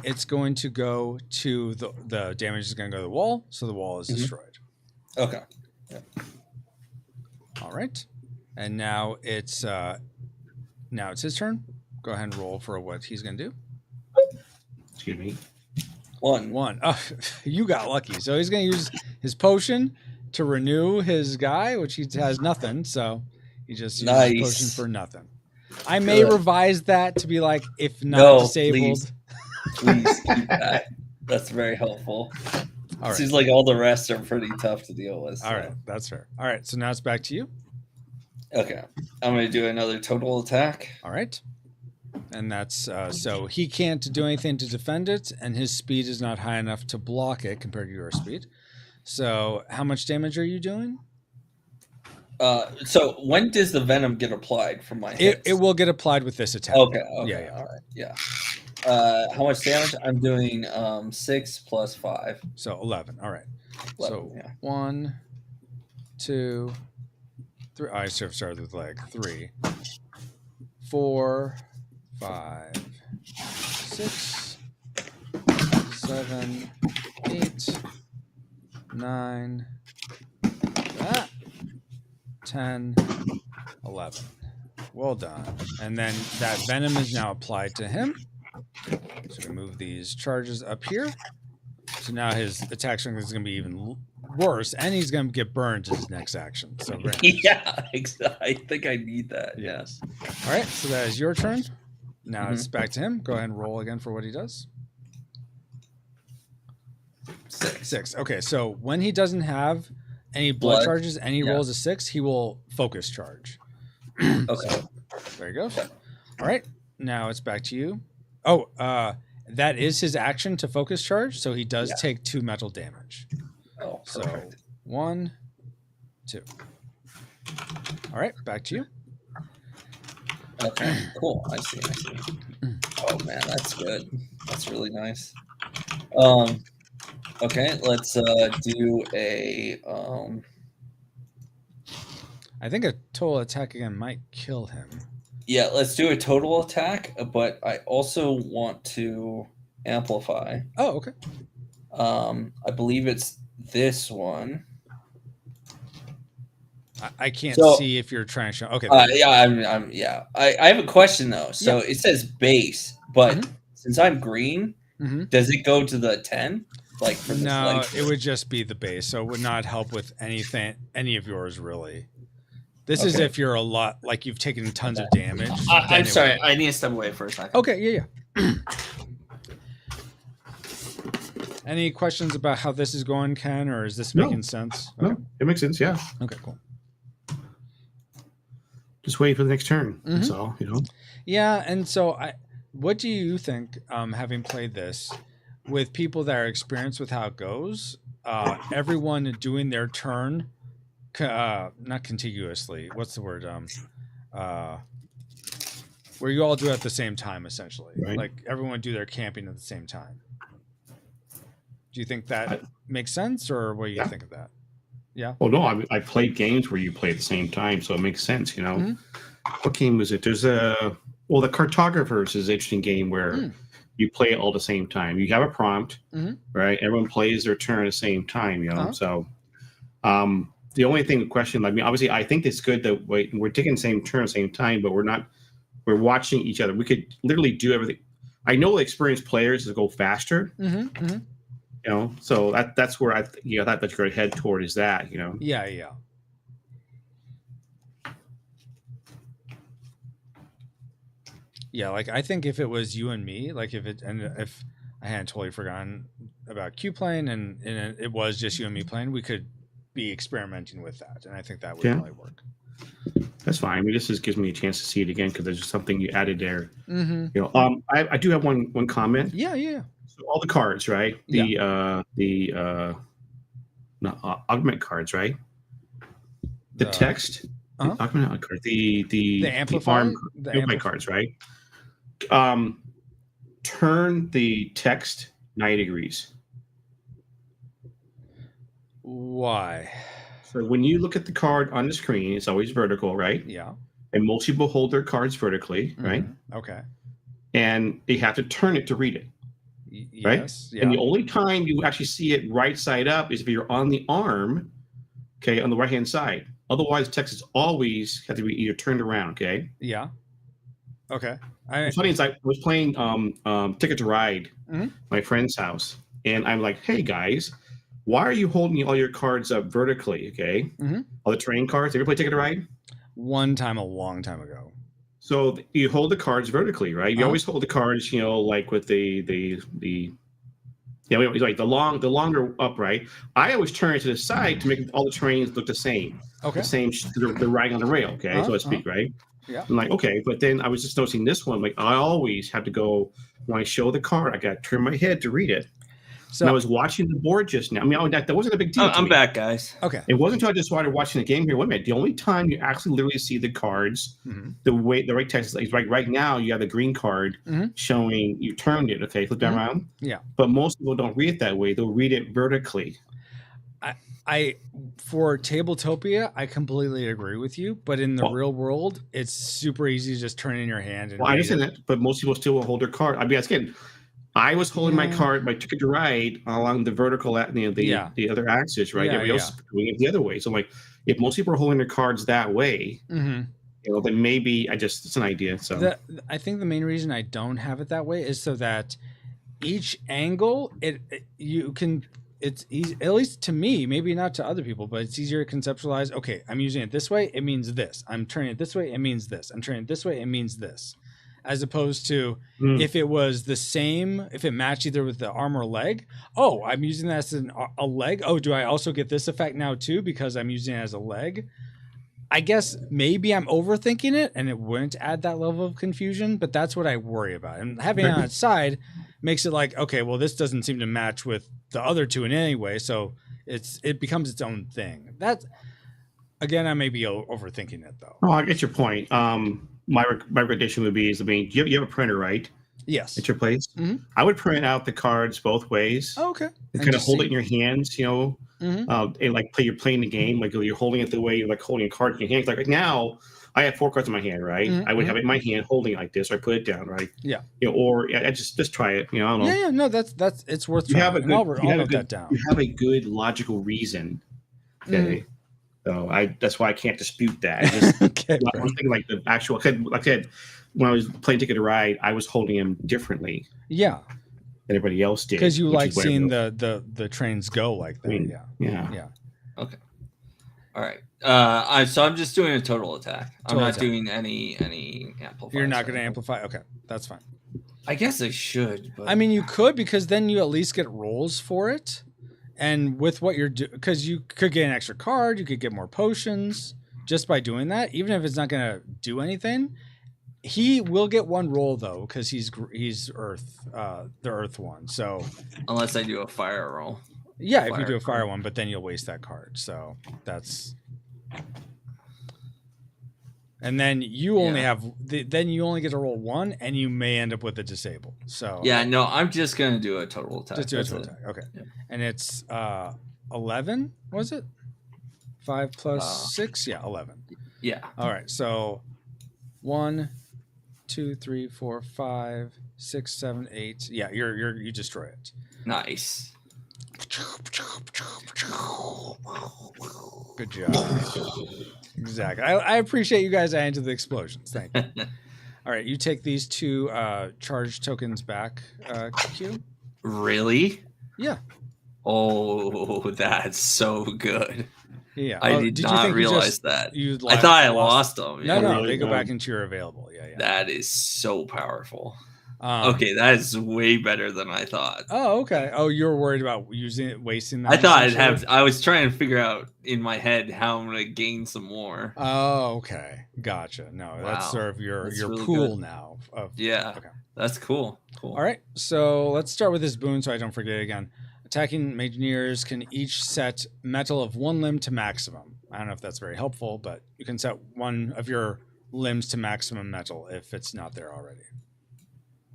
it's going to go to the damage is going to go to the wall. So the wall is destroyed. Okay. All right. And now it's his turn. Go ahead and roll for what he's going to do. Excuse me. 1. 1. Oh, you got lucky. So he's going to use his potion to renew his guy, which he has nothing. So he just uses his potion for nothing. I may Good. revise that to be like, if not No, disabled. Please keep that. That's very helpful. All right. Seems like all the rest are pretty tough to deal with. So. All right. That's fair. All right. So now it's back to you. Okay. I'm going to do another total attack. All right. And that's so he can't do anything to defend it, and his speed is not high enough to block it compared to your speed. So how much damage are you doing? So when does the venom get applied from my hits? It will get applied with this attack. Okay. Yeah. All right. Yeah. How much damage? I'm doing 6 plus 5. So 11. All right. 11, So yeah. 1, 2, 3. I should have started with like 3, 4, 5, 6, 7, 8, 9, 10, 11. Well done. And then that venom is now applied to him. So we move these charges up here. So now his attack strength is going to be even worse, and he's going to get burned to his next action. So very nice. Yeah, I think I need that. Yes. All right, so that is your turn. Now it's back to him. Go ahead and roll again for what he does. 6. Okay, so when he doesn't have any blood charges and he rolls a 6, he will focus charge. Okay. So, there you go. All right, now it's back to you. Oh, that is his action to focus charge, so he does take 2 metal damage. Oh, So perfect. 1, 2. All right, back to you. Okay, cool. I see. Oh man, that's good. That's really nice. Okay, let's do a I think a total attack again might kill him. yeah, let's do a total attack, but I also want to amplify. Oh, okay. I believe it's this one. I can't So- see if you're trying to show. Okay. Yeah, I have a question though. So it says base, but Mhm. since I'm green, Mhm. does it go to the 10? Like for this No, leg? it would just be the base, so it would not help with any of yours really. This is Okay. if you're a lot like you've taken tons of damage. I'm then it sorry. would- I need to step away for a second. Okay, yeah. Any questions about how this is going, Ken, or is this No. making sense? No, it makes sense. Yeah, Okay, cool. just wait for the next turn. That's all. Yeah, and so what do you think, having played this with people that are experienced with how it goes, everyone doing their turn, not contiguously, what's the word? Where you all do it at the same time, essentially. Right. Like everyone do their camping at the same time. Do you think that makes sense, or what do you think of that? Yeah. Well, no, I played games where you play at the same time, so it makes sense. What game was it? There's the Cartographers is an interesting game where you play it all at the same time. You have a prompt, right? Everyone plays their turn at the same time. So, the only thing, the question, obviously, I think it's good that we're taking the same turn at the same time, but we're watching each other. We could literally do everything. I know experienced players go faster. So that's where that's going to head toward is that. Yeah. Yeah, like I think if it was you and me, like if I hadn't totally forgotten about Q playing and it was just you and me playing, we could be experimenting with that, and I think that would probably work. That's fine. I mean, this gives me a chance to see it again because there's just something you added there. I do have one comment. Yeah. So all the cards, right? Augment cards, right? The text, augment card, the amplify, the amplify cards, right? Turn the text 90 degrees. Why? So when you look at the card on the screen, it's always vertical, right? Yeah. And most people hold their cards vertically, right? Okay. And they have to turn it to read it. Right? Yes. Yeah. And the only time you actually see it right side up is if you're on the arm, okay, on the right hand side. Otherwise, text is always have to be either turned around, okay? Yeah. Okay. What's funny is I was playing Ticket to Ride, my friend's house, and I'm like, hey guys, why are you holding all your cards up vertically? Okay, all the train cards. Have you ever played Ticket to Ride? One time, a long time ago. So you hold the cards vertically, right? You always hold the cards, like with the like the longer upright. I always turn it to the side to make all the trains look the same. Okay. The same. They're riding on the rail, okay, so to speak, right? Yeah. I'm like, okay, but then I was just noticing this one. Like, I always have to go when I show the card. I got to turn my head to read it. So and I was watching the board just now. I mean, that wasn't a big deal. I'm back, guys. Okay. It wasn't until I just started watching the game here. Wait a minute. The only time you actually literally see the cards, the right text is right now. You have the green card showing you turned it. Okay, flip that around. Yeah. But most people don't read it that way. They'll read it vertically. For Tabletopia, I completely agree with you. But in the real world, it's super easy to just turn in your hand. And I understand that, but most people still will hold their card. I mean, again, I was holding my card, my Ticket to Ride along the vertical, the other axis, right? Everybody else is doing it the other way. So, like, if most people are holding their cards that way, then maybe it's an idea. So, I think the main reason I don't have it that way is so that each angle, it's easy, at least to me, maybe not to other people, but it's easier to conceptualize. Okay, I'm using it this way, it means this. I'm turning it this way, it means this. I'm turning it this way, it means this. As opposed to if it was the same, if it matched either with the arm or leg. Oh, I'm using that as a leg. Oh, do I also get this effect now too because I'm using it as a leg? I guess maybe I'm overthinking it and it wouldn't add that level of confusion, but that's what I worry about. And having it on its side makes it like, okay, well, this doesn't seem to match with the other two in any way, so it becomes its own thing. That, again, I may be overthinking it though. Oh, I get your point. My recommendation would be you have a printer, right? Yes. At your place? I would print out the cards both ways. Oh, okay. And kind of hold it in your hands, and like you're playing the game, like you're holding it the way you're like holding a card in your hands. Like right now, I have 4 cards in my hand, right? I would have it in my hand, holding it like this, or I put it down, right? Yeah. Or I just try it. I don't know. Yeah. No, that's it's worth trying. I'll note that down. You have a good logical reason. Okay. So that's why I can't dispute that. I just Okay. I was thinking like the actual, like I said, when I was playing Ticket to Ride, I was holding him differently Yeah. than everybody else did. Because you which like is what seeing the trains go like that. I mean, yeah. yeah. Okay. All right. So I'm just doing a total attack. I'm not doing any amplifiers. You're not going to amplify? Okay. That's fine. I guess I should. But... I mean, you could, because then you at least get rolls for it. And with what you're doing, because you could get an extra card, you could get more potions just by doing that. Even if it's not going to do anything, he will get one roll though, because he's Earth, the Earth one. So unless I do a fire roll. Yeah, if you do a fire one, but then you'll waste that card. So that's. And then you only then you only get to roll one, and you may end up with a disable. So yeah, no, I'm just gonna do a total attack. Just do a total attack. Okay, and it's 11. Was it 5 plus 6? Yeah, 11. Yeah. All right. So 1, 2, 3, 4, 5, 6, 7, 8. Yeah, you destroy it. Nice. Good job. Exactly. I appreciate you guys adding to the explosions. Thank you. All right, you take these 2 charge tokens back, Q. Really? Yeah. Oh, that's so good. Yeah. I did not realize that. I thought I lost them. No, they go back into your available. Yeah. That is so powerful. Okay, that is way better than I thought. Oh, okay. Oh, you were worried about wasting that. I thought I was trying to figure out in my head how I'm gonna gain some more. Oh, okay. Gotcha. No, that's sort of your really pool good. Now. Yeah. Okay. That's cool. All right. So let's start with this boon so I don't forget it again. Attacking Mageneers can each set metal of 1 limb to maximum. I don't know if that's very helpful, but you can set one of your limbs to maximum metal if it's not there already.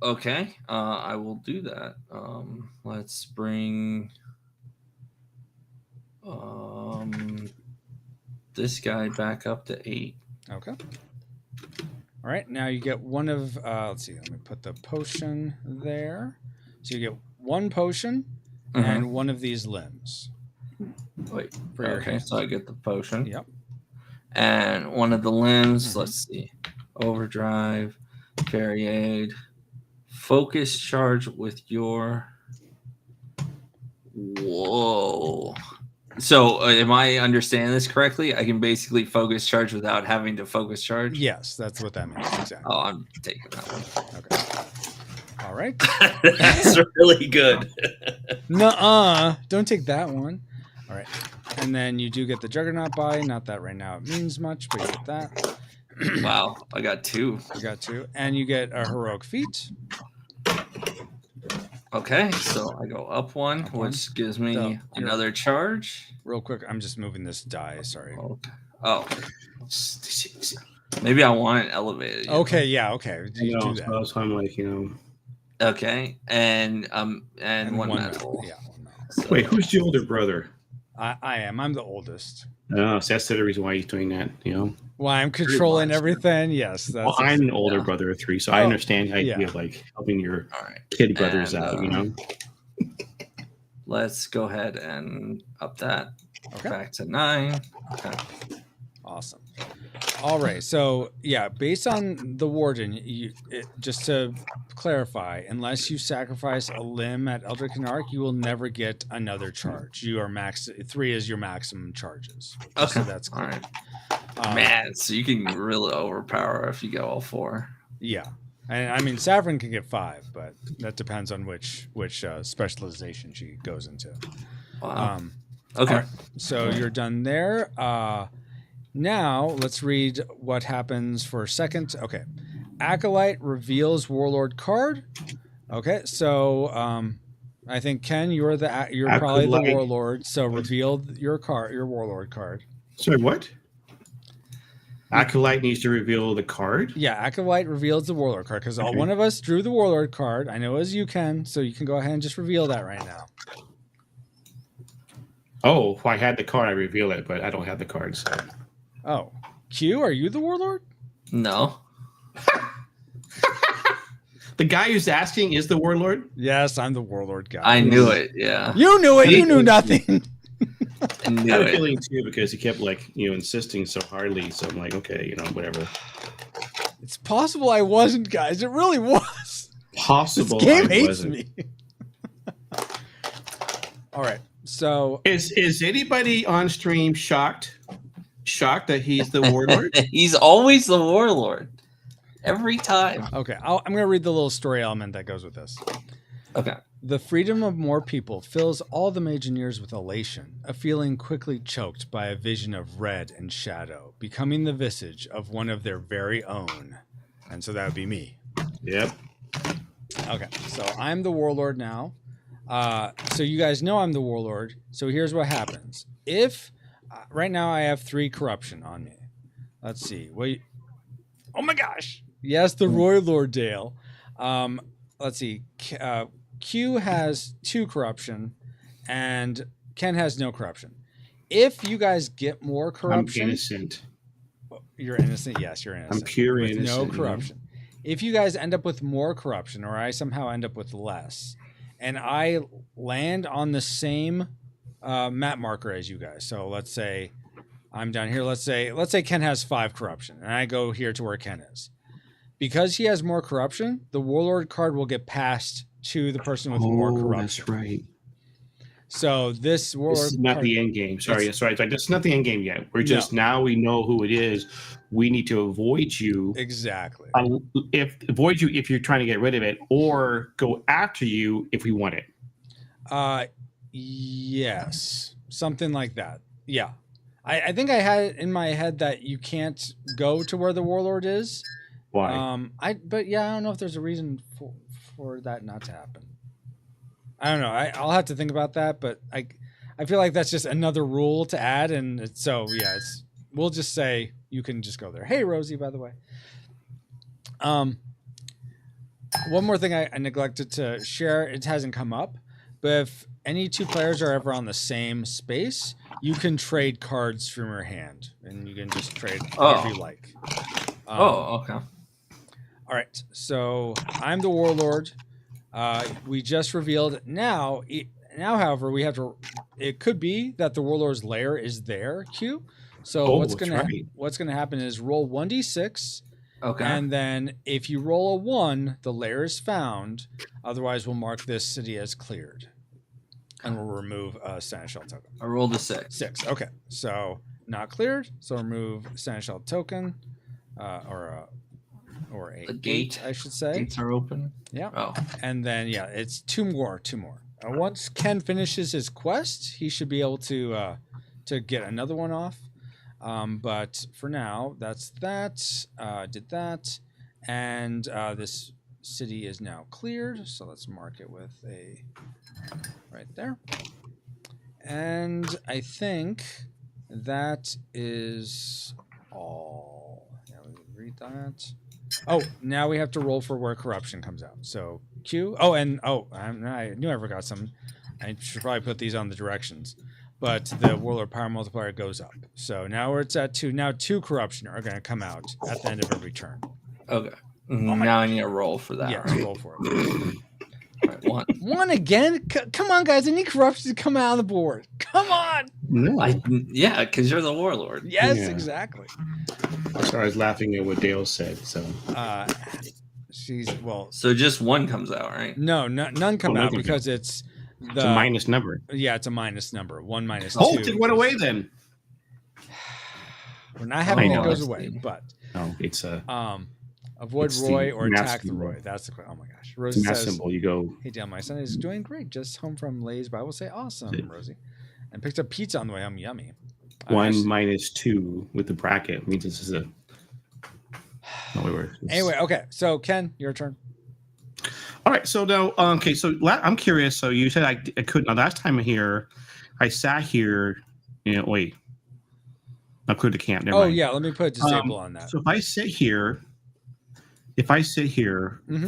Okay, I will do that. Let's bring this guy back up to 8. Okay. All right, now you get one of, let's see, let me put the potion there. So you get 1 potion and one of these limbs. Wait, okay, so I get the potion. Yep. And one of the limbs, let's see, overdrive, fairy aid. Focus charge with your... Whoa. So am I understanding this correctly? I can basically focus charge without having to focus charge? Yes, that's what that means. Exactly. Oh, I'm taking that one. Okay. All right. That's really good. Nuh-uh. Don't take that one. All right. And then you do get the Juggernaut buy. Not that right now it means much, but you get that. Wow. I got 2. You got 2. And you get a Heroic Feat. Okay, so I go up 1, which gives me another charge. Real quick, I'm just moving this die. Sorry. Okay. Oh. Maybe I want it elevated. Okay, yeah, okay. You do that. So I'm like, Okay, and 1 metal. Yeah, 1 metal. So, wait, who's the older brother? I am. I'm the oldest. Oh, so that's the reason why he's doing that, Why I'm controlling everything. Yes. That's I'm an older brother of 3, so I understand the idea of like helping your kid brothers out, Let's go ahead and up that back to 9. Okay. Awesome. All right. So yeah, based on the Warden, just to clarify, unless you sacrifice a limb at Eldritch Canarch, you will never get another charge. You are 3 is your maximum charges. Okay, so that's cool. All right. Man, so you can really overpower if you go all 4. Yeah, and I mean Saffron can get 5, but that depends on which specialization she goes into. Wow. Okay. Right, so you're done there. Now, let's read what happens for a second. Okay. Acolyte reveals Warlord card. Okay, so I think Ken, you're probably the Warlord. So reveal your Warlord card. Sorry, what? Acolyte needs to reveal the card? Yeah, Acolyte reveals the Warlord card because one of us drew the Warlord card. I know it was you, Ken, so you can go ahead and just reveal that right now. Oh, if I had the card, I reveal it, but I don't have the cards. Oh, Q, are you the Warlord? No. The guy who's asking is the Warlord? Yes, I'm the Warlord guy. I knew it, yeah. You knew it. You knew nothing. I knew I had a it. feeling too because he kept insisting so hardly. So I'm like, okay, whatever. It's possible I wasn't, guys. It really was. Possible. This game I hates wasn't. me. All right. So Is anybody on stream shocked that he's the warlord? He's always the warlord. Every time. okay, I'm going to read the little story element that goes with this. Okay. The freedom of more people fills all the Magineers with elation, a feeling quickly choked by a vision of red and shadow, becoming the visage of one of their very own. And so that would be me. Yep. Okay, so I'm the warlord now. So you guys know I'm the warlord. So here's what happens. If right now I have 3 corruption on me. Let's see. Wait. Oh my gosh. Yes, the Roy Lord Dale. Let's see. Q has 2 corruption, and Ken has no corruption. If you guys get more corruption, I'm innocent. you're innocent. Yes, you're innocent. I'm pure with innocent. no corruption. If you guys end up with more corruption, or I somehow end up with less, and I land on the same map marker as you guys. So let's say I'm down here. Let's say Ken has 5 corruption, and I go here to where Ken is. Because he has more corruption, the warlord card will get passed to the person with more corruption. That's right. So this warlord This is not card, the end game. Sorry, that's right. This is not the end game yet. We're just now we know who it is. We need to avoid you. exactly. Avoid you if you're trying to get rid of it, or go after you if we want it. Yes, something like that. Yeah, I think I had it in my head that you can't go to where the warlord is. Why? But yeah, I don't know if there's a reason for that not to happen. I don't know. I'll have to think about that, but I feel like that's just another rule to add, and we'll just say you can just go there. Hey, Rosie, by the way. One more thing I neglected to share. It hasn't come up, but if any 2 players are ever on the same space, you can trade cards from your hand, and you can just trade whatever you like. Okay. All right, so I'm the warlord. We just revealed. Now, however, we have to. It could be that the warlord's lair is there. Q. So what's gonna happen is roll 1d6. Okay. And then if you roll a 1, the lair is found. Otherwise, we'll mark this city as cleared, and we'll remove a seneschal token. I rolled a 6. 6. Okay, so not cleared. So remove seneschal token, or a gate, I should say. Gates are open. Yeah. Oh. And then it's 2 more. Once Ken finishes his quest, he should be able to get another one off. But for now, that's that. Did that, and this city is now cleared. So let's mark it with a right there. And I think that is all. Yeah, let me read that. Oh, now we have to roll for where corruption comes out. So Q. I knew I forgot something. I should probably put these on the directions. But the warlord power multiplier goes up. So now it's at 2. Now 2 corruption are going to come out at the end of every turn. Okay. Now I need a roll for that. Yeah, right? roll for it. All right, 1. 1 again? Come on, guys. I need corruption to come out on the board. Come on. No. Yeah, because you're the warlord. Yes, Yeah. exactly. I was laughing at what Dale said. So So just 1 comes out, right? No, none come out because it's it's a minus number. Yeah, it's a minus number. 1 minus 2. Oh, it went away then. We're not having it goes I away, see. but No, it's a avoid it's Roy the or math attack the symbol. Roy. That's the question. Oh my gosh. it's Rosie a math says, symbol. You go. "Hey, Dale, my son is doing great. Just home from Lay's Bible. Say awesome, Rosie, and picked up pizza on the way home. Yummy." 1 minus 2 with the bracket means this is a. No, wait, Anyway, okay. So Ken, your turn. All right. So now, okay. So I'm curious. So you said I couldn't. Now, last time here, I sat here. Wait. I cleared the camp. Never mind. Yeah. Let me put disable on that. So if I sit here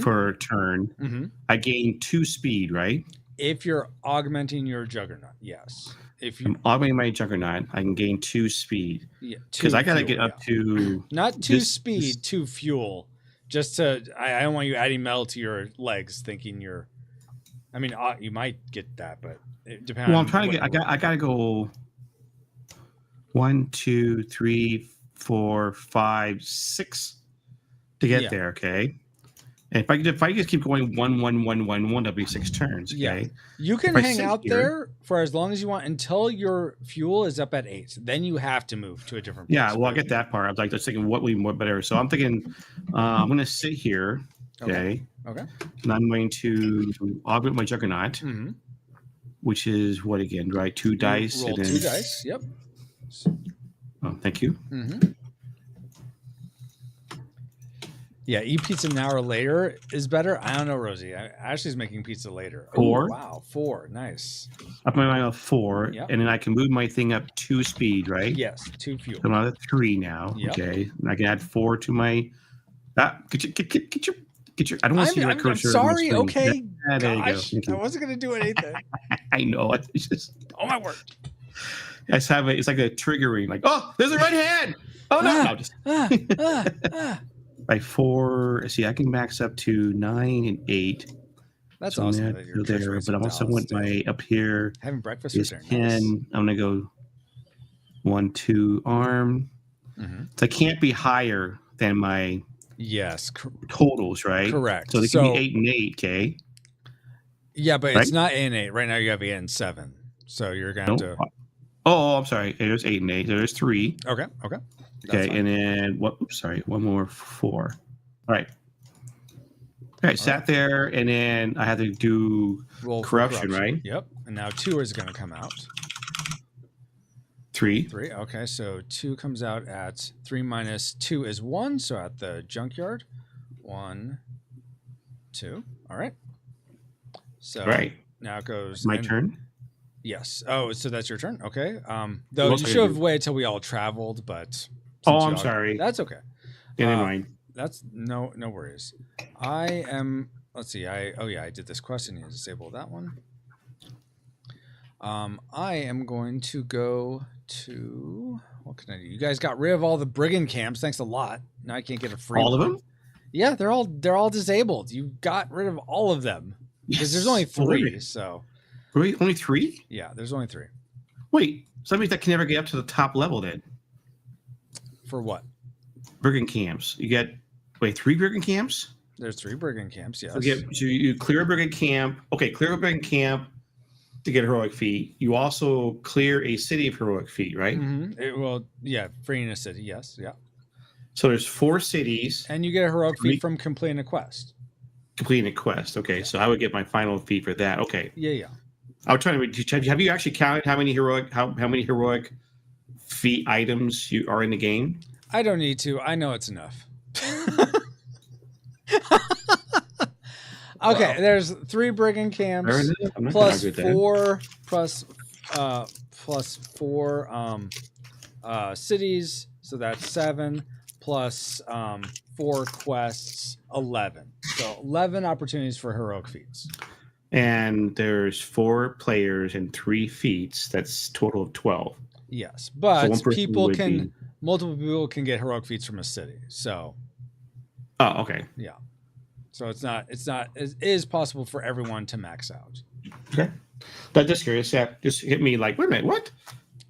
for a turn, I gain 2 speed, right? If you're augmenting your juggernaut, yes. If you I'm augmenting my juggernaut, I can gain 2 speed because 2 I got to fuel, get up to not 2 this- speed, 2 fuel. Just to, I don't want you adding metal to your legs, thinking you're. I mean, you might get that, but it depends. Well, I'm trying to get. I got to go. 1, 2, 3, 4, 5, 6 to get there. Okay. And if I just keep going 1, 1, 1, 1, 1, that'll be 6 turns. Okay. Yeah. You can hang out there for as long as you want until your fuel is up at 8. Then you have to move to a different place. Yeah, well, I get that part. I was like, just thinking what would be more better. So I'm thinking I'm going to sit here. Okay. Okay. And I'm going to augment my Juggernaut, which is what again, right? 2 dice. Roll and then, 2 dice. Yep. Oh, thank you. Yeah, eat pizza an hour later is better. I don't know, Rosie. Ashley's making pizza later. 4. Oh, wow, 4. Nice. Up my 4, Yep. and then I can move my thing up 2 speed, right? Yes, 2 fuel. So I'm at 3 now. Yep. Okay, and I can add 4 to my. Get your. I don't want to see your I'm cursor. sorry. Okay. Yeah, there Gosh, you go. I wasn't gonna do anything. I know. It's just. Oh my word. I just have it's like a triggering, like, oh, there's a right hand. Oh no! No, just by 4. See, I can max up to 9 and 8. That's so awesome. That you're there, but I also want my up here. Having breakfast is with 10. Nice. I'm gonna go 1, 2 arm. So I can't be higher than my totals, right? Correct. So they can be 8 and 8. Okay. Yeah, but it's not 8 and 8 right now. You have 8 and 7, so you're gonna have to. Oh, I'm sorry. There's 8 and 8. There's 3. Okay. Okay, and then what? Sorry, one more 4. All right. All right, sat there, and then I had to do roll corruption, right? Yep. And now 2 is going to come out. 3. 3. Okay, so 2 comes out at 3 minus 2 is 1. So at the junkyard, 1, 2. All right. So now it goes. My turn. Yes. Oh, so that's your turn. Okay. Though you should have waited till we all traveled, but. I'm sorry. That's okay. Yeah, never mind. That's no worries. I am. Let's see. I did this quest and you disable that one. I am going to go to. What can I do? You guys got rid of all the brigand camps. Thanks a lot. Now I can't get a free. All of them? Yeah, they're all disabled. You got rid of all of them because there's only 3. So. Really? Only 3? Yeah, there's only 3. Wait, so that means that can never get up to the top level then. For what? Brigand camps. You get 3 brigand camps? There's 3 brigand camps, yes. So you clear a brigand camp. Okay, clear a brigand camp to get a heroic feat. You also clear a city of heroic feat, right? Freeing a city, yes, yeah. So there's 4 cities. And you get a heroic feat from completing a quest. Completing a quest. Okay, so I would get my final feat for that. Okay. Yeah. I was trying to. Have you actually counted how many heroic feat items you are in the game? I don't need to. I know it's enough. Okay, there's 3 brigand camps plus 4 plus 4 cities, so that's 7 plus 4 quests, 11. So 11 opportunities for heroic feats. And there's 4 players and 3 feats. That's total of 12. Yes, but multiple people can get heroic feats from a city. So. Oh, okay. Yeah. So it is possible for everyone to max out. Okay. But just curious, just hit me like, wait a minute, what?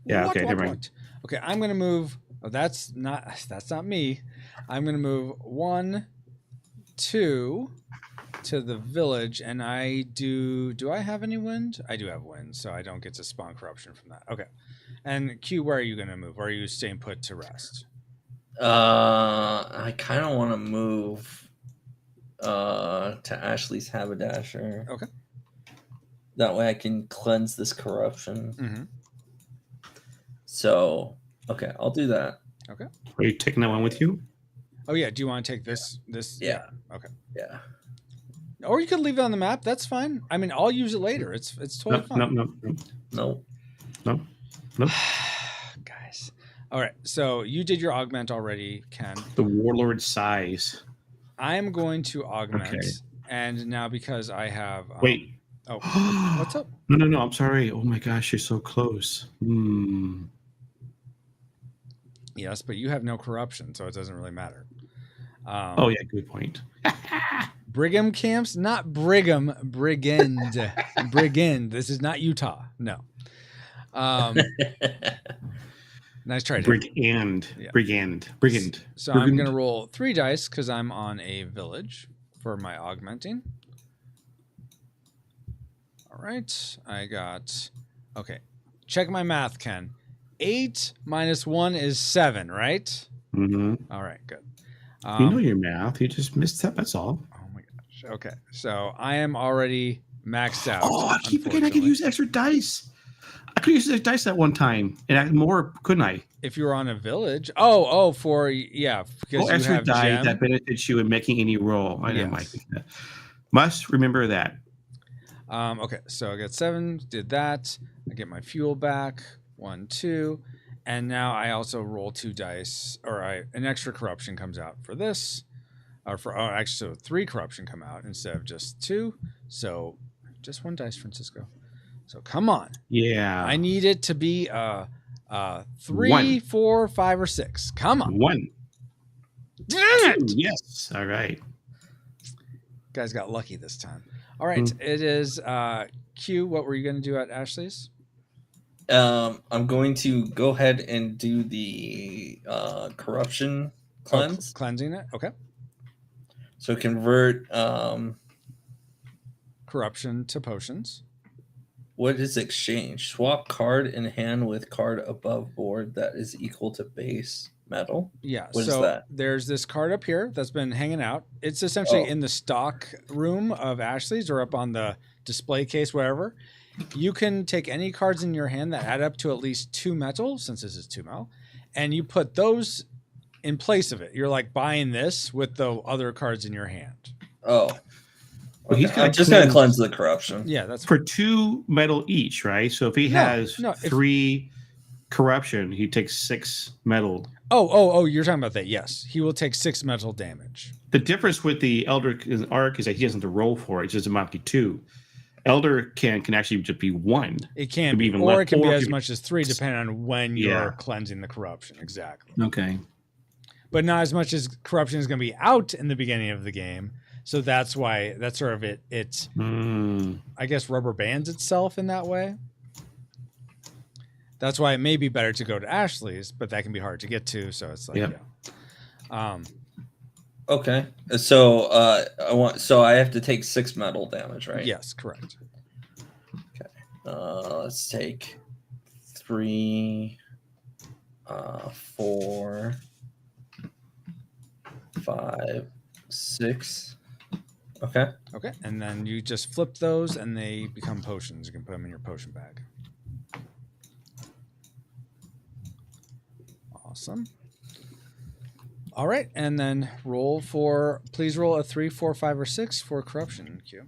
Yeah, okay, never mind. Okay, I'm gonna move. Oh, that's not me. I'm gonna move 1, 2 to the village, and I do I have any wind? I do have wind, so I don't get to spawn corruption from that. Okay. And Q, where are you gonna move? Or are you staying put to rest? I kind of want to move to Ashley's haberdasher. Okay. That way I can cleanse this corruption. So, okay, I'll do that. Okay. Are you taking that one with you? Oh yeah. Do you want to take this? Yeah. Okay. Yeah. Or you could leave it on the map. That's fine. I mean, I'll use it later. It's totally fine. No. Guys. All right. So you did your augment already, Ken. The warlord size. I am going to augment, and now because I have. Wait. Oh, what's up? No. I'm sorry. Oh my gosh, you're so close. Yes, but you have no corruption, so it doesn't really matter. Oh yeah, good point. Brigham camps, not Brigham, Brigand. Brigand. This is not Utah. No. Nice try, Dave. Brigand. So I'm going to roll 3 dice because I'm on a village for my augmenting. All right. I got... Okay. Check my math, Ken. 8 minus 1 is 7, right? Mm-hmm. All right, good. You know your math. You just missed that. That's all. Oh, my gosh. Okay. So I am already maxed out. Oh, I keep forgetting I could use extra dice. I could use extra dice at one time and add more, couldn't I? If you were on a village. Oh, because you extra have die gem. that benefits you in making any roll. I know, Yes. Mike. Must remember that. Okay, so I got 7, did that. I get my fuel back. 1, 2. And now I also roll 2 dice, or an extra corruption comes out for this. Actually, so 3 corruption come out instead of just 2. So just 1 dice, Francisco. So come on. Yeah. I need it to be 3, 1. 4, 5, or 6. Come on. 1. Damn it! Yes. All right. Guys got lucky this time. All right. It is Q. What were you going to do at Ashley's? I'm going to go ahead and do the corruption cleanse. Cleansing it. Okay. So convert Corruption to potions. what is exchange? Swap card in hand with card above board that is equal to base metal. Yeah. What is so that? there's this card up here that's been hanging out. It's essentially in the stock room of Ashley's or up on the display case, whatever. You can take any cards in your hand that add up to at least 2 metal, since this is 2 metal, and you put those in place of it. You're like buying this with the other cards in your hand. Oh. Well, he's I'm just going to cleanse the corruption. Yeah, that's for 2 metal each, right? So if he has 3 corruption, he takes 6 metal. Oh, you're talking about that. Yes. He will take 6 metal damage. The difference with the Elder Arc is that he doesn't have to roll for it. It's just a to 2. Elder can actually just be 1. It can be, even or less, it can be or as much as 3, depending on when you're cleansing the corruption. Exactly. Okay. But not as much as corruption is going to be out in the beginning of the game. So that's why that's sort of it. I guess rubber bands itself in that way. That's why it may be better to go to Ashley's, but that can be hard to get to. So it's like, Okay. So I have to take 6 metal damage, right? Yes, correct. Okay. Let's take 3, 4, 5, 6. Okay. Okay. And then you just flip those and they become potions. You can put them in your potion bag. Awesome. All right. And then please roll a 3, 4, 5, or 6 for corruption, Q.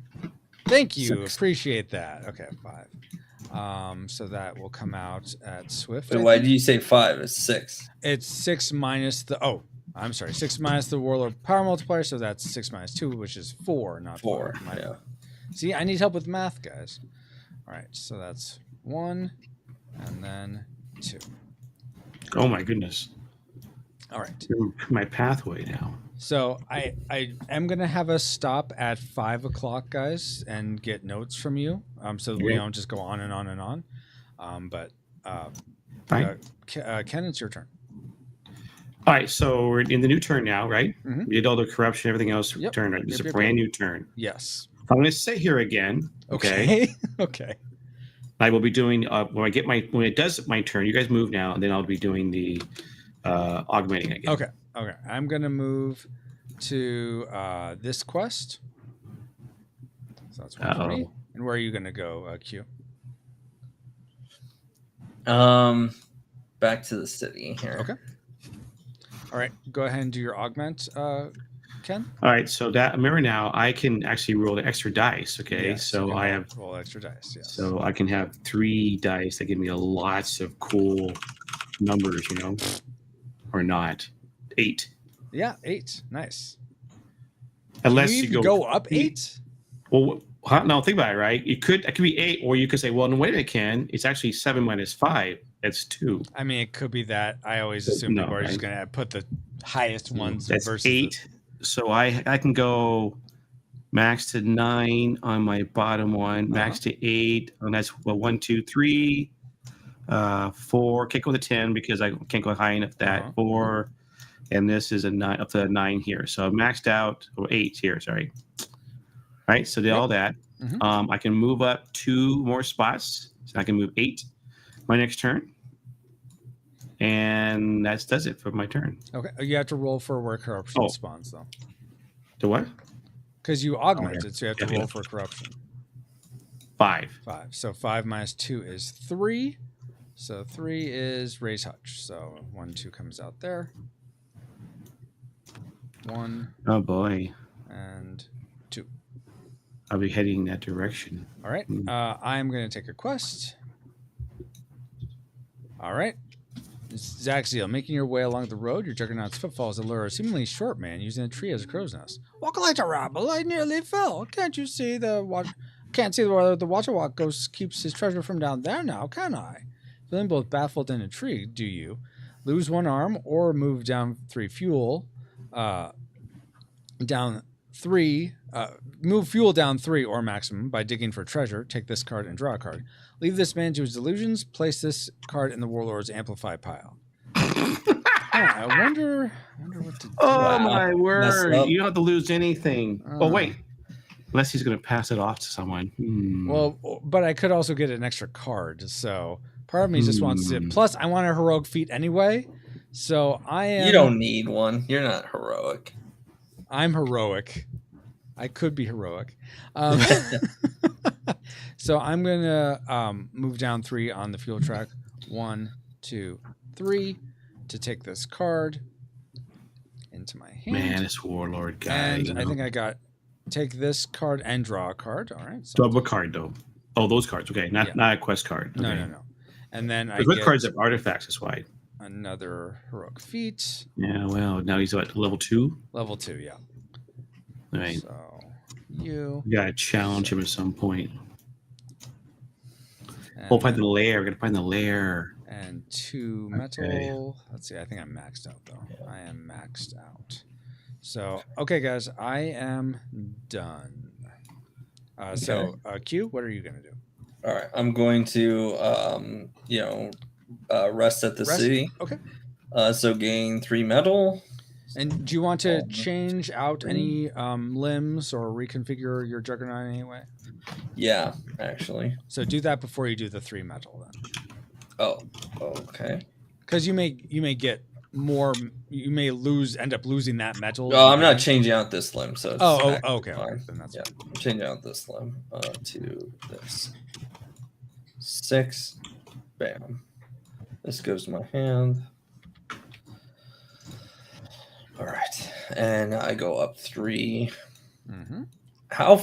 Thank you. 6. Appreciate that. Okay. 5. So that will come out at Swift. Wait, why did you say 5? It's 6. It's 6 minus the, I'm sorry, 6 minus the Warlord power multiplier, so that's 6 minus 2, which is 4, not 4. Yeah. See, I need help with math, guys. All right, so that's 1, and then 2. Oh my goodness. All right. My pathway now. So I am gonna have us stop at 5 o'clock, guys, and get notes from you, so that we don't just go on and on and on. Fine. Ken, it's your turn. All right, so we're in the new turn now, right? Mm-hmm. We did all the corruption, everything else. Yep. Turn, right? It's Yep, a brand new turn. Yes. I'm going to sit here again. Okay. Okay. I will be doing when it does my turn. You guys move now, and then I'll be doing the augmenting again. Okay. I'm gonna move to this quest. So that's one for me. And where are you gonna go, Q? Back to the city here. Okay. All right. Go ahead and do your augment, Ken. All right. So that remember now, I can actually roll the extra dice. Okay. Yes, so I have roll extra dice. Yes. So I can have 3 dice that give me lots of cool numbers, or not. 8. Yeah, 8. Nice. Unless Can you even go up 8. Well, no, think about it, right? It could be 8, or you could say, well, no, wait, it can. It's actually 7 minus 5. That's 2. I mean, it could be that. I always assume people are just going to put the highest ones. That's versus 8. So I can go max to 9 on my bottom one, max to 8, and that's 1, 2, 3, 4. Can't go with a 10 because I can't go high enough. That 4, and this is a 9 up to a 9 here. So I maxed out, or 8 here. Sorry. All right. So did all that. I can move up 2 more spots. So I can move 8 my next turn. And that does it for my turn. Okay. You have to roll for where corruption spawns, though. To what? Because you augmented, so you have to roll for corruption. 5. 5. So 5 minus 2 is 3. So 3 is raise hutch. So 1, 2 comes out there. 1. Oh boy. And 2. I'll be heading that direction. All right. I'm going to take a quest. All right. Zaxiel, making your way along the road, your Juggernaut's footfalls allure a seemingly short man using a tree as a crow's nest. Walk like a rabble, I nearly fell. Can't you see the watch? Can't see whether the Watcher Walk ghost keeps his treasure from down there now, can I? Feeling both baffled and intrigued, do you lose 1 arm or move down 3 fuel? Down 3. Move fuel down 3 or maximum by digging for treasure. Take this card and draw a card. Leave this man to his delusions. Place this card in the Warlord's amplify pile. I wonder what to do. Oh my word! You don't have to lose anything. Oh wait, unless he's going to pass it off to someone. Well, but I could also get an extra card. So part of me just wants to. Plus, I want a heroic feat anyway. So I am. You don't need one. You're not heroic. I'm heroic. I could be heroic. So I'm going to move down 3 on the fuel track. 1, 2, 3 to take this card into my hand. Man, this Warlord guy. And I think I got take this card and draw a card. All right. So double card, though. Oh, those cards. Okay. Not a quest card. Okay. No. And then I quest get cards have artifacts. That's why. Another heroic feat. Yeah, well, now he's at level 2? Level 2, yeah. All right. So you got to challenge him at some point. Find the lair. We're going to find the lair. And 2 metal. Okay. Let's see. I think I'm maxed out, though. I am maxed out. So, okay, guys. I am done. So, Q, what are you going to do? All right. I'm going to, rest at the city. Okay. So gain 3 metal. And do you want to change out any limbs or reconfigure your Juggernaut in any way? Yeah, actually. So do that before you do the 3 metal then. Oh, okay. Because you may get more. You may end up losing that metal. Oh, I'm not changing out this limb, so. It's okay. Then that's I'm changing out this limb to this. 6. Bam. This goes to my hand. All right, and I go up 3. Mm-hmm. How?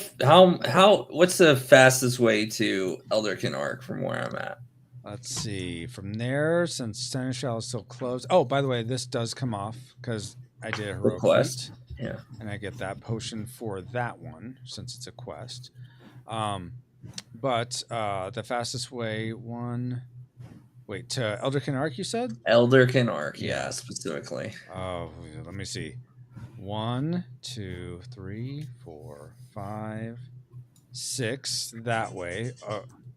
What's the fastest way to Elderkin Arc from where I'm at? Let's see. From there, since Seneschal is still closed. Oh, by the way, this does come off because I did a heroic quest. Yeah, and I get that potion for that one since it's a quest. But the fastest way to Elderkin Arc, you said? Elderkin Arc, yeah, specifically. Oh, let me see. 1, 2, 3, 4, 5, 6 that way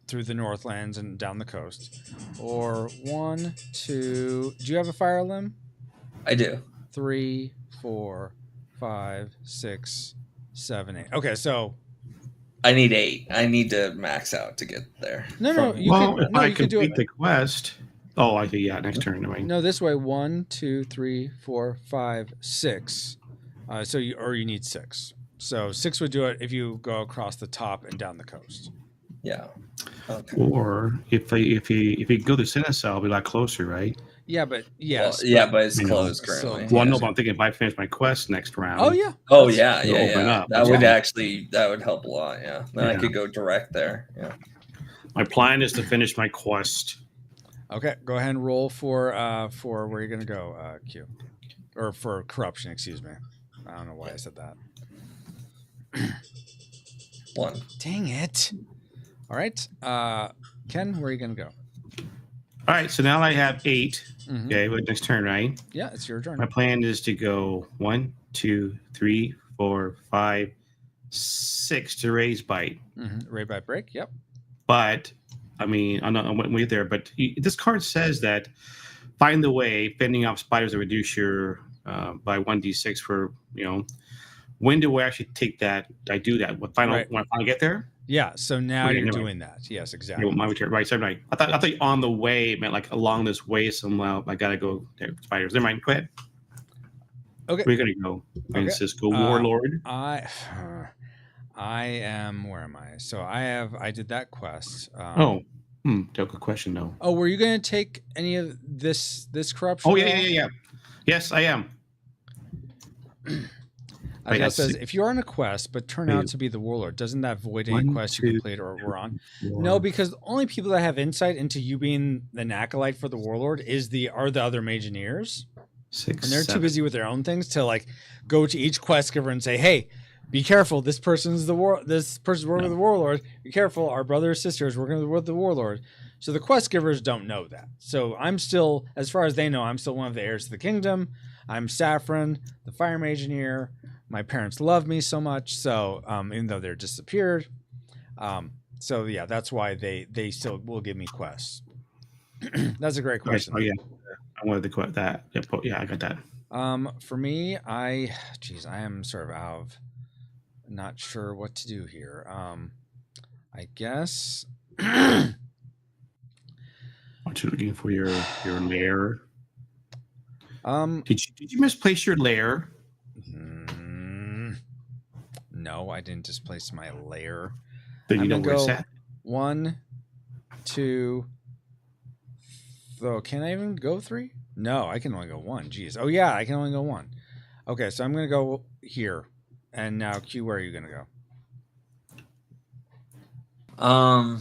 through the Northlands and down the coast. Or 1, 2. Do you have a fire limb? I do. 3, 4, 5, 6, 7, 8. Okay, so I need 8. I need to max out to get there. No. If I complete the quest. Oh, I see. Yeah, next turn. No, this way. 1, 2, 3, 4, 5, 6. So you need 6. So 6 would do it if you go across the top and down the coast. Yeah. Okay. Or if you go to Seneschal, it'll be a lot closer, right? Yeah, but yes. Well, but it's closed currently. Well, no, but I'm thinking if I finish my quest next round. Oh yeah. Oh yeah. That would help a lot. Yeah. Then I could go direct there. Yeah. My plan is to finish my quest. Okay, go ahead and roll for where you're gonna go, Q, or for corruption. Excuse me. I don't know why I said that. 1. Dang it! All right, Ken, where are you gonna go? All right, so now I have 8. Mm-hmm. Okay, with next turn, right? Yeah, it's your turn. My plan is to go 1, 2, 3, 4, 5, 6 to raise bite. Mm-hmm. Raise bite break. Yep. But I mean, I'm not. I went way there, but this card says that find the way, fending off spiders to reduce your by 1d6 for When do I actually take that? I do that. When I finally get there. Yeah. So now you're doing that. Yes, exactly. My return. Right. So right. I thought on the way meant like along this way somehow. I gotta go there. Spiders. Never mind. Go ahead. Okay. We're gonna go. Francisco Warlord. I am. Where am I? So I did that quest. Good question though. Oh, were you going to take any of this corruption? Oh yeah. Yes, I am. It says if you're on a quest but turn out to be the warlord, doesn't that void any quest you completed or were on? No, because the only people that have insight into you being an acolyte for the warlord are the other Mageneers. 6, and they're 7. too busy with their own things to like go to each quest giver and say, "Hey, be careful! This person's working with the warlord. Be careful! Our brother or sister is working with the warlord." So the quest givers don't know that. So I'm still, as far as they know, I'm still one of the heirs to the kingdom. I'm Saffron, the fire Mageneer. My parents love me so much. So even though they're disappeared, so yeah, that's why they still will give me quests. That's a great question. Oh yeah, I wanted to that. Yeah, I got that. For me, I am sort of not sure what to do here. I guess. Aren't you looking for your lair? Did you misplace your lair? No, I didn't displace my lair. Then you know where it's at. 1, 2. So can I even go 3? No, I can only go 1. Jeez. Oh yeah, I can only go 1. Okay, so I'm gonna go here. And now Q, where are you gonna go?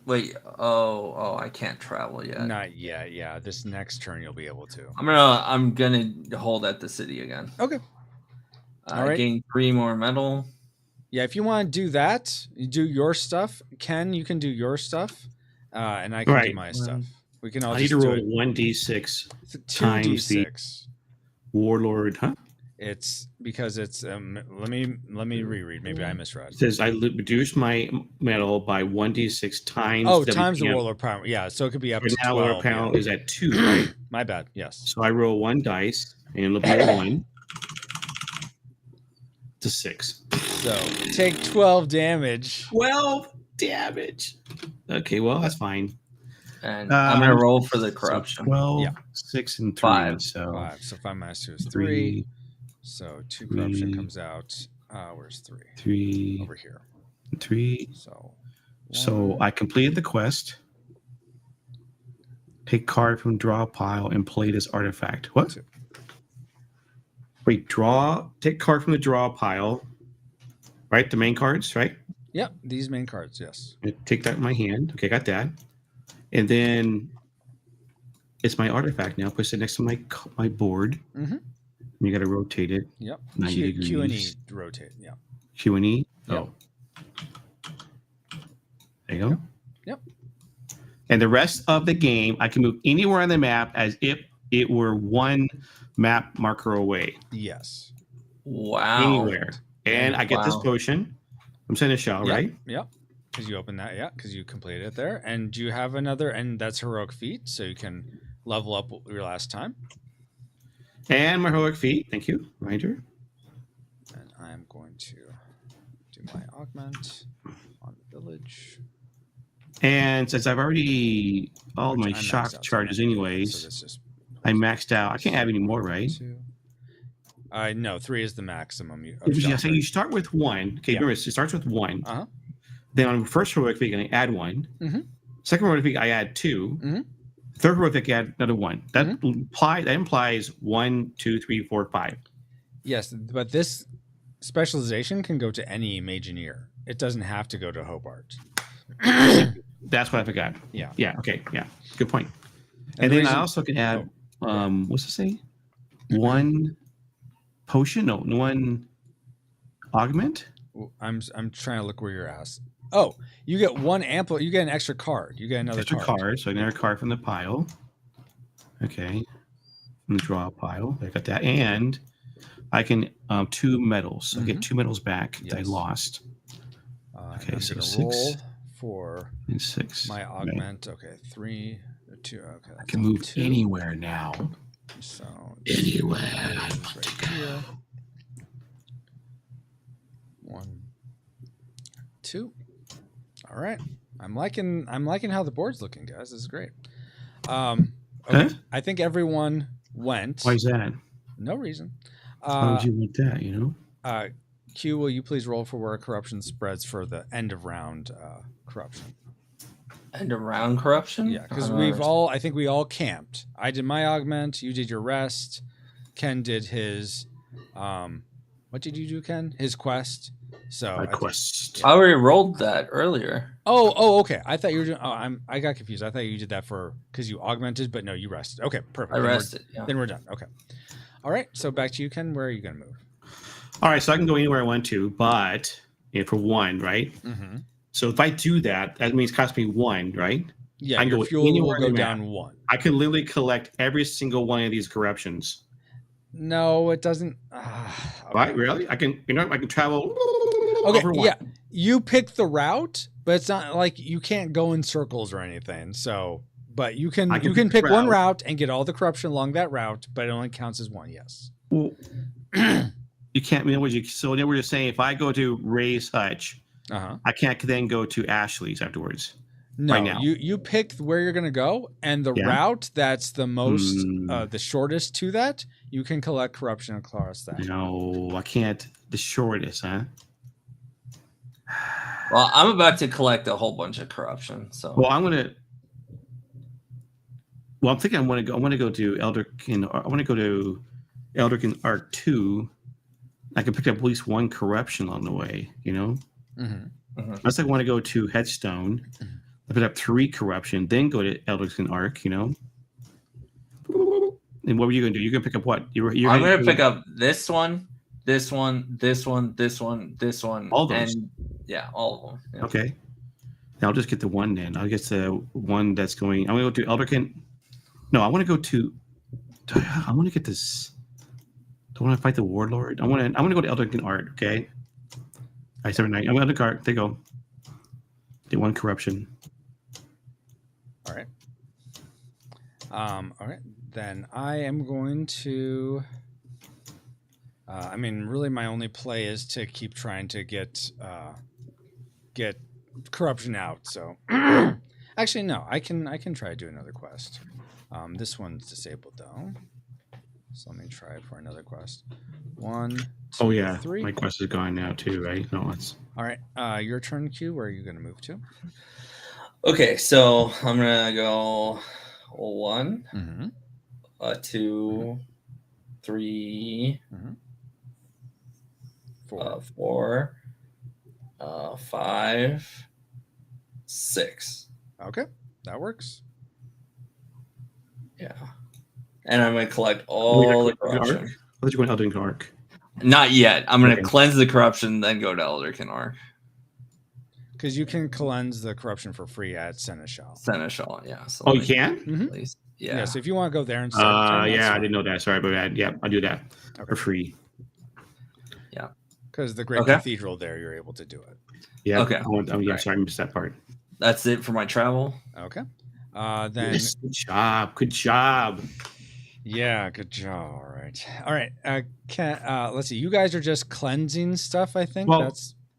Wait. Oh, I can't travel yet. Not yet. Yeah, this next turn you'll be able to. I'm gonna hold at the city again. Okay. All right. Gain 3 more metal. Yeah, if you want to do that, you do your stuff. Ken, you can do your stuff, and I can do my stuff. We can all. I need to roll 1d6 times 2d6. The warlord, huh? It's because it's let me reread. Maybe I misread. It says I reduce my metal by 1d6 times. Oh, times the warlord power. Yeah, so it could be up to 12. Warlord power is at 2, right? My bad. Yes. So I roll 1 dice and it'll be a 1 to 6. So take 12 damage. 12 damage. Okay, well that's fine. And I'm gonna roll for the corruption. So 12, 6, and 3. 5. So 5. So 5 minus 2 is 3. So 2 corruption comes out. Where's 3? 3 over here. 3. So 1. I completed the quest. Take card from draw pile and play this artifact. What? 2. Wait, take card from the draw pile. Right, the main cards, right? Yep, these main cards. Yes. Take that in my hand. Okay, got that. And then it's my artifact now. Push it next to my board. Mm-hmm. You got to rotate it. Yep. 90 degrees. Q and E rotate. Yeah. Q and E. Yep. Oh. There you go. Yep. And the rest of the game, I can move anywhere on the map as if it were one map marker away. Yes. Wow. Anywhere. And I get this potion. I'm saying a shell, right? Yep. Because you open that, because you completed it there. And you have another, and that's heroic feat, so you can level up your last time. And my heroic feat, thank you, reminder. And I'm going to do my augment on the village. And since I've already all my shock charges anyways, so I maxed out. I can't have any more, right? 2. No, 3 is the maximum. So you start with 1. Okay, remember, it starts with 1. Uh-huh. Then on the first heroic feat, I add 1. Mm-hmm. Second heroic feat, I add 2. Mm-hmm. Third heroic feat, I add another 1. That implies 1, 2, 3, 4, 5. Yes, but this specialization can go to any Mageneer. It doesn't have to go to Hobart. That's what I forgot. Yeah. Yeah. Okay. Yeah. Good point. And then I also can add, what's it say? 1 potion? No, 1 augment. I'm trying to look where you're at. Oh, you get 1 ample. You get an extra card. You get another card. So another card from the pile. Okay. From the draw pile. I got that. And I can 2 medals. So I get 2 medals back that I lost. Okay. So 6 for And 6. my augment. Okay, 3, 2. Okay, I can move 2. anywhere now. So Anywhere. right here. 1, 2. All right. I'm liking how the board's looking, guys. This is great. Okay. Huh? I think everyone went. Why is that? No reason. Why would you want that, you know? Q, will you please roll for where corruption spreads for the end of round corruption? End of round corruption? Yeah, because I think we all camped. I did my augment, you did your rest, Ken did his what did you do, Ken? His quest. So My quest. I already rolled that earlier. Oh, okay. I thought you were doing. I got confused. I thought you did that because you augmented, but no, you rested. Okay, perfect. I rested. Then we're done. Okay. All right. So back to you, Ken. Where are you going to move? All right, so I can go anywhere I want to, but for 1, right? Mm-hmm. So if I do that, that means it costs me 1, right? Yeah, I can your go fuel will anywhere go in the down map. 1. I can literally collect every single one of these corruptions. No, it doesn't. Okay. Right? Really? I can. I can travel. Okay. Over 1. Yeah, you pick the route, but it's not like you can't go in circles or anything. So, but you can pick one route and get all the corruption along that route, but it only counts as 1. Yes. Well, you can't. So then we're just saying if I go to Ray's Hutch, I can't then go to Ashley's afterwards. No, right now. You pick where you're going to go, and the route that's the most, the shortest to that, you can collect corruption across that. No, I can't. The shortest, huh? Well, I'm about to collect a whole bunch of corruption. So, well, I'm thinking I want to go to Elderkin. I want to go to Elderkin Arc 2. I can pick up at least 1 corruption on the way. You know. Mm-hmm. Unless I want to go to Headstone. I pick up 3 corruption, then go to Elderkin Arc, you know. And what were you going to do? You're going to pick up what? I'm going to pick up this one, this one, this one, this one, this one. All those? And, yeah, all of them. Yeah. Okay. Now I'll just get the 1 then. I'll get the one that's going. I'm going to go to Elderkin. No, I want to go to. I want to get this. Do I want to fight the Warlord? I want to go to Elderkin Arc, okay? I 7-9. I'm going to Arc. They go. Get 1 corruption. All right. All right. Then I am going to. Really, my only play is to keep trying to get corruption out. So, actually, no. I can try to do another quest. This one's disabled though. So let me try for another quest. 1, 2, oh yeah, 3. my quest is gone now too, right? No, it's. All right. Your turn, Q. Where are you going to move to? Okay, so I'm gonna go 1, Mm-hmm. 2, 3, 4. 4, 5, 6. Okay, that works. Yeah, and I'm gonna collect all the corruption. I thought you went Elderkin Arc. Not yet. I'm gonna Okay. cleanse the corruption, then go to Elderkin Arc. Because you can cleanse the corruption for free at Seneschal. Seneschal, yeah. So Oh, you can? Mm-hmm. Please. Yeah. Yeah. So if you want to go there and Yeah, I didn't know that. Sorry, but yeah, I'll do that for free. Yeah. Because the great cathedral there, you're able to do it. Yeah. Okay. Sorry, I missed that part. That's it for my travel. Okay. Then. Yes, good job. Good job. Yeah, good job. All right. Let's see. You guys are just cleansing stuff, I think. Well,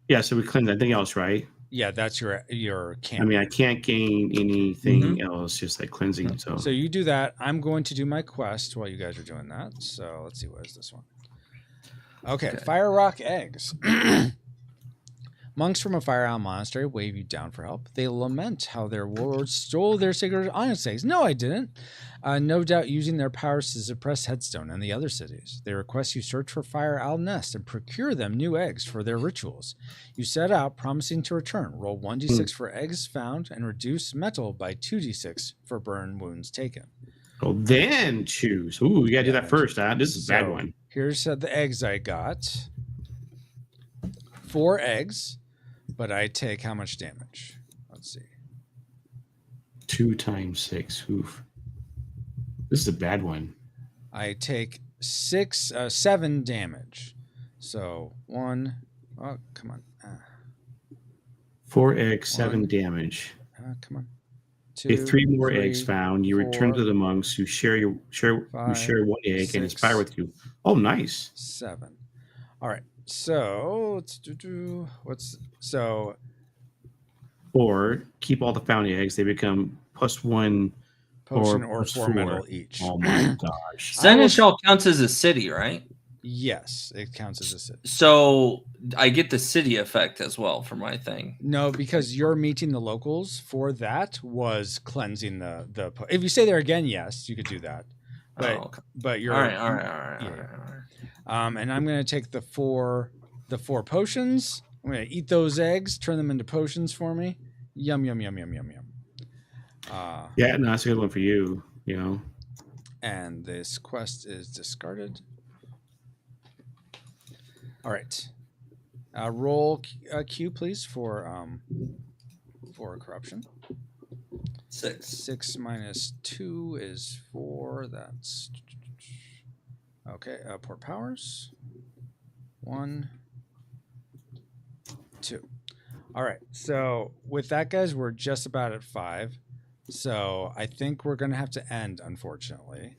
yeah, so we cleanse anything else, right? Yeah, that's your camp. I mean, I can't gain anything else, just like cleansing. So you do that. I'm going to do my quest while you guys are doing that. So let's see, what is this one? Okay. Fire Rock Eggs. Monks from a Fire Isle monastery wave you down for help. They lament how their warlords stole their sacred onyx eggs. No, I didn't. No doubt using their powers to suppress Headstone and the other cities. They request you search for Fire Isle nests and procure them new eggs for their rituals. You set out, promising to return. Roll 1d6 for eggs found and reduce metal by 2d6 for burn wounds taken. Oh, then choose. Ooh, you gotta do that first, huh? This is a bad one. Here's the eggs I got. 4 eggs. But I take how much damage? Let's see. 2 times 6. Oof. This is a bad one. I take 7 damage. So 1. Oh, come on. 4 eggs, 7 One. damage. Come on. 2, If 3 more eggs found, you return 4, to the monks who share you share 1 egg and inspire 6, with you. Oh, nice. 7. All right. So let's do so. Or keep all the found eggs. They become +1 Potion or plus 4 metal each. Oh my gosh. Seneschal counts as a city, right? Yes, it counts as a city. So I get the city effect as well for my thing. No, because you're meeting the locals for that was cleansing the. If you stay there again, yes, you could do that. But okay. but you're All right. And I'm gonna take the four potions. I'm gonna eat those eggs, turn them into potions for me. Yum yum yum yum yum yum. Yeah, no, that's a good one for you. You know. And this quest is discarded. All right. Roll Q, please, for corruption. 6. 6 minus 2 is 4. That's okay. Port powers. 1, 2. All right. So with that, guys, we're just about at 5. So I think we're gonna have to end, unfortunately.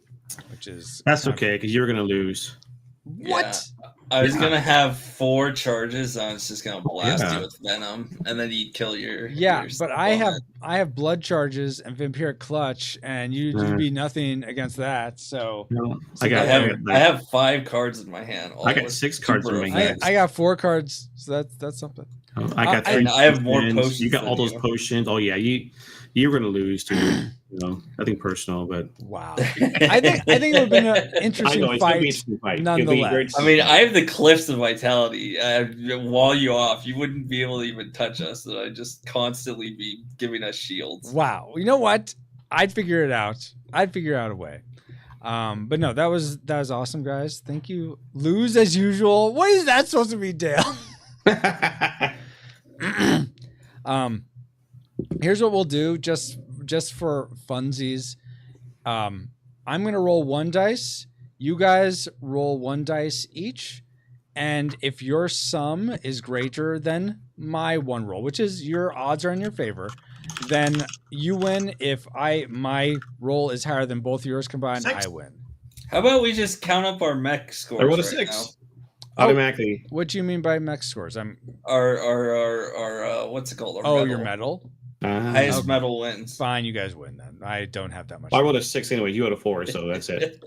Which is That's okay because you were gonna lose. What? Yeah. I was gonna have 4 charges. I was just gonna blast Yeah. you with venom, and then you'd kill your. Yeah, your but stuff I on have blood charges and vampiric clutch, and you'd be nothing against that. So No, it. I have 5 cards in my hand. I got 6 cards in my hand. I got 4 cards, so that's something. I got 3. I have more potions. You got all those potions. Oh yeah, you're gonna lose too. Nothing personal, but wow. I think it would have been an interesting fight. Nonetheless, I mean, I have the cliffs of vitality. Wall you off. You wouldn't be able to even touch us. And I'd just constantly be giving us shields. Wow. You know what? I'd figure it out. I'd figure out a way. But no, that was awesome, guys. Thank you. Lose as usual. What is that supposed to be, Dale? Here's what we'll do, just for funsies. I'm gonna roll 1 dice. You guys roll 1 dice each, and if your sum is greater than my 1 roll, which is your odds are in your favor, then you win. If my roll is higher than both yours combined, 6. I win. How about we just count up our mech scores? I rolled a right 6. Now? Automatically. What do you mean by mech scores? Our what's it called? Our your medal. Highest medal wins. Fine, you guys win then. I don't have that much. I rolled a 6 anyway. You had a 4, so that's it.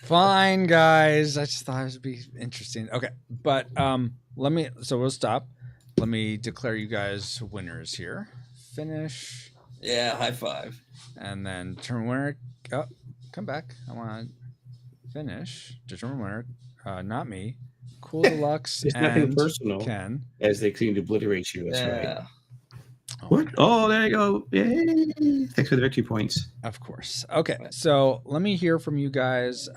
Fine, guys. I just thought it would be interesting. Okay, but we'll stop. Let me declare you guys winners here. Finish. Yeah, high five. And then determine winner. Oh, come back. I want to finish. Determine winner. Not me. Cool Deluxe It's and nothing personal. Ken. As they seem to obliterate you. That's right. Oh, What? Oh, there you go. Yay. Thanks for the victory points. Of course. Okay, so let me hear from you guys.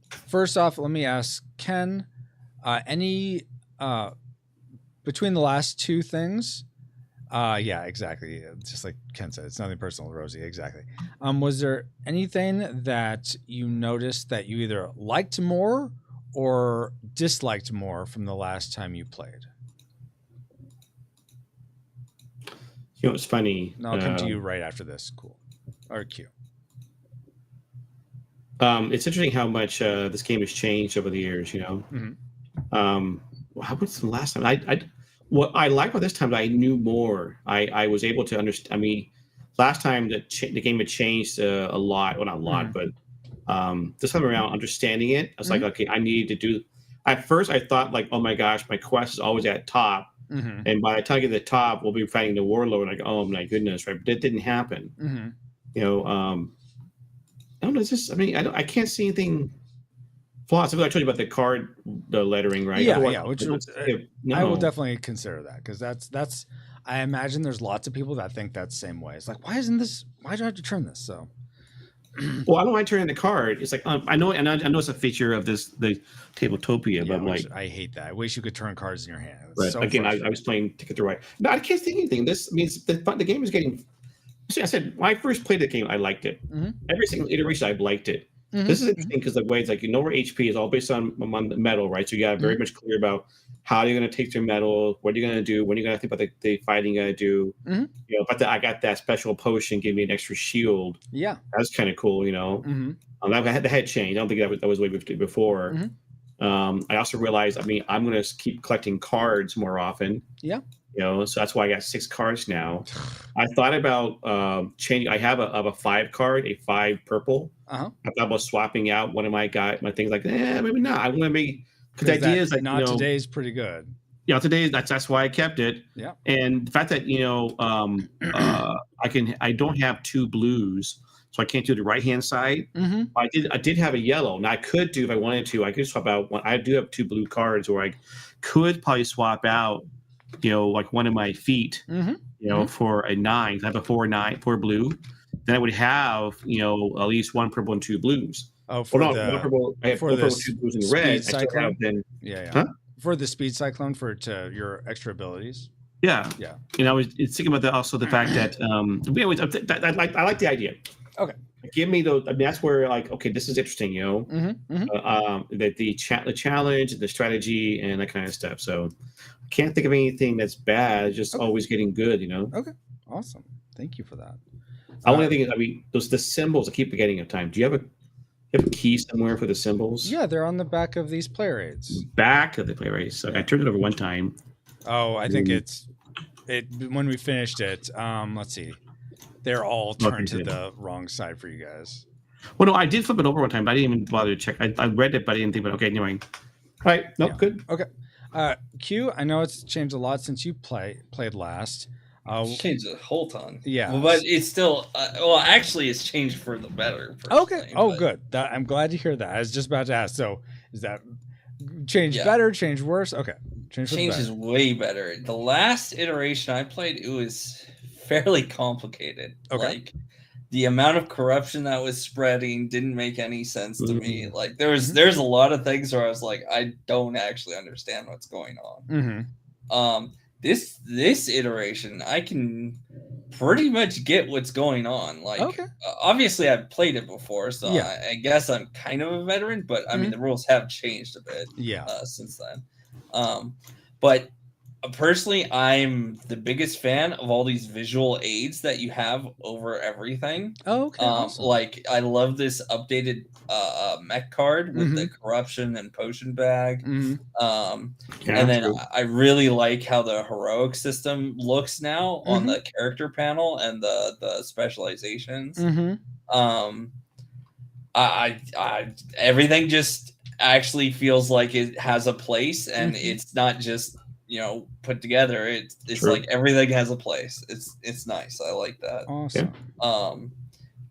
First off, let me ask Ken, any between the last 2 things? Yeah, exactly. Just like Ken said, it's nothing personal, Rosie. Exactly. Was there anything that you noticed that you either liked more or disliked more from the last time you played? You know, it's funny. And I'll come to you right after this. Cool. Or Q. It's interesting how much this game has changed over the years. You know. Mm-hmm. How was the last time? What I like about this time is I knew more. I was able to understand. I mean, last time the game had changed a lot. Well, not a lot, but this time around, understanding it, I was like, okay, I need to do. At first, I thought like, oh my gosh, my quest is always at top. Mm-hmm. And by the time I get to the top, we'll be fighting the warlord. Like, oh my goodness, right? But that didn't happen. Mm-hmm. You know, I don't know. It's just, I mean, I can't see anything flaws. I told you about the lettering, right? Yeah, Otherwise, yeah. Which no. I will definitely consider that because that's. I imagine there's lots of people that think that same way. It's like, why do I have to turn this? So. Well, I don't mind turning the card. It's like I know it's a feature of the Tabletopia, but like I hate that. I wish you could turn cards in your hand. But so again, I was playing Ticket to Ride. No, I can't think anything. This means the game is getting. See, I said when I first played the game, I liked it. Mm-hmm. Every single iteration, I've liked it. Mm-hmm. This is interesting because the way it's like where HP is all based on the metal, right? So you got very much clear about how are you going to take their metal? What are you going to do? When are you going to think about the fighting you're going to do? Mhm. You know, but I got that special potion, gave me an extra shield. Yeah. That's kind of cool, you know. Mm-hmm. The head change. I don't think that was the way before. Mm-hmm. I also realized, I mean, I'm going to keep collecting cards more often. Yeah. You know, so that's why I got 6 cards now. I thought about changing. I have a 5 card, a 5 purple. Uh-huh. I thought about swapping out one of my things like, maybe not. I want to make, because the idea is like, not today's pretty good. Yeah, today that's why I kept it. Yeah. And the fact that, you know, I don't have 2 blues, so I can't do the right hand side. Mm-hmm. I did have a yellow. Now I could do, if I wanted to, I could swap out one. I do have 2 blue cards, or I could probably swap out, you know, like one of my feet, Mm-hmm. you know, for a 9. I have a 4 blue. Then I would have, you know, at least 1 purple and 2 blues. Oh, for one the purple. I have for 1 the purple, 2 blues, and red. I speed still cyclone? have then. yeah. Huh? For the speed cyclone to your extra abilities. Yeah. Yeah. You know, it's thinking about also the fact that I like the idea. Okay. Give me those. I mean, that's where like, okay, this is interesting. You know, Mm-hmm. Mm-hmm. the challenge, the strategy, and that kind of stuff. So, I can't think of anything that's bad. It's just always getting good. You know. Okay. Awesome. Thank you for that. I only think, I mean, the symbols. I keep forgetting of time. Do you have a key somewhere for the symbols? Yeah, they're on the back of these player aids. Back of the player aids. So I turned it over one time. Oh, I think it when we finished it. Let's see. They're all turned to the wrong side for you guys. Well, no, I did flip it over one time, but I didn't even bother to check. I read it, but I didn't think about it. Okay, anyway. All right. Nope, Yeah. good. Okay. Q, I know it's changed a lot since you played last. It's changed a whole ton. Yeah. But it's still, well, actually, it's changed for the better. Okay. Oh, but- good. I'm glad to hear that. I was just about to ask. So, is that change Yeah. better, change worse? Okay. Change for the Change is better. way better. The last iteration I played, it was fairly complicated. Okay. Like the amount of corruption that was spreading didn't make any sense to me. Like there's a lot of things where I was like, I don't actually understand what's going on. Mm-hmm. This iteration, I can pretty much get what's going on. Like, Okay. Obviously, I've played it before, so Yeah. I guess I'm kind of a veteran. But I mean, the rules have changed a bit Yeah. since then. But personally, I'm the biggest fan of all these visual aids that you have over everything. Oh, okay. Awesome. Like I love this updated mech card with the Mm-hmm. corruption and potion bag. Mhm. Yeah, And then true. I really like how the heroic system looks now on Mhm. the character panel and the specializations. Mhm. I everything just actually feels like it has a place, and Mhm. it's not just put together. It's True. like everything has a place. It's nice. I like that. Awesome.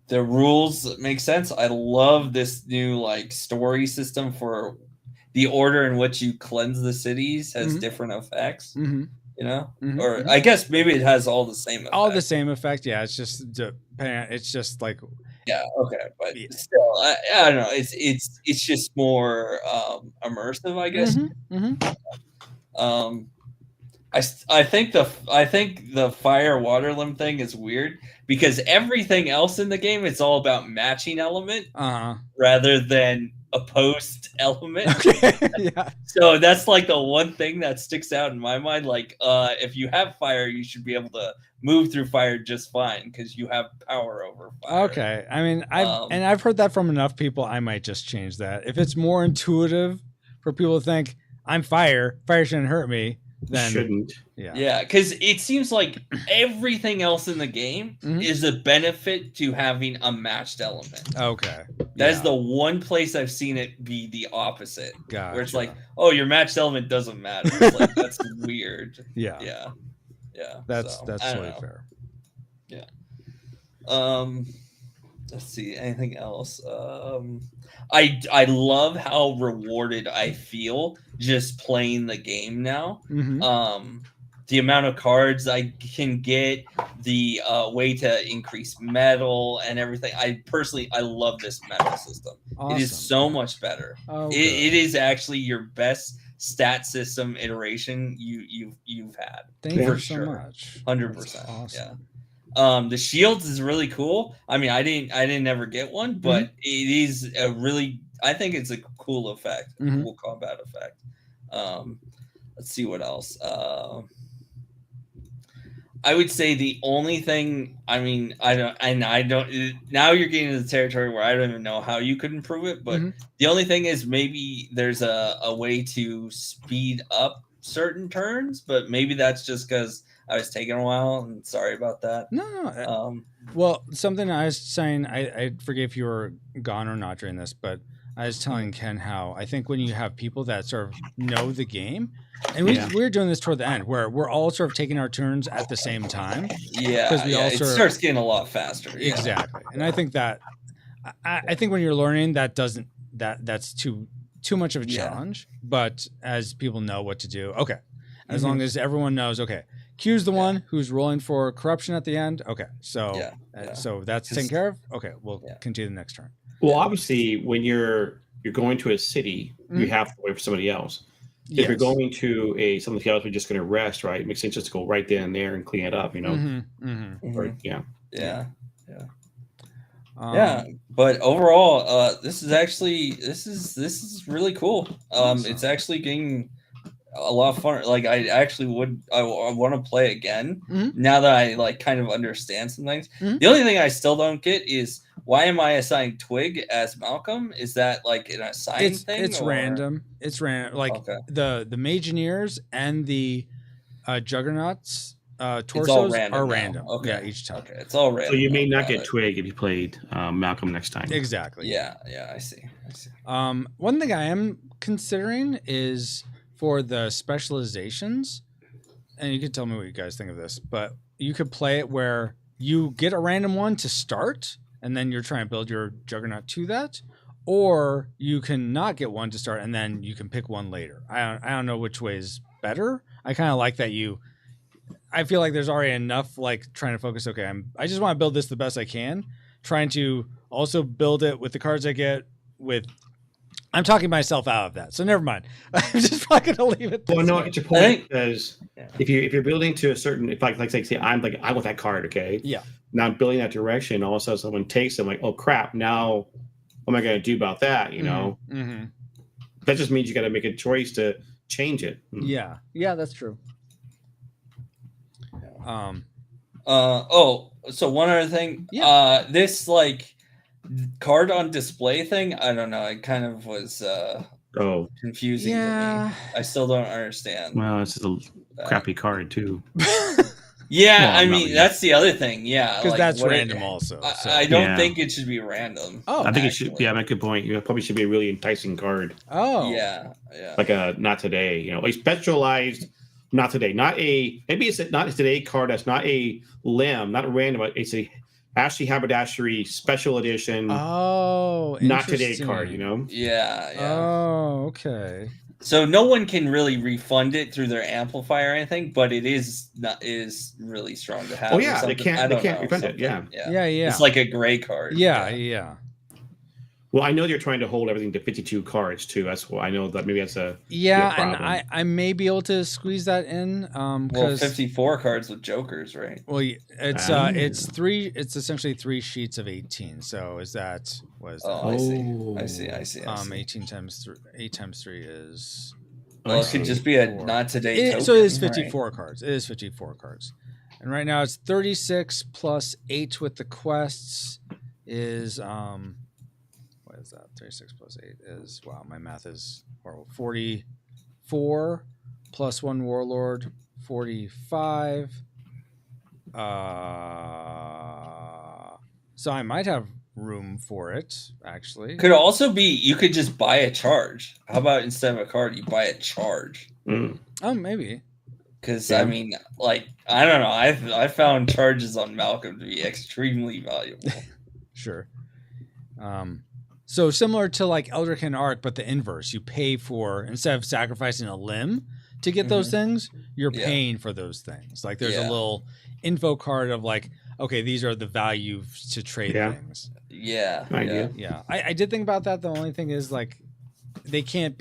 The rules make sense. I love this new like story system for the order in which you cleanse the cities has Mhm. different effects. Mhm. Mhm. Mhm. Or I guess maybe it has all the same effects. All the same effect. Yeah. It's just it's just like Yeah, okay, but Yeah. still, I don't know. It's just more immersive, I guess. Mhm. Mhm. I think the fire water limb thing is weird because everything else in the game it's all about matching element rather than opposed element. Okay. Yeah. So that's like the one thing that sticks out in my mind. Like, if you have fire, you should be able to move through fire just fine because you have power over fire. Okay. I mean, I've heard that from enough people. I might just change that. If it's more intuitive for people to think I'm fire shouldn't hurt me, then Shouldn't. Yeah, because it seems like everything else in the game Mhm. is a benefit to having a matched element. Okay. That's Yeah. the one place I've seen it be the opposite. Gotcha. Where it's like, oh, your matched element doesn't matter. It's like, that's weird. Yeah. Yeah. That's So, that's I don't totally know. fair. Let's see, anything else? I love how rewarded I feel just playing the game now. Mm-hmm. The amount of cards I can get, the way to increase metal and everything. I love this metal system. Awesome. It is so much better. Oh, It is actually your best stat system iteration you've had. Thank for you so sure. much. 100%. That's awesome. Yeah. The shields is really cool. I mean, I didn't ever get one, but it is a really, I think it's a cool effect, Mhm. cool combat effect. let's see what else. I would say the only thing, I mean, I don't, now you're getting into the territory where I don't even know how you could improve it, but the only thing is maybe there's a way to speed up certain turns, but maybe that's just because I was taking a while, and sorry about that. No. Well, something I was saying, I forget if you were gone or not during this, but I was telling Ken how I think when you have people that sort of know the game, and we're doing this toward the end where we're all sort of taking our turns at the same time. Yeah, because it starts getting a lot faster. Yeah. Exactly, and I think that I think when you're learning, that's too much of a challenge. But as people know what to do, okay, as long as everyone knows, okay, Q's the one who's rolling for corruption at the end. Okay, so so that's taken care of. Okay, we'll continue the next turn. Well, obviously, when you're going to a city, you have to wait for somebody else. If you're going to something else, we're just going to rest, right? It makes sense just to go right then and there and clean it up, you know? Or, yeah. But overall, this is really cool. It's actually getting a lot of fun. Like I want to play again now that I like kind of understand some things. The only thing I still don't get is why am I assigning Twig as Malcolm? Is that like an assigned thing? It's random. It's random. Like the Magineers and the Juggernauts torsos are random. Okay. Yeah, each time. Okay, it's all random. So you may not get Twig if you played Malcolm next time. Exactly. Yeah, I see. One thing I am considering is for the specializations, and you can tell me what you guys think of this, but you could play it where you get a random one to start, and then you're trying to build your Juggernaut to that, or you can not get one to start, and then you can pick one later. I don't know which way is better. I kind of like that I feel like there's already enough like trying to focus. Okay, I just want to build this the best I can, trying to also build it with the cards I get with. I'm talking myself out of that, so never mind. I'm just probably gonna leave it. Well, no, I get your point because if you're building to a certain, if like say I want that card, okay, now I'm building that direction. All of a sudden, someone takes it. I'm like, oh crap! Now, what am I going to do about that? You know, that just means you got to make a choice to change it. Yeah, that's true. So one other thing. This like card on display thing, I don't know, it kind of was confusing to me. I still don't understand. Well, it's just a crappy card too. I mean that's the other thing. Because like, that's random also. So. I don't think it should be random. I think it should. Yeah, make a good point. You probably should be a really enticing card. Like a not today. You know, a specialized not today. Maybe it's not a today card. That's not a limb, not a random. It's a Ashley Haberdashery special edition. Oh, not today card. You know. Yeah. Oh, okay. So no one can really refund it through their amplifier or anything, but it is really strong to have. Oh yeah, they can't refund it. Yeah. It's like a gray card. Yeah. Well, I know you're trying to hold everything to 52 cards too. That's why I know that maybe that's a and I may be able to squeeze that in. Well, 54 cards with jokers, right? Well, it's three. It's essentially 3 sheets of 18. So is that what is that? Oh, I see. 18 times 3. 8 times 3 is. Well, it could just be a not today token. So it is 54 cards. It is 54 cards, and right now it's 36 plus 8 with the quests is What is that? 36 plus 8 is, wow, my math is horrible. 44 plus 1 warlord, 45. So I might have room for it, actually. Could also be you could just buy a charge. How about instead of a card, you buy a charge? Oh, maybe. Because I mean, like, I don't know. I found charges on Malcolm to be extremely valuable. Sure. So similar to like Eldritch Arc, but the inverse. You pay for, instead of sacrificing a limb to get those things, you're paying for those things. Like there's a little info card of like, okay, these are the values to trade things. Yeah. I did think about that. The only thing is like, they can't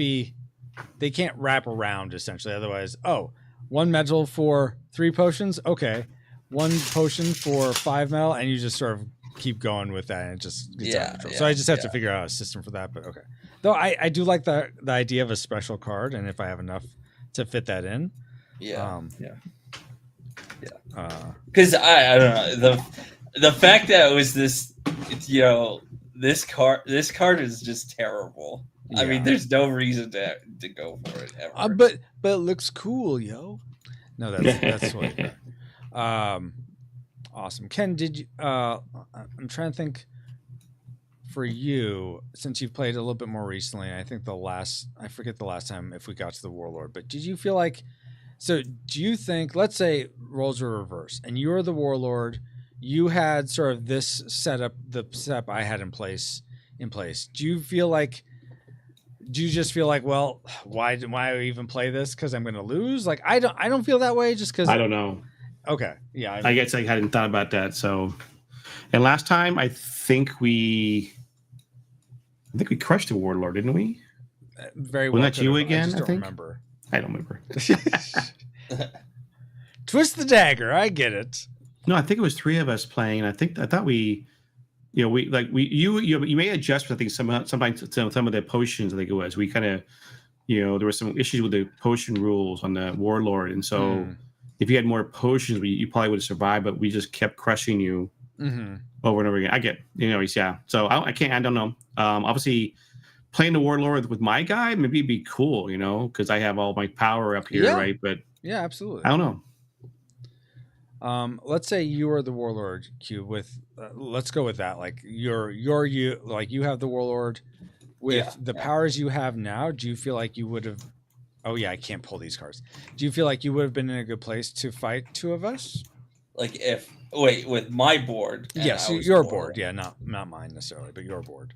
wrap around essentially. Otherwise, 1 metal for 3 potions. Okay. 1 potion for 5 metal. And you just sort of keep going with that and it just gets out of control. So I just have to figure out a system for that, but okay. Though I do like the idea of a special card, and if I have enough to fit that in. Yeah. Because I don't know, the fact that it was this, this card is just terrible. I mean, there's no reason to go for it ever. But it looks cool, yo. No, that's totally fair. Awesome. Ken, did you? I'm trying to think. For you, since you've played a little bit more recently, I think I forget the last time if we got to the Warlord, but did you feel like? So, do you think? Let's say roles were reversed, and you're the Warlord. You had sort of this setup, the setup I had in place. Do you feel like? Do you just feel like, well, why even play this? Because I'm going to lose. Like I don't feel that way. Just because I don't know. Okay, yeah. I guess I hadn't thought about that. So, and last time I think we crushed the Warlord, didn't we? Very well. Wasn't that you again? I just don't remember. I don't remember. Twist the dagger. I get it. No, I think it was 3 of us playing. I thought we, you made adjustments. I think sometimes some of the potions. I think it was we kind of, there were some issues with the potion rules on the Warlord, and so if you had more potions, you probably would have survived. But we just kept crushing you over and over again. I get, yeah. So I don't know. Obviously, playing the Warlord with my guy, maybe it'd be cool, because I have all my power up here, right? But yeah, absolutely. I don't know. Let's say you are the Warlord, Q. With let's go with that. Like you have the Warlord with the powers you have now. Do you feel like you would have? Oh yeah, I can't pull these cards. Do you feel like you would have been in a good place to fight 2 of us? Like with my board. Yes, your board. Yeah, not mine necessarily, but your board.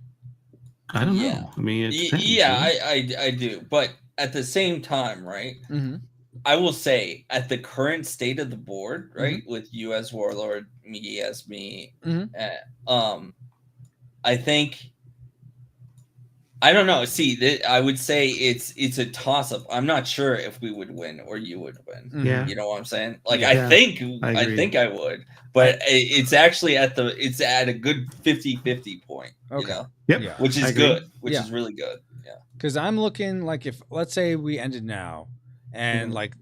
I don't know. I mean, I do, but at the same time, right? Mm-hmm. I will say, at the current state of the board, right, with you as Warlord, me as me, I think, I don't know. See, I would say it's a toss up. I'm not sure if we would win or you would win. Yeah, you know what I'm saying? Like, I think I would, but it's actually at a good 50-50 point. Okay. Yep. Which is good. Which is really good. Yeah. Because I'm looking like, if let's say we ended now, and like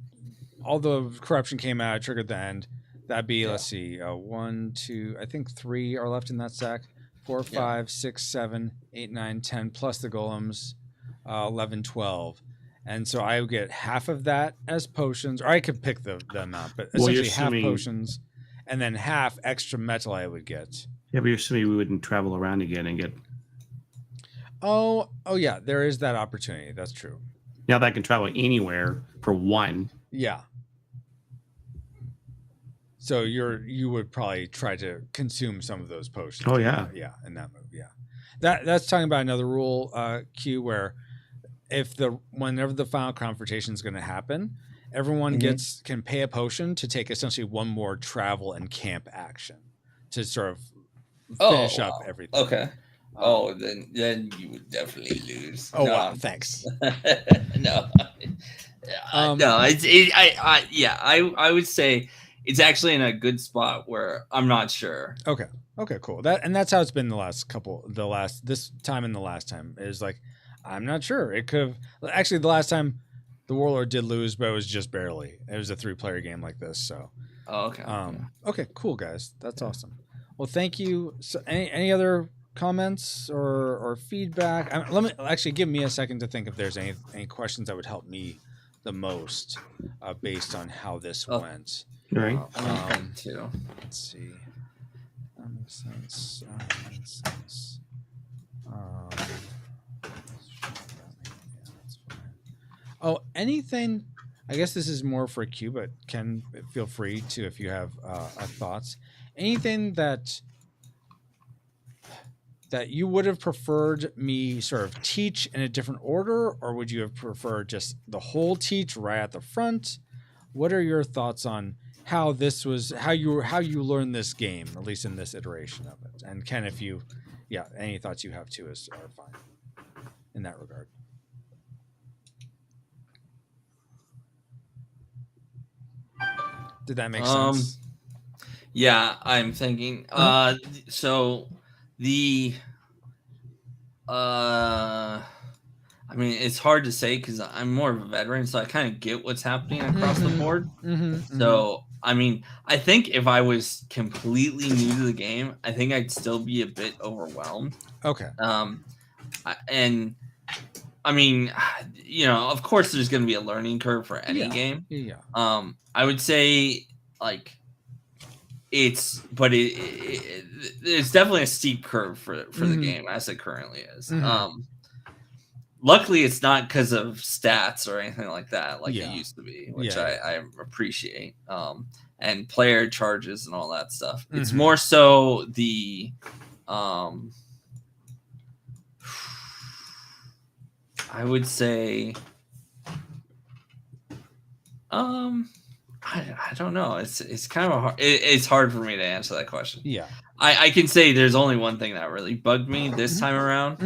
all the corruption came out, triggered the end. That'd be let's see, 1, 2, I think 3 are left in that stack. 4, 5, 6, 7, 8, 9, 10 plus the golems, 11, 12. And so I would get half of that as potions, or I could pick the amount, but essentially half potions and then half extra metal I would get. Yeah, but you're assuming we wouldn't travel around again and get. Oh yeah, there is that opportunity. That's true. Now that I can travel anywhere for 1. Yeah. So you would probably try to consume some of those potions. Oh yeah, in that move. Yeah, that's talking about another rule, Q, where whenever the final confrontation is going to happen, everyone can pay a potion to take essentially 1 more travel and camp action to sort of finish up everything. Okay. Then you would definitely lose. Oh wow, thanks. No. I would say it's actually in a good spot where I'm not sure. Okay, cool. That's how it's been this time and the last time is like, I'm not sure. It could have actually the last time the Warlord did lose, but it was just barely. It was a 3-player game like this, so. Oh, okay. Okay, cool guys. That's awesome. Well, thank you. So, any other comments or feedback? Let me actually give me a second to think if there's any questions that would help me the most based on how this went. Right. Too. Let's see. That makes sense. Oh, anything? I guess this is more for Q, but Ken, feel free to if you have thoughts. Anything that you would have preferred me sort of teach in a different order, or would you have preferred just the whole teach right at the front? What are your thoughts on how you learned this game, at least in this iteration of it? And Ken, if you, any thoughts you have too are fine in that regard. Did that make sense? Yeah, I'm thinking. So the I I mean, it's hard to say because I'm more of a veteran, so I kind of get what's happening across the board. So, I mean, I think if I was completely new to the game, I think I'd still be a bit overwhelmed. Okay. And I mean, you know, of course, there's going to be a learning curve for any game. Yeah. I would say like it's definitely a steep curve for the game as it currently is. Luckily, it's not because of stats or anything like that, like it used to be, which I appreciate. And player charges and all that stuff. It's more so the I would say I don't know. It's kind of it's hard for me to answer that question. Yeah. I can say there's only one thing that really bugged me this time around.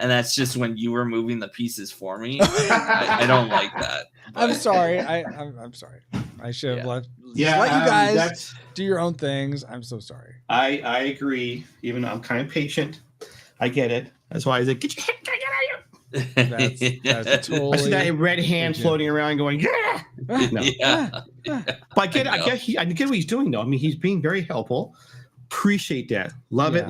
And that's just when you were moving the pieces for me. I don't like that. I'm sorry. I'm sorry. I should have let you guys do your own things. I'm so sorry. I agree. Even though I'm kind of patient, I get it. That's why I was like, get out of here. That's totally. I see that red hand floating around, going, yeah. No. But I get what he's doing though. I mean, he's being very helpful. Appreciate that. Love it.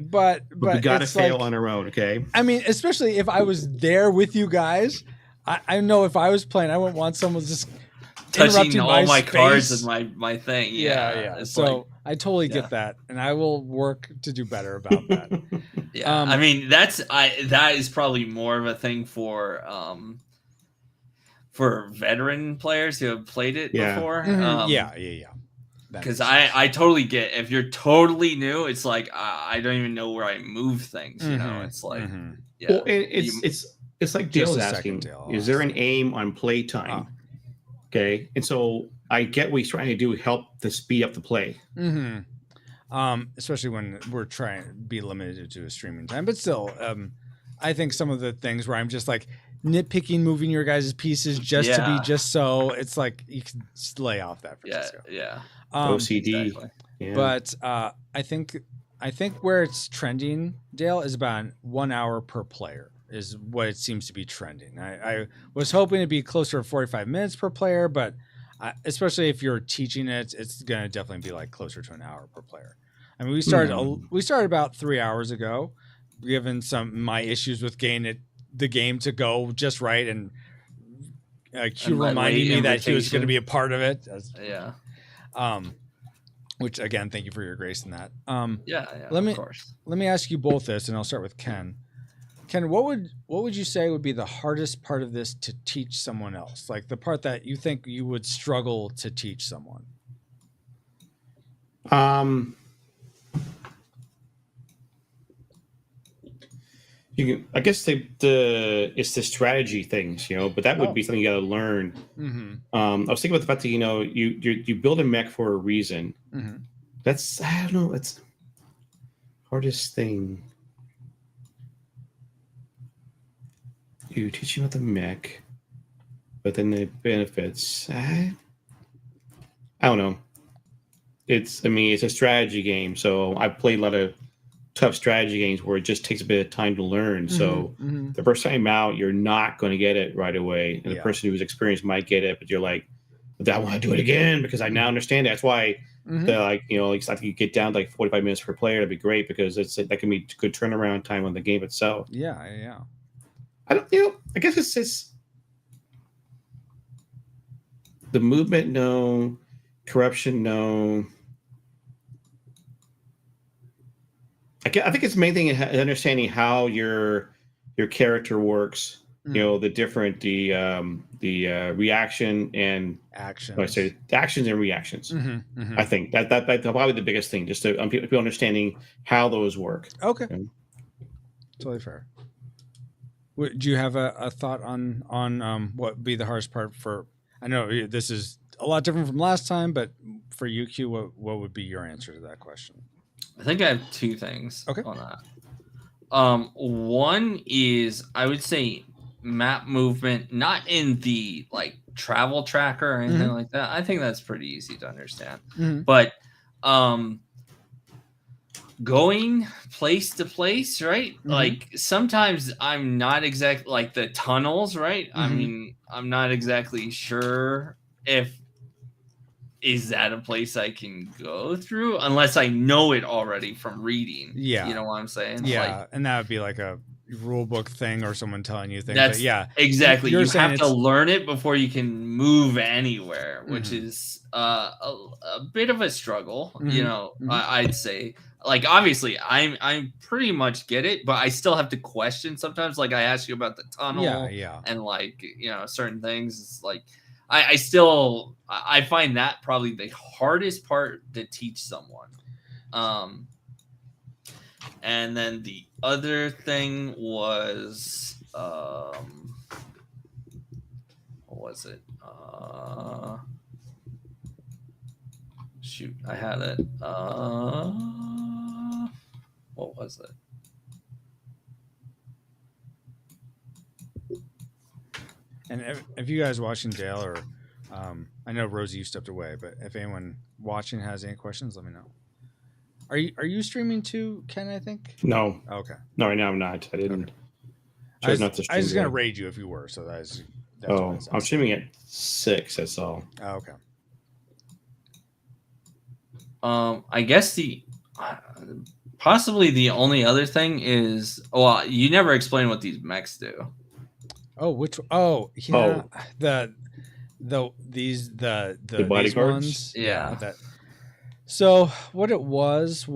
But we gotta fail on our own, okay? I mean, especially if I was there with you guys, I know if I was playing, I wouldn't want someone just touching all my space. Cards and my thing. Yeah. So I totally get that, and I will work to do better about that. I mean, that is probably more of a thing for veteran players who have played it before. Because I totally get if you're totally new, it's like I don't even know where I move things. You know, it's like Well, it's like Dale's asking, is there an aim on playtime? Okay, and so I get what he's trying to do, help to speed up the play. Especially when we're trying to be limited to a streaming time, but still, I think some of the things where I'm just like nitpicking, moving your guys' pieces just to be just so it's like you can lay off that. Francisco. OCD. Exactly. But I think where it's trending, Dale, is about 1 hour per player is what it seems to be trending. I was hoping to be closer to 45 minutes per player, but especially if you're teaching it, it's going to definitely be like closer to an hour per player. I mean, we started about 3 hours ago, given my issues with getting the game to go just right, and Q reminding me that he was going to be a part of it. Which again, thank you for your grace in that. Of course. Let me ask you both this, and I'll start with Ken. Ken, what would you say would be the hardest part of this to teach someone else? Like the part that you think you would struggle to teach someone? I guess it's the strategy things, you know, but that would be something you got to learn. I was thinking about the fact that, you know, you build a mech for a reason. That's, I don't know, it's hardest thing. You teach about the mech, but then the benefits. I don't know. It's a strategy game, so I've played a lot of tough strategy games where it just takes a bit of time to learn. So the first time out, you're not going to get it right away. And the person who's experienced might get it, but you're like, I want to do it again because I now understand it. That's why I think you get down to like 45 minutes per player. That'd be great because that can be good turnaround time on the game itself. Yeah. I guess it's the movement, no. Corruption, no. I think it's the main thing is understanding how your character works. You know, the reaction and actions. I say actions and reactions. I think that's probably the biggest thing, just to people understanding how those work. Okay, totally fair. Do you have a thought on what would be the hardest part for? I know this is a lot different from last time, but for you, Q, what would be your answer to that question? I think I have two things on that. One is I would say map movement, not in the like travel tracker or anything like that. I think that's pretty easy to understand. But going place to place, right? Mm-hmm. Like sometimes I'm not exactly like the tunnels, right? Mm-hmm. I mean, I'm not exactly sure if is that a place I can go through unless I know it already from reading. Yeah. You know what I'm saying? Yeah. Like, and that would be like a rule book thing or someone telling you things. that's but yeah, exactly. You're You saying have to learn it before you can move anywhere, which is a bit of a struggle. You know, I'd say. Like obviously, I'm pretty much get it, but I still have to question sometimes. Like I asked you about the tunnel, and like certain things. It's like I still find that probably the hardest part to teach someone. And then the other thing was what was it? Shoot, I had it. What was it? And if you guys watching, Dale, or I know Rosie, you stepped away, but if anyone watching has any questions, let me know. Are you streaming too, Ken? I think. No. Okay. No, right now I'm not. I didn't. Okay. I was gonna raid you if you were. So that's I'm streaming at 6. That's all. Oh, okay. I guess possibly the only other thing is, well, you never explain what these mechs do. Oh, which? Oh, yeah. The bodyguards ones. Yeah. So what it was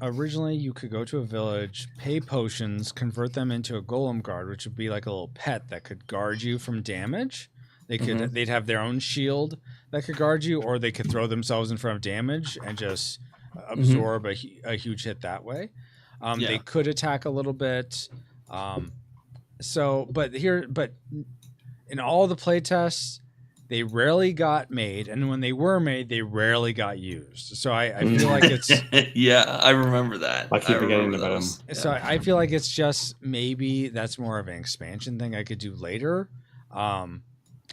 originally you could go to a village, pay potions, convert them into a golem guard, which would be like a little pet that could guard you from damage. They'd have their own shield that could guard you, or they could throw themselves in front of damage and just absorb a huge hit that way. They could attack a little bit. But in all the playtests, they rarely got made, and when they were made, they rarely got used. So I feel like it's yeah, I remember that. I keep forgetting about them. So I feel like it's just maybe that's more of an expansion thing I could do later.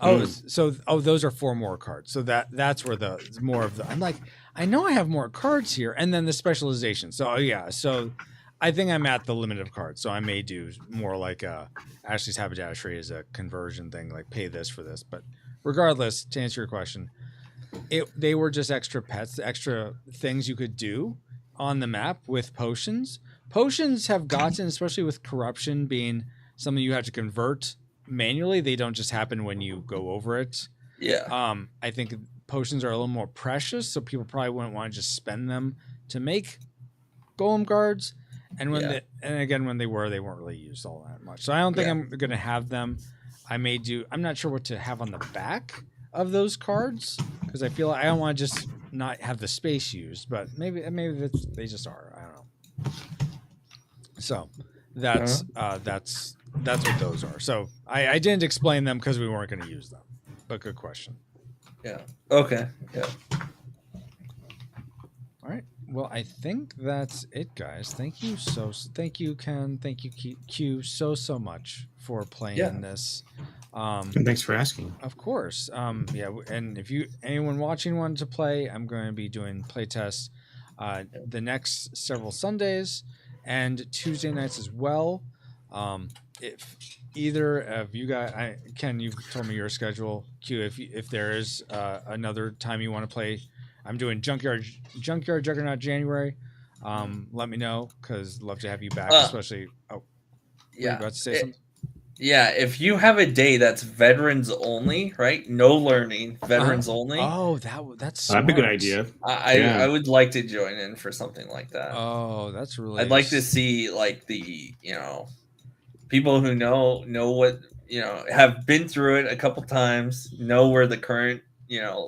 Those are 4 more cards. So that's where I'm like, I know I have more cards here, and then the specialization. So so I think I'm at the limit of cards. So I may do more like Ashley's Haberdashery as a conversion thing, like pay this for this. But regardless, to answer your question, they were just extra pets, extra things you could do on the map with potions. Potions have gotten, especially with corruption being something you have to convert manually, they don't just happen when you go over it. Yeah. I think potions are a little more precious, so people probably wouldn't want to just spend them to make golem guards. And when they weren't really used all that much. So I don't think I'm going to have them. I'm not sure what to have on the back of those cards because I feel like I don't want to just not have the space used, but maybe they just are. I don't know. So that's what those are. So I didn't explain them because we weren't going to use them, but good question. Yeah. Okay. Yeah. All right. Well, I think that's it, guys. Thank you, Ken. Thank you, Q, so much for playing this. And thanks for asking. Of course. And if anyone watching wanted to play, I'm going to be doing playtests the next several Sundays and Tuesday nights as well. If either of you guys, Ken, you've told me your schedule. Q, if there is another time you want to play. I'm doing Junkyard Juggernaut January. Let me know because love to have you back, especially. Oh, yeah. You about to say something? Yeah, if you have a day that's veterans only, right? No learning, veterans only. Oh, that's smart. That'd be a good idea. I would like to join in for something like that. Oh, that's really. I'd like to see like the people who know what have been through it a couple times, know where the current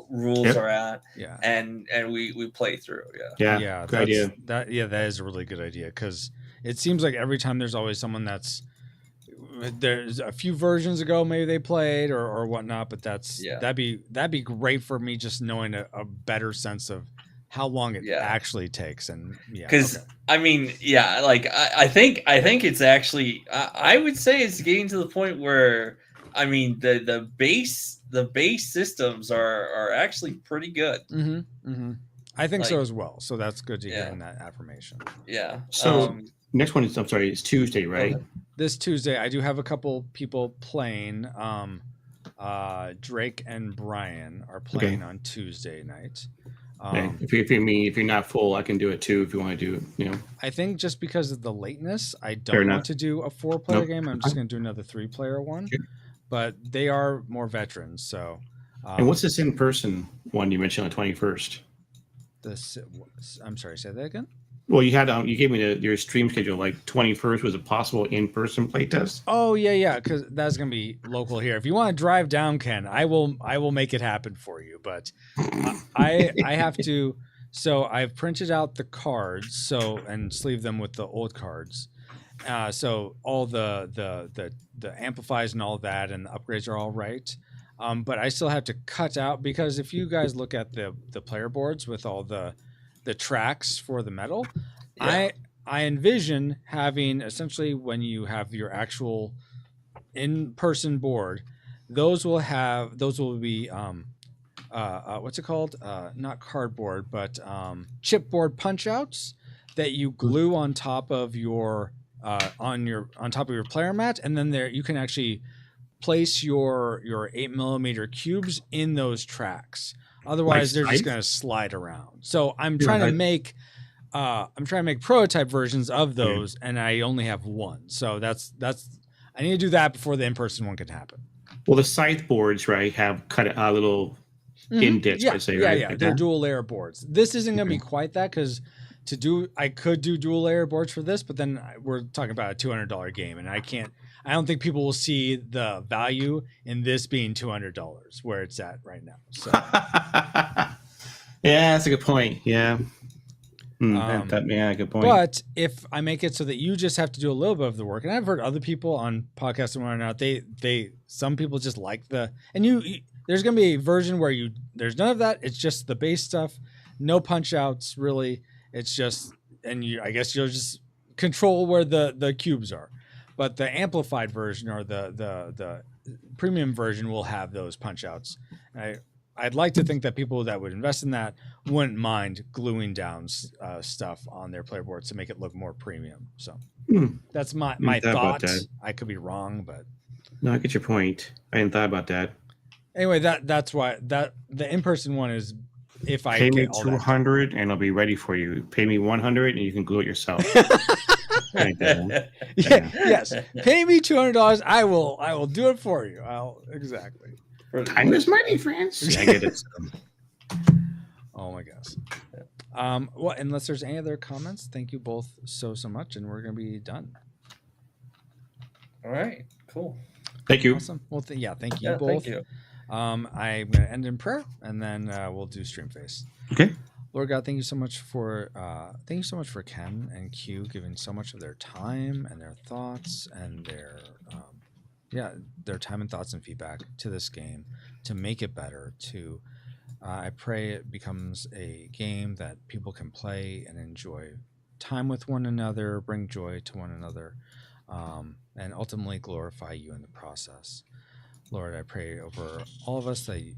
rules are at, and we play through. Yeah, good idea. That is a really good idea because it seems like every time there's always someone there's a few versions ago maybe they played or whatnot, but that'd be great for me just knowing a better sense of how long it actually takes. And because I mean I think it's actually I would say it's getting to the point where I mean the base systems are actually pretty good. I think so as well. So that's good to hear in that affirmation. Yeah. So next one is, I'm sorry, it's Tuesday, right? This Tuesday, I do have a couple people playing. Drake and Brian are playing on Tuesday night. If you're not full, I can do it too if you want to do it. You know, I think just because of the lateness, I don't want to do a 4-player game. I'm just going to do another 3-player one. Sure. But they are more veterans, so. And what's this in-person one you mentioned on the 21st? I'm sorry, say that again. Well, you had you gave me your stream schedule. Like 21st was a possible in-person playtest. Oh yeah, because that's gonna be local here. If you want to drive down, Ken, I will make it happen for you. But I have to. So I've printed out the cards and sleeve them with the old cards. So all the amplifiers and all that and the upgrades are all right. But I still have to cut out, because if you guys look at the player boards with all the tracks for the metal, I envision having, essentially, when you have your actual in-person board, those will be what's it called? Not cardboard, but chipboard punch outs that you glue on top of your player mat, and then there you can actually place your 8mm cubes in those tracks. Otherwise, they're just going to slide around. So I'm trying to make prototype versions of those, and I only have one. So that's I need to do that before the in-person one can happen. Well, the scythe boards, right, have cut a little indents, yeah, per se, yeah, right? yeah. Like They're that? dual layer boards. This isn't going to be quite that, because I could do dual layer boards for this, but then we're talking about a $200 game, and I don't think people will see the value in this being $200 where it's at right now. So yeah, that's a good point. Yeah. Good point. But if I make it so that you just have to do a little bit of the work, and I've heard other people on podcasts and whatnot, some people just like there's going to be a version where there's none of that. It's just the base stuff, no punch outs really. It's just, I guess you'll just control where the cubes are. But the amplified version, or the premium version, will have those punch outs. I'd like to think that people that would invest in that wouldn't mind gluing down stuff on their player boards to make it look more premium. So that's my thought. I could be wrong, but no, I get your point. I hadn't thought about that. Anyway, that's why the in-person one is, if I pay me $200 and I'll be ready for you. Pay me $100 and you can glue it yourself. Yes, pay me $200. I will do it for you. Exactly. Time is money, friends. I get it. Oh my gosh. Well, unless there's any other comments, thank you both so much, and we're gonna be done. All right. Cool. Thank you. Awesome. Well, thank you both. Thank you. I'm gonna end in prayer, and then we'll do stream face. Okay. Lord God, thank you so much for Ken and Q giving so much of their time and their thoughts and their time and thoughts and feedback to this game to make it better. I pray it becomes a game that people can play and enjoy time with one another, bring joy to one another, and ultimately glorify you in the process. Lord, I pray over all of us that you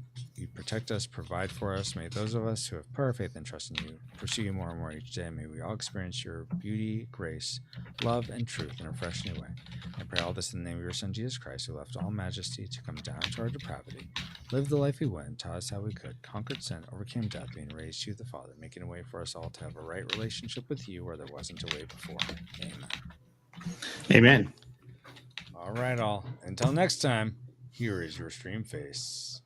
protect us, provide for us. May those of us who have pure faith and trust in you pursue you more and more each day. May we all experience your beauty, grace, love, and truth in a fresh new way. I pray all this in the name of your Son, Jesus Christ, who left all majesty to come down to our depravity, lived the life he went, taught us how we could, conquered sin, overcame death, being raised to the Father, making a way for us all to have a right relationship with you where there wasn't a way before. Amen. Amen. All right, all. Until next time. Here is your stream face.